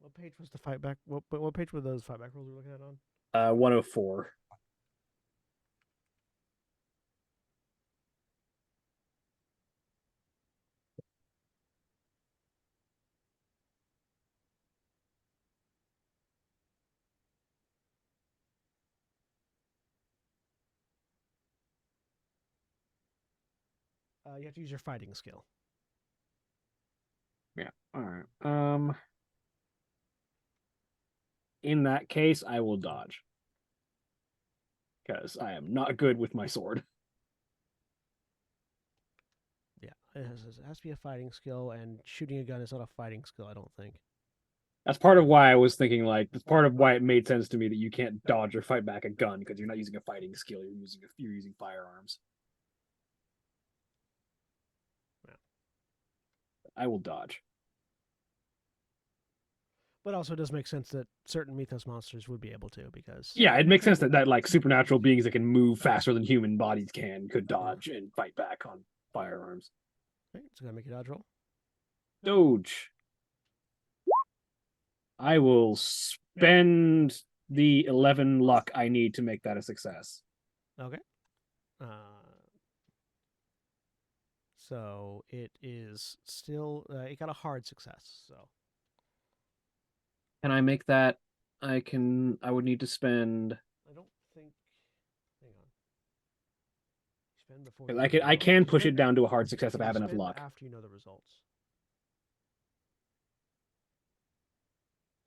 What page was the fight back? What page were those fight back rules we were looking at on? 104. You have to use your fighting skill. Yeah. All right. In that case, I will dodge. Because I am not good with my sword. Yeah, it has to be a fighting skill, and shooting a gun is not a fighting skill, I don't think. That's part of why I was thinking, like, that's part of why it made sense to me that you can't dodge or fight back a gun, because you're not using a fighting skill, you're using firearms. Yeah. I will dodge. But also it does make sense that certain mythos monsters would be able to, because Yeah, it makes sense that like supernatural beings that can move faster than human bodies could dodge and fight back on firearms. Okay, so gotta make a dodge roll. Doge. I will spend the 11 luck I need to make that a success. Okay. So it is still it got a hard success. So Can I make that? I would need to spend. I don't think. Hang on. Spend before. I can push it spend, down to a hard success if I you have enough spend luck. after you know the results.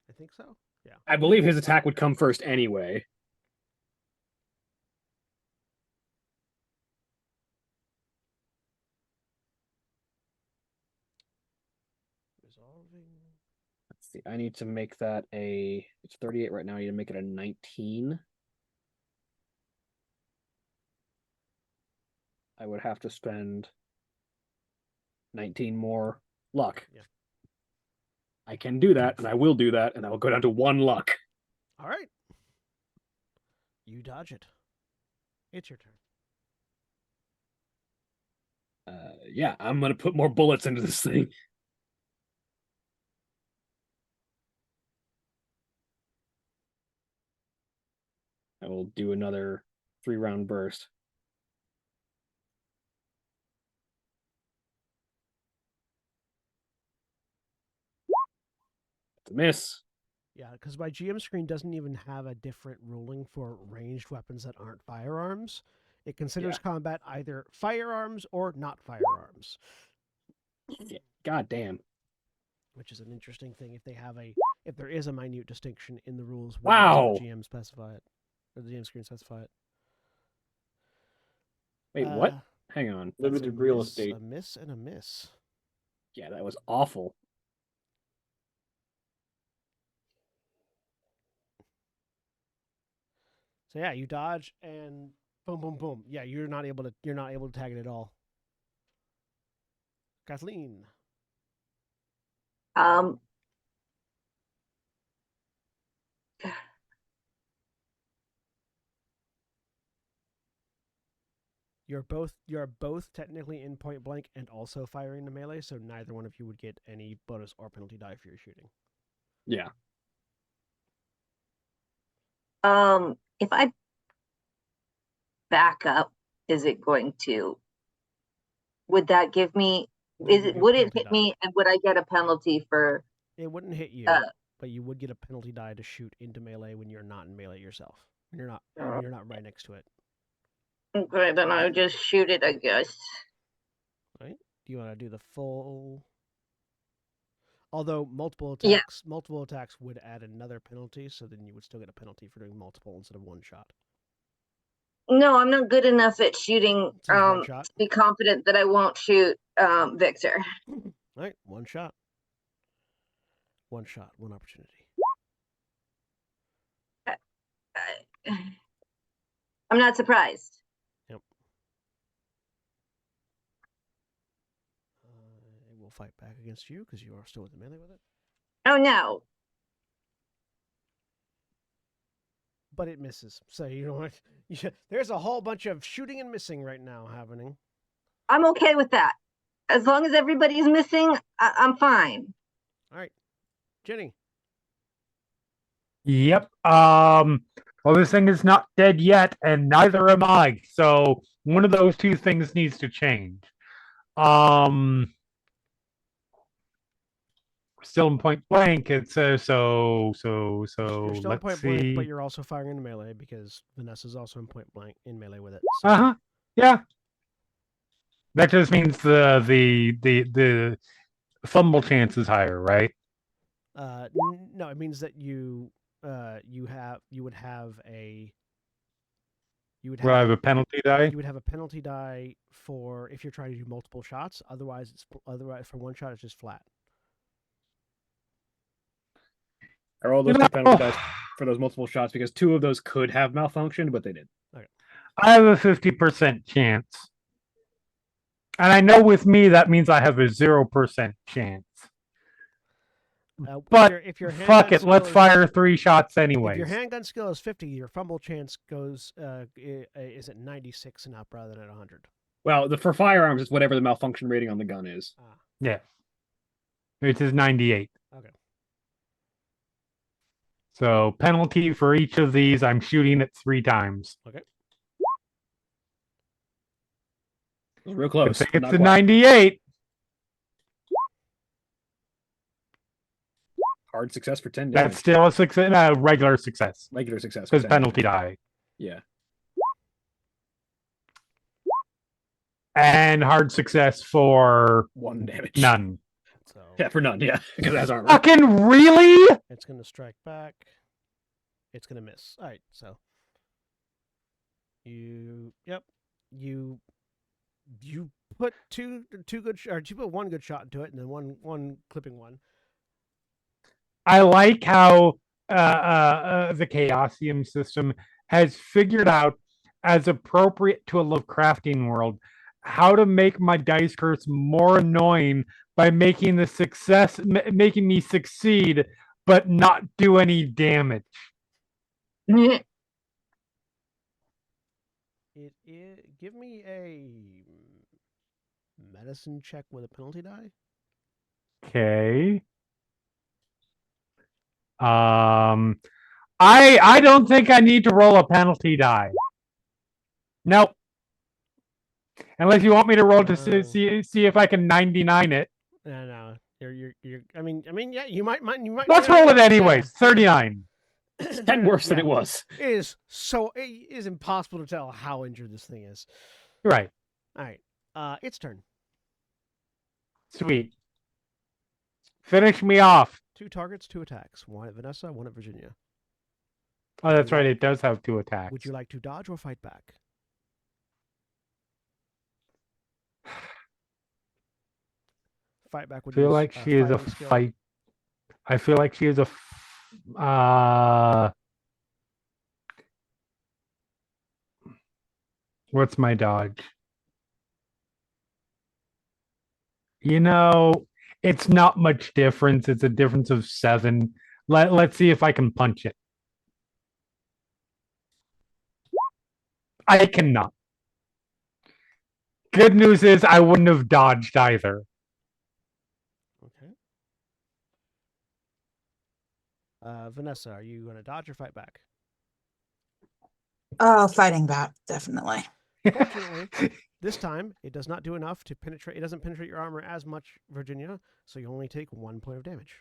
I think so. Yeah. I believe his attack would come first anyway. Resolving. Let's see. I need to make that it's 38 right now. I need to make it a 19. I would have to spend 19 more luck. Yeah. I can do that, and I will do that, and I will go down to 1 luck. All right. You dodge it. It's your turn. Yeah, I'm gonna put more bullets into this thing. I will do another 3-round burst. It's a miss. Yeah, because my GM screen doesn't even have a different ruling for ranged weapons that aren't firearms. It considers combat either firearms or not firearms. Yeah. God damn. Which is an interesting thing if there is a minute distinction in the rules. Wow. The GM specify it, or the GM screen specify it. Wait, what? Hang on. Limited real estate. A miss and a miss. Yeah, that was awful. So yeah, you dodge and boom, boom, boom. Yeah, you're not able to tag it at all. Kathleen. You're both technically in point blank and also firing the melee, so neither one of you would get any bonus or penalty die for your shooting. Yeah. If I back up, is it going to? Would that give me? Would it hit me, and would I get a penalty for? It wouldn't hit you, but you would get a penalty die to shoot into melee when you're not in melee yourself. When you're not right next to it. Okay, then I'll just shoot it, I guess. Right? Do you want to do the full? Although multiple attacks would add another penalty, so then you would still get a penalty for doing multiple instead of one shot. No, I'm not good enough at shooting to be confident that I won't shoot Victor. All right, one shot. One shot, one opportunity. I'm not surprised. Yep. It will fight back against you because you are still with the melee with it. Oh no. But it misses. So you know what? There's a whole bunch of shooting and missing right now happening. I'm okay with that. As long as everybody's missing, I'm fine. All right. Jenny. Yep. Well, this thing is not dead yet, and neither am I. So one of those two things needs to change. Still in point blank. It says so. You're still in Let's point blank, but see. you're also firing in melee because Vanessa's also in point blank in melee with it. Uh huh. Yeah. That just means the fumble chance is higher, right? No, it means that you would have a Will I have a penalty die? you would have a penalty die for if you're trying to do multiple shots. Otherwise, for one shot it's just flat. Are all those two penalty dice for those multiple shots? Because 2 of those could have malfunctioned, but they did. I have a 50% chance. And I know with me that means I have a 0% chance. But if your fuck it, let's fire 3 shots anyway. If your handgun skill is 50, your fumble chance goes is at 96 and up rather than at 100. Well, for firearms, it's whatever the malfunction rating on the gun is. Yeah. Which is 98. Okay. So penalty for each of these, I'm shooting it 3 times. Okay. Real close. If it gets to 98. Hard success for 10 damage. That's still a success, regular success. Regular success. Because penalty die. Yeah. And hard success for 1 damage. none. So Yeah, for none. Yeah, because that's armor. Fucking really? it's going to strike back. It's going to miss. All right, so you put two good or you put one good shot into it and then one clipping one. I like how the Chaosium system has figured out, as appropriate to a Lovecraftian world, how to make my dice curse more annoying by making making me succeed, but not do any damage. It give me a medicine check with a penalty die. Okay. I don't think I need to roll a penalty die. Nope. Unless you want me to roll to see if I can 99 it. No. You're. I mean, yeah. You might. Let's roll it anyways. 39. It's 10 worse than it was. It is impossible to tell how injured this thing is. Right. All right. Its turn. Sweet. Finish me off. 2 targets, 2 attacks. 1 at Vanessa, 1 at Virginia. Oh, that's right. It does have 2 attacks. Would you like to dodge or fight back? Fight back would I feel like she is a fight. I feel like she is a. What's my dodge? You know, it's not much difference. It's a difference of 7. Let's see if I can punch it. I cannot. Good news is I wouldn't have dodged either. Okay. Vanessa, are you going to dodge or fight back? Oh, fighting back, definitely. Fortunately, this time it does not do enough to penetrate. It doesn't penetrate your armor as much, Virginia, so you only take 1 point of damage.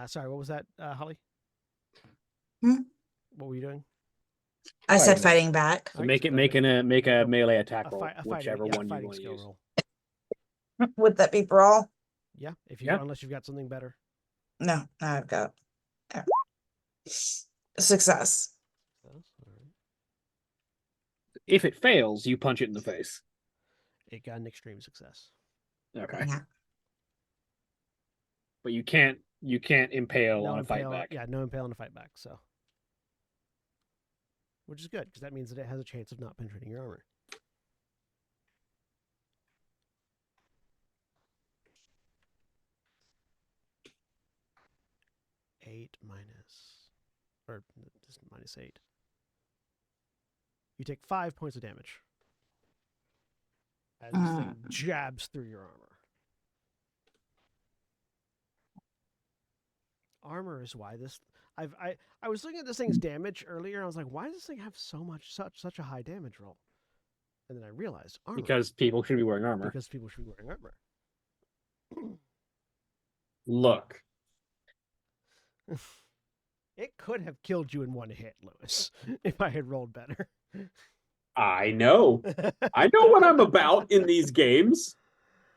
Sorry, what was that, Holly? Hmm? What were you doing? I said Fighting fighting back. So make a melee attack roll, whichever one you want to use. Roll. Would that be brawl? Yeah, Yeah. Unless you've got something better. No, I've got success. If it fails, you punch it in the face. It got an extreme success. Okay. Yeah. But you can't impale No on a fight impale, back. Yeah, no impale on a fight back. So, which is good because that means that it has a chance of not penetrating your armor. -8. You take 5 points of damage as this thing jabs through your armor. armor is why this. I was looking at this thing's damage earlier. And I was like, why does this thing have such a high damage roll? And then I realized armor. Because people should be wearing armor. Because people should be wearing armor. Look, It could have killed you in one hit, Lewis, if I had rolled better. I know. I know what I'm about in these games.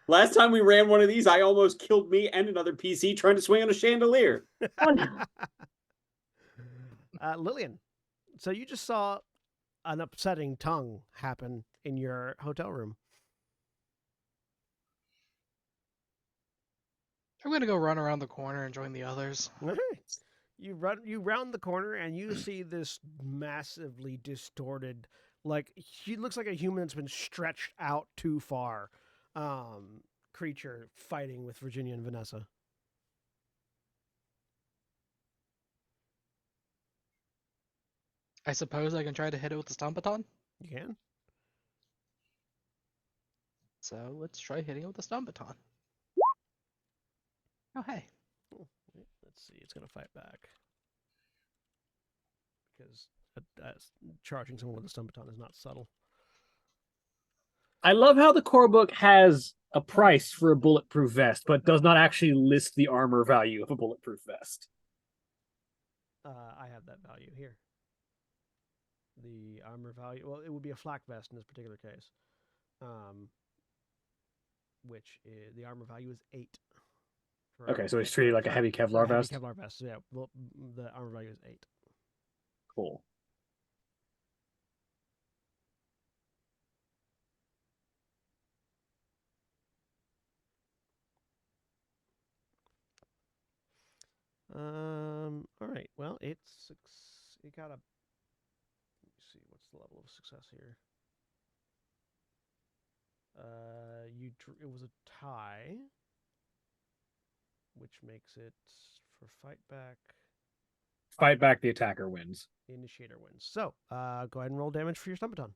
Last time we ran one of these, I almost killed me and another PC trying to swing on a chandelier. Oh, no. Lillian, so you just saw an upsetting tongue happen in your hotel room. I'm gonna go run around the corner and join the others. All right. You round the corner and you see this massively distorted, like she looks like a human that's been stretched out too far, creature fighting with Virginia and Vanessa. I suppose I can try to hit it with the Stompaton. You can. So let's try hitting it with the Stompaton. Oh hey. Let's see. It's gonna fight back because charging someone with a Stumpaton is not subtle. I love how the core book has a price for a bulletproof vest, but does not actually list the armor value of a bulletproof vest. I have that value here. The armor value. Well, it would be a flak vest in this particular case, which is, the armor value is 8. Okay, so it's treated like a heavy Kevlar vest. Kevlar vest. So yeah, well, the armor value is 8. Cool. All right. Well, it got a. Let me see. What's the level of success here? It was a tie, which makes it for fight back. Fight back, the attacker wins. The initiator wins. So, go ahead and roll damage for your Stumpaton.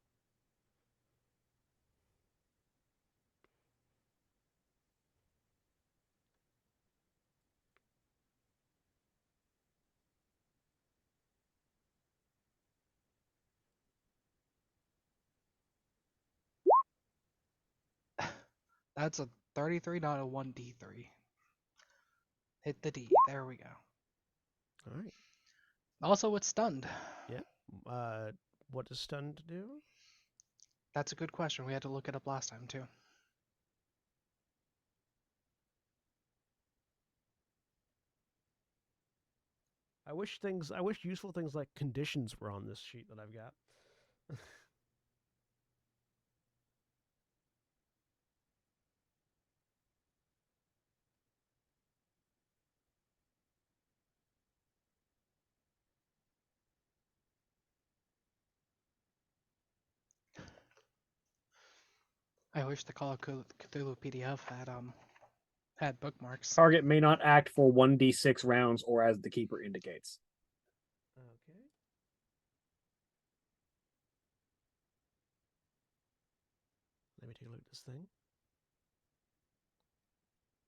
That's a 33, not a 1d3. Hit the D. There we go. All right. Also, it's stunned. Yeah. What does stunned do? That's a good question. We had to look it up last time, too. I wish useful things like conditions were on this sheet that I've got. I wish the Call of Cthulhu PDF had bookmarks. Target may not act for 1d6 rounds or as the keeper indicates. Okay. Let me take a look at this thing.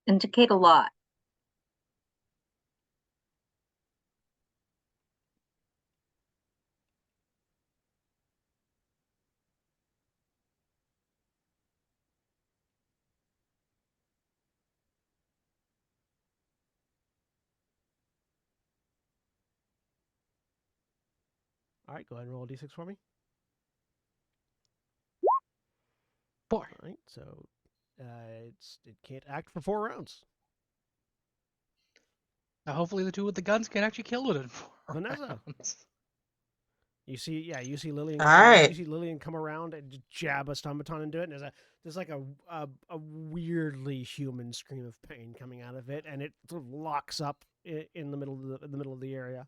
Indicate a lot. All right, go ahead and roll a d6 for me. 4. All right, so it can't act for 4 rounds. Now, hopefully the two with the guns can actually kill it in 4 Vanessa. rounds. You see Lillian. All right. You see Lillian come around and just jab a Stumpaton into it, and there's like a weirdly human scream of pain coming out of it, and it sort of locks up in the middle of the area.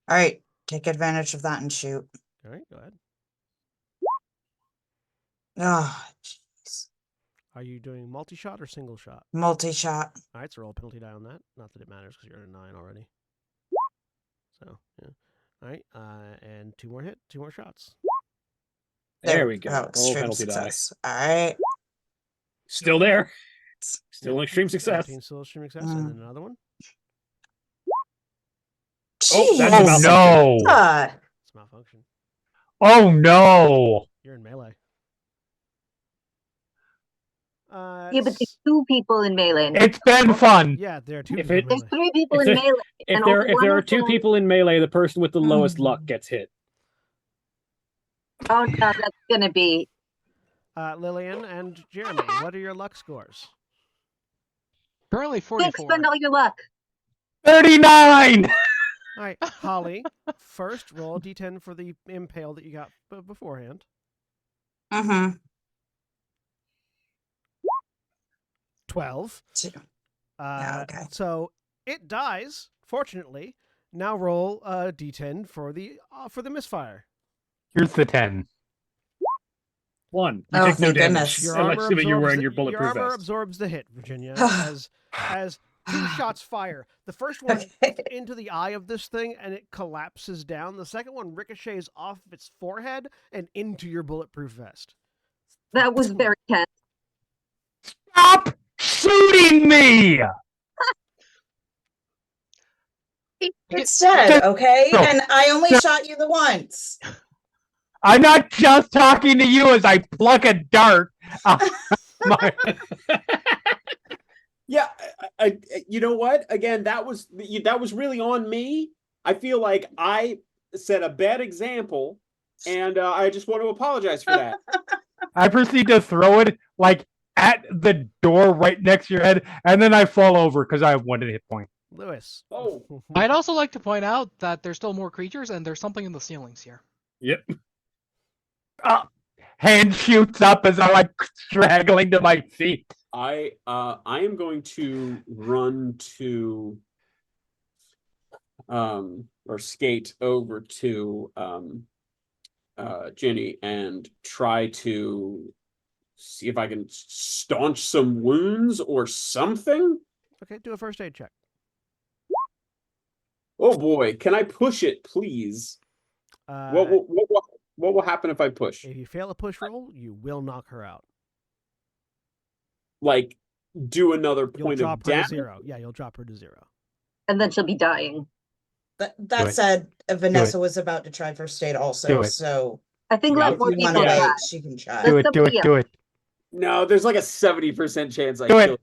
All right, take advantage of that and shoot. All right, go ahead. Oh, jeez. Are you doing multi-shot or single shot? Multi-shot. All right, so roll a penalty die on that. Not that it matters because you're at a 9 already. So yeah. All right, and 2 more shots. There we go. Oh, Roll extreme penalty die. success. All right. Still there. Still an extreme success. 17 still extreme success, and then another one. Oh, that's Oh about no! It's malfunction. Oh no! You're in melee. Yeah, but there's two people in melee. It's been fun. Yeah, there are two If people in it- There's melee. 3 people If in it- melee. If and there only if one there are of 2 them- people in melee, the person with the lowest luck gets hit. Oh no, that's gonna be Lillian and Jeremy, what are your luck scores? Currently Dick, 44. spend all your luck. 39! All right, Holly, first roll a d10 for the impale that you got beforehand. Mm-hmm. 12. Yeah, okay. So it dies. Fortunately, now roll a d10 for the misfire. Here's the 10. 1. You Oh, take no thank damage. goodness. Your Unless armor assuming you're absorbs wearing the- your bulletproof armor vest. absorbs the hit, Virginia, as 2 shots fire. The first one Okay. into the eye of this thing and it collapses down. The second one ricochets off its forehead and into your bulletproof vest. That was very tense. Stop shooting me! It's dead, okay? No. And I only No. shot you the once. I'm not just talking to you as I pluck a dart. My- Yeah, you know what? Again, that was really on me. I feel like I set a bad example, and I just want to apologize for that. I proceed to throw it like at the door right next to your head, and then I fall over because I have 1 hit point. Lewis. Oh. I'd also like to point out that there's still more creatures and there's something in the ceilings here. Yep. Hand shoots up as I'm like straggling to my feet. I am going to run to or skate over to Ginny and try to see if I can staunch some wounds or something. Okay, do a first aid check. Oh boy, can I push it, please? What will happen if I push? If you fail a push roll, you will knock her out. Like, do another You'll point drop of her to damage? 0. Yeah, you'll drop her to 0. And then she'll be dying. Do That it. said, Vanessa was about to try first aid Do also, it. so I think Yeah, let if more you people want to yeah. try. wait, she can try. Do That's it, up do to it, you. do it. No, there's like a 70% chance I Do it. kill.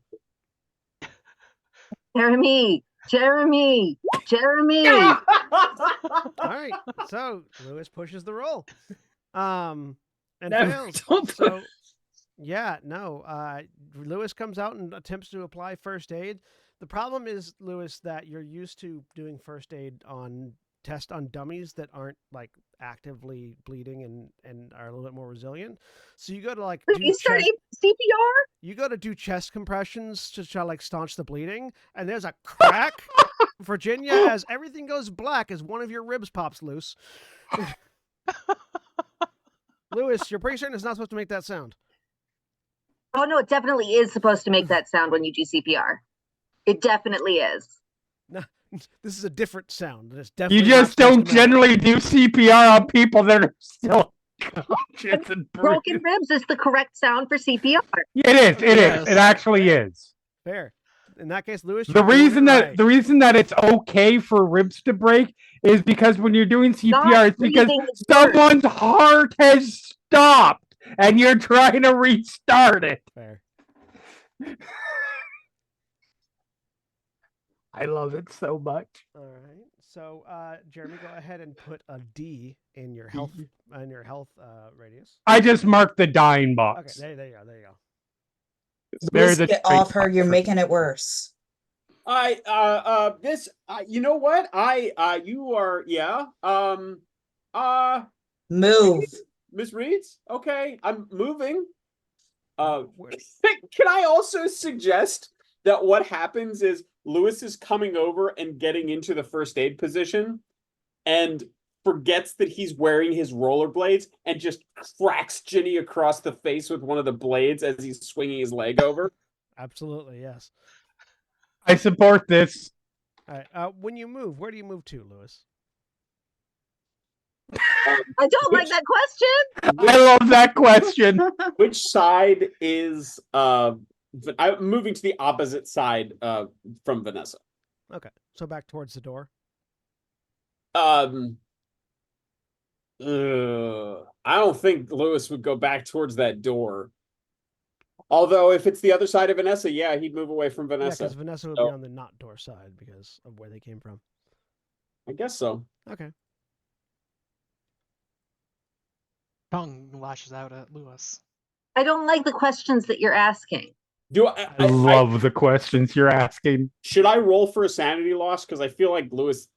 Jeremy. All right, so Lewis pushes the roll. And Never fails. don't push. So, yeah, no. Lewis comes out and attempts to apply first aid. The problem is, Lewis, that you're used to doing first aid on dummies that aren't like actively bleeding and are a little bit more resilient. So you go to like do You start chest, CPR? you go to do chest compressions to try to like staunch the bleeding, and there's a crack, Virginia, as everything goes black as one of your ribs pops loose. Lewis, you're pretty certain it's not supposed to make that sound. Oh no, it definitely is supposed to make that sound when you do CPR. It definitely is. No, this is a different sound. It's You definitely just not supposed don't to matter. generally do CPR on people that are still conscious and Broken breathing. ribs is the correct sound for CPR. It is. It Yes. is. It actually is. Fair. In that case, Lewis, The you're doing reason it that right. the reason that it's okay for ribs to break is because when you're doing CPR, it's because breathing is worse. someone's heart has stopped and you're trying to restart it. Fair. I love it so much. All right. So, Jeremy, go ahead and put a D in your health radius. I just marked the dying Okay, box. there you go. There you go. There's a Get straight off her, you're box. making it worse. You know what? You are, yeah. Move. Miss Reeds? Okay, I'm moving. Where- Can I also suggest that what happens is Lewis is coming over and getting into the first aid position and forgets that he's wearing his rollerblades and just cracks Ginny across the face with one of the blades as he's swinging his leg over? Absolutely, yes. I support this. All right. When you move, where do you move to, Lewis? I don't like that question. I love that question. Which side is I'm moving to the opposite side from Vanessa. Okay. So back towards the door. I don't think Lewis would go back towards that door. Although if it's the other side of Vanessa, yeah, he'd move away from Yeah, Vanessa. because Vanessa would So- be on the not door side because of where they came from. I guess so. Okay. Tongue lashes out at Lewis. I don't like the questions that you're asking. Do I love the questions you're asking. should I roll for a sanity loss? Because I feel like Lewis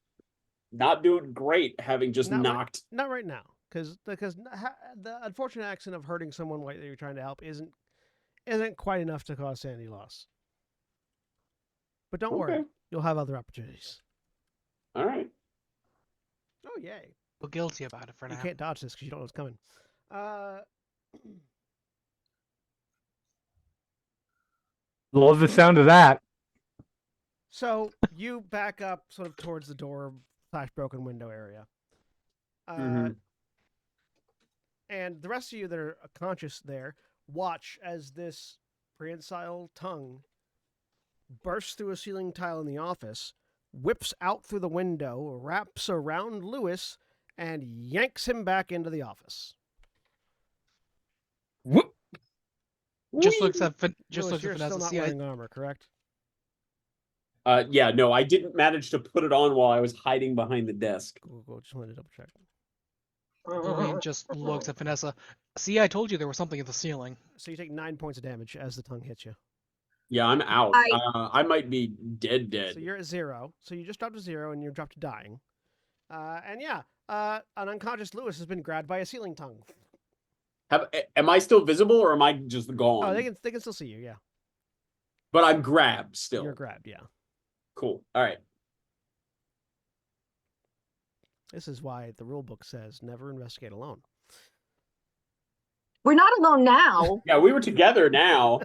not doing great, having just Not right- knocked. Not right now, because the unfortunate accident of hurting someone that you're trying to help isn't quite enough to cause sanity loss. But don't worry, Okay. you'll have other opportunities. All right. Oh yay! Feel guilty about it for You now. can't dodge this because you don't know what's coming. Love the sound of that. So you back up sort of towards the door / broken window area. Mhm. And the rest of you that are conscious there watch as this prehensile tongue bursts through a ceiling tile in the office, whips out through the window, wraps around Lewis, and yanks him back into the office. Whoop. Just looks at Lewis, Vanessa. you're still not See, wearing armor, correct? Yeah, no, I didn't manage to put it on while I was hiding behind the desk. Cool. Just wanted to double check. Dwayne just looks at Vanessa. See, I told you there was something in the ceiling. So you take 9 points of damage as the tongue hits you. Yeah, I'm out. I might be dead. So you're at 0. So you just dropped to 0 and you're dropped to dying. And yeah, an unconscious Lewis has been grabbed by a ceiling tongue. Am I still visible or am I just gone? Oh, they can still see you. Yeah, But I'm grabbed still. you're grabbed. Yeah, Cool. All right. this is why the rule book says never investigate alone. We're not alone now. Yeah, we were together now.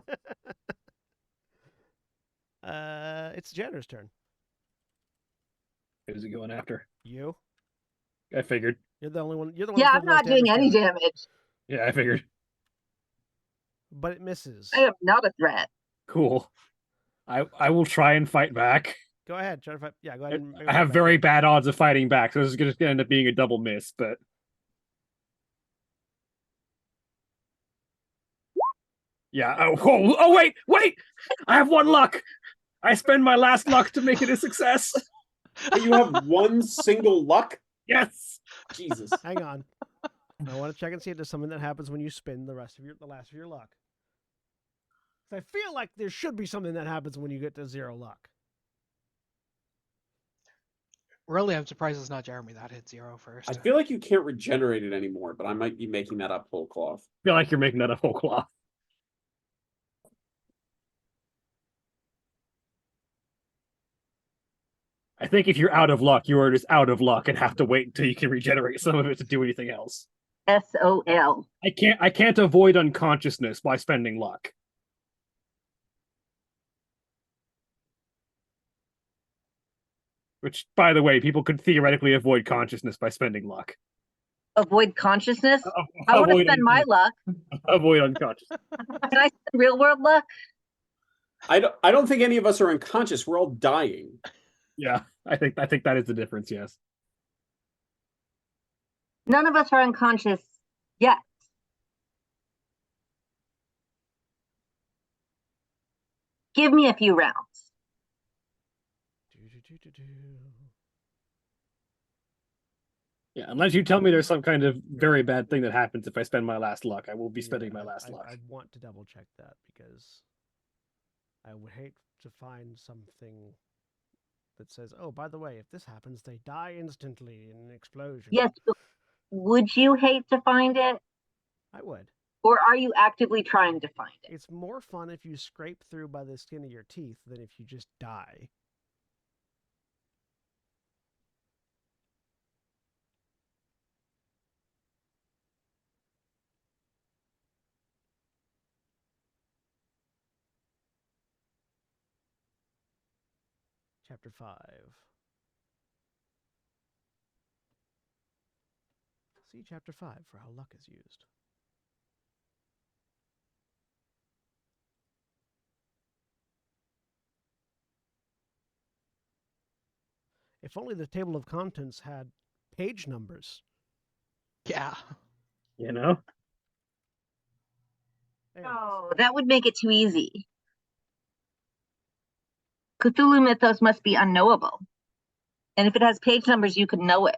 It's the janitor's turn. Who's he going after? You. I figured. You're the only one. You're the one. Yeah, with I'm the most not doing any to it, damage. Yeah, I figured. but it misses. I am not a threat. Cool. I will try and fight back. Go ahead, try to fight. Yeah, go ahead. And make a I have fight very back. bad odds of fighting back, so this is going to end up being a double miss, but. Yeah. Oh, wait! I have 1 luck! I spend my last luck to make it a success. But you have one single luck? Yes! Jesus. Hang on. I want to check and see if there's something that happens when you spin the last of your luck. I feel like there should be something that happens when you get to 0 luck. Really, I'm surprised it's not Jeremy that hit 0 first. I feel like you can't regenerate it anymore, but I might be making that up whole cloth. I feel like you're making that a whole cloth. I think if you're out of luck, you are just out of luck and have to wait until you can regenerate some of it to do anything else. SOL. I can't avoid unconsciousness by spending luck. Which, by the way, people could theoretically avoid consciousness by spending luck. Avoid consciousness. I want to Avoid spend my luck. avoid unconsciousness. Can I spend real world luck? I don't think any of us are unconscious. We're all dying. Yeah, I think that is the difference. Yes. None of us are unconscious yet. Give me a few rounds. Yeah, unless you tell me there's some kind of very bad thing that happens if I spend my last luck, I will be spending my last luck. I want to double check that because I would hate to find something that says, "Oh, by the way, if this happens, they die instantly in an explosion." Yes, but would you hate to find it? I would. Or are you actively trying to find it? It's more fun if you scrape through by the skin of your teeth than if you just die. Chapter 5. See Chapter 5 for how luck is used. If only the table of contents had page numbers. Yeah. You know? There it is. Oh, that would make it too easy. Cthulhu mythos must be unknowable. And if it has page numbers, you could know it.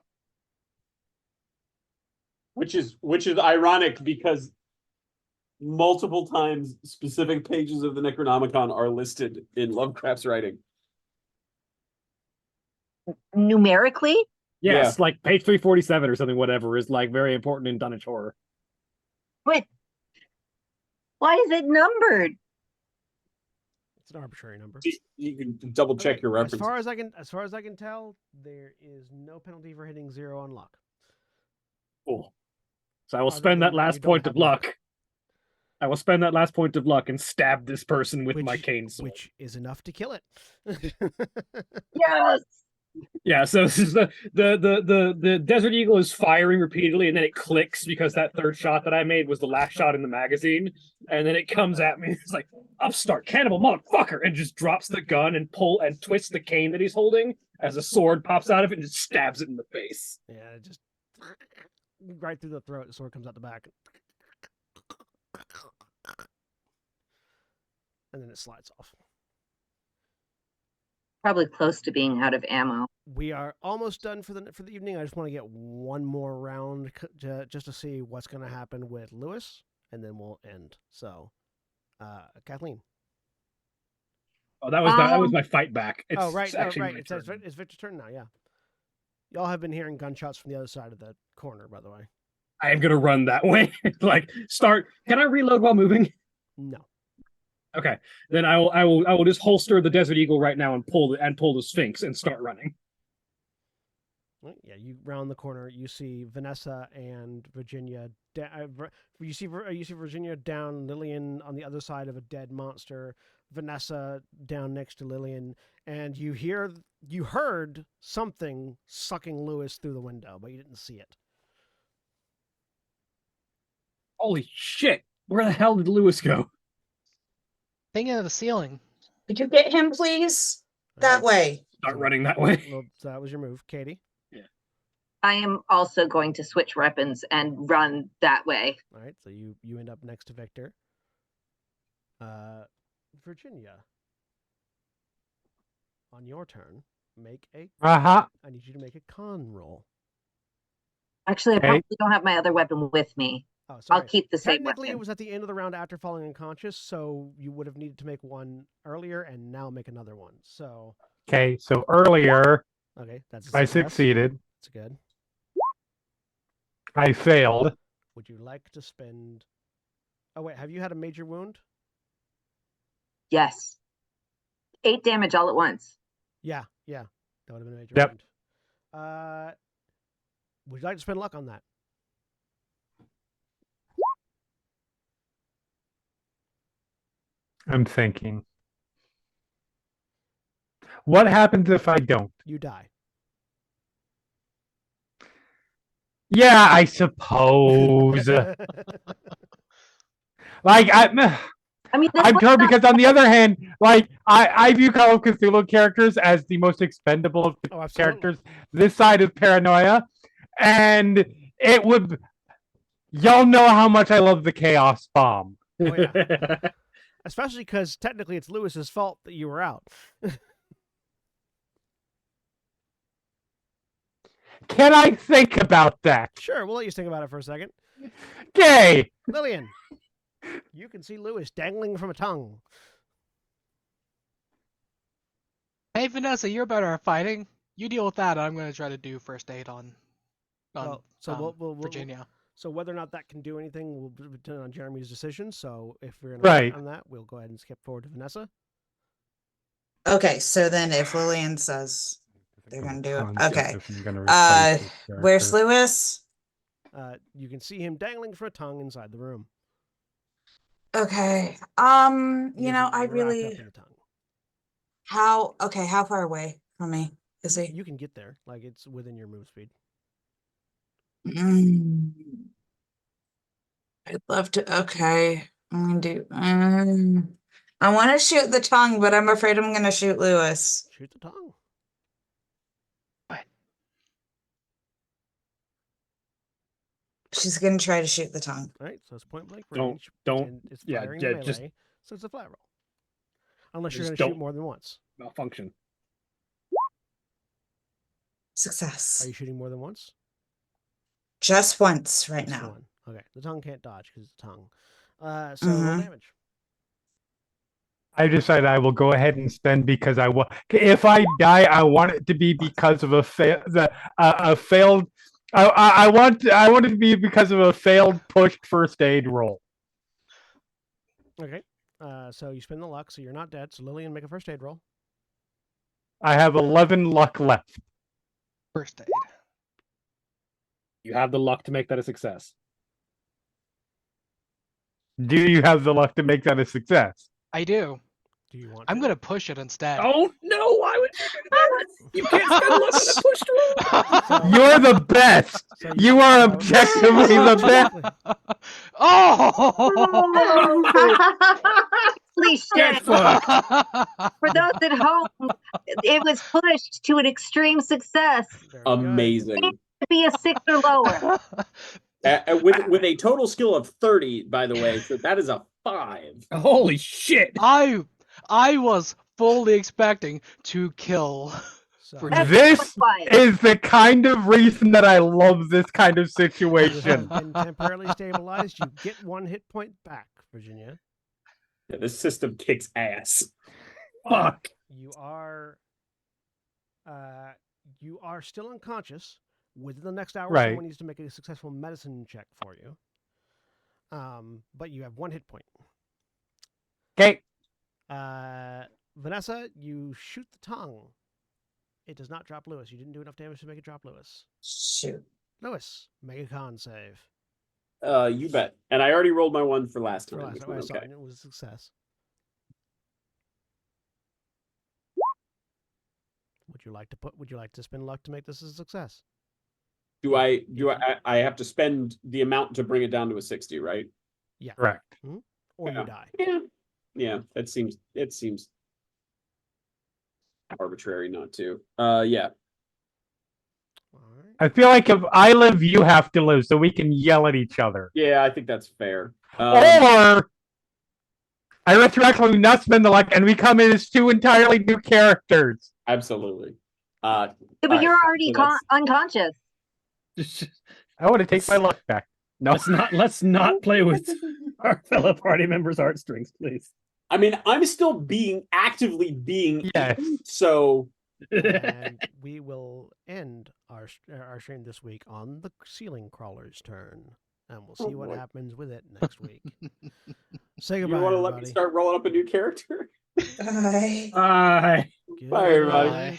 Which is ironic because multiple times specific pages of the Necronomicon are listed in Lovecraft's writing. Numerically? Yes, like page 347 or something, whatever, is like very important in Dunwich horror. But why is it numbered? It's an arbitrary number. You can double check Okay, your references. As far as I can tell, there is no penalty for hitting 0 on luck. Cool. So I will Other spend than that last you don't point have of luck. I will spend that last point of luck and stab this person with my cane sword. Which is enough to kill it. Yes. Yeah, so this is the Desert Eagle is firing repeatedly, and then it clicks because that third shot that I made was the last shot in the magazine, and then it comes at me. It's like, upstart cannibal motherfucker, and just drops the gun and twists the cane that he's holding as a sword pops out of it and just stabs it in the face. Yeah, just right through the throat. The sword comes out the back, and then it slides off. Probably close to being out of ammo. We are almost done for the evening. I just want to get one more round just to see what's going to happen with Lewis, and then we'll end. So, Kathleen. Oh, that was my fight back. It's right. actually It's Victor's turn now. Yeah. Y'all have been hearing gunshots from the other side of the corner, by the way. I am gonna run that way. Can I reload while moving? No. Okay, then I will just holster the Desert Eagle right now and pull the Sphinx and start running. Yeah, you round the corner. You see Vanessa and Virginia. You see Virginia down, Lillian on the other side of a dead monster. Vanessa down next to Lillian, and you heard something sucking Lewis through the window, but you didn't see it. Holy shit! Where the hell did Lewis go? Hanging at the ceiling. Could you get him, please? That way. Start running that way. Well, so that was your move, Katie. I am also going to switch weapons and run that way. All right, so you end up next to Victor. Virginia, on your turn, I need you to make a con roll. Actually, I Okay. probably don't have my other weapon with me. Oh, sorry. I'll keep the same Technically, weapon. it was at the end of the round after falling unconscious, so you would have needed to make one earlier and now make another one. So, Okay, so earlier okay, that's a I success. succeeded. That's good. I failed. Would you like to spend... Oh, wait, have you had a major wound? Yes. 8 damage all at once. Yeah, that would have been a major Yep. wound. Would you like to spend luck on that? I'm thinking. What happens if I don't? You die. Yeah, I suppose. Like I mean, this I'm was told not- because on the other hand, like I view Call of Cthulhu characters as the most expendable of the Oh, absolutely. characters. This side is paranoia, and it would. Y'all know how much I love the chaos bomb. Oh, yeah. Especially because technically it's Lewis's fault that you were out. Can I think about that? Sure, we'll let you think about it for a second. Okay. Lillian, you can see Lewis dangling from a tongue. Hey, Vanessa, you're better at fighting. You deal with that. I'm going to try to do first aid on Virginia. So whether or not that can do anything will depend on Jeremy's decision. So if we're going Right. to on that, we'll go ahead and skip forward to Vanessa. Okay, so then if Lillian says they're gonna do it. Okay. Where's Where's Lewis? You can see him dangling from a tongue inside the room. Okay. He I is wrapped up really in the tongue. how far away from me is he? You can get there, like it's within your move speed. I'd love to. Okay, I'm gonna do. I want to shoot the tongue, but I'm afraid I'm gonna shoot Lewis. Shoot the tongue. She's gonna try to shoot the tongue. All right, so it's point blank Don't- range. don't- and it's yeah, firing yeah, melee, just- so it's a flat roll. Unless you're Just going to shoot don't- more than once. Malfunction. Success. Are you shooting more than once? Just once right Just now. one. Okay, the tongue can't dodge because it's a tongue. So roll Mhm. damage. I decided I will go ahead and spend because I want. If I die, I want it to be because of a failed. I want it to be because of a failed pushed first aid roll. Okay, so you spend the luck, so you're not dead. So Lillian, make a first aid roll. I have 11 luck left. First aid. You have the luck to make that a success. Do you have the luck to make that a success? I do. Do you want? I'm to? gonna push it instead. Oh no! Why would you do that? You can't spend luck on a pushed roll. You're the best. So You are so- objectively the best. Oh! Cliche. Get fucked. For those at home, it was pushed to an extreme success. Very good. Amazing. To be a 6 or lower. With a total skill of 30, by the way, so that is a 5. Holy shit! I was fully expecting to kill. So, For That's This why. is the kind of reason that I love this kind of you have situation. been temporarily stabilized. You get 1 hit point back, Virginia. Yeah, this system kicks ass. Fuck. You are still unconscious. Within the next hour, Right. someone needs to make a successful medicine check for you. But you have 1 hit point. Okay. Vanessa, you shoot the tongue. It does not drop Lewis. You didn't do enough damage to make it drop Lewis. Shoot. Lewis, make a con save. You bet. And I already rolled my one for last For time. last which time I went saw okay. it, it was a success. Would you like to spend luck to make this a success? I have to spend the amount to bring it down to a 60, right? Correct. Or Yeah. you die. Yeah, it seems arbitrary not to. Yeah. All right. I feel like if I live, you have to live, so we can yell at each other. Yeah, I think that's fair. Or I retroactively not spend the luck, and we come in as 2 entirely new characters. Absolutely. Yeah, but Alright, you're already so that's- unconscious. I want to take my luck back. No. Let's not play with our fellow party members' heartstrings, please. I mean, I'm still actively being Yes. eaten, so And we will end our stream this week on the ceiling crawler's turn, and we'll see Oh, what boy. happens with it next week. Say you goodbye, want to let me everybody. start rolling up a new character? Bye. Bye. Bye, everybody. Goodbye.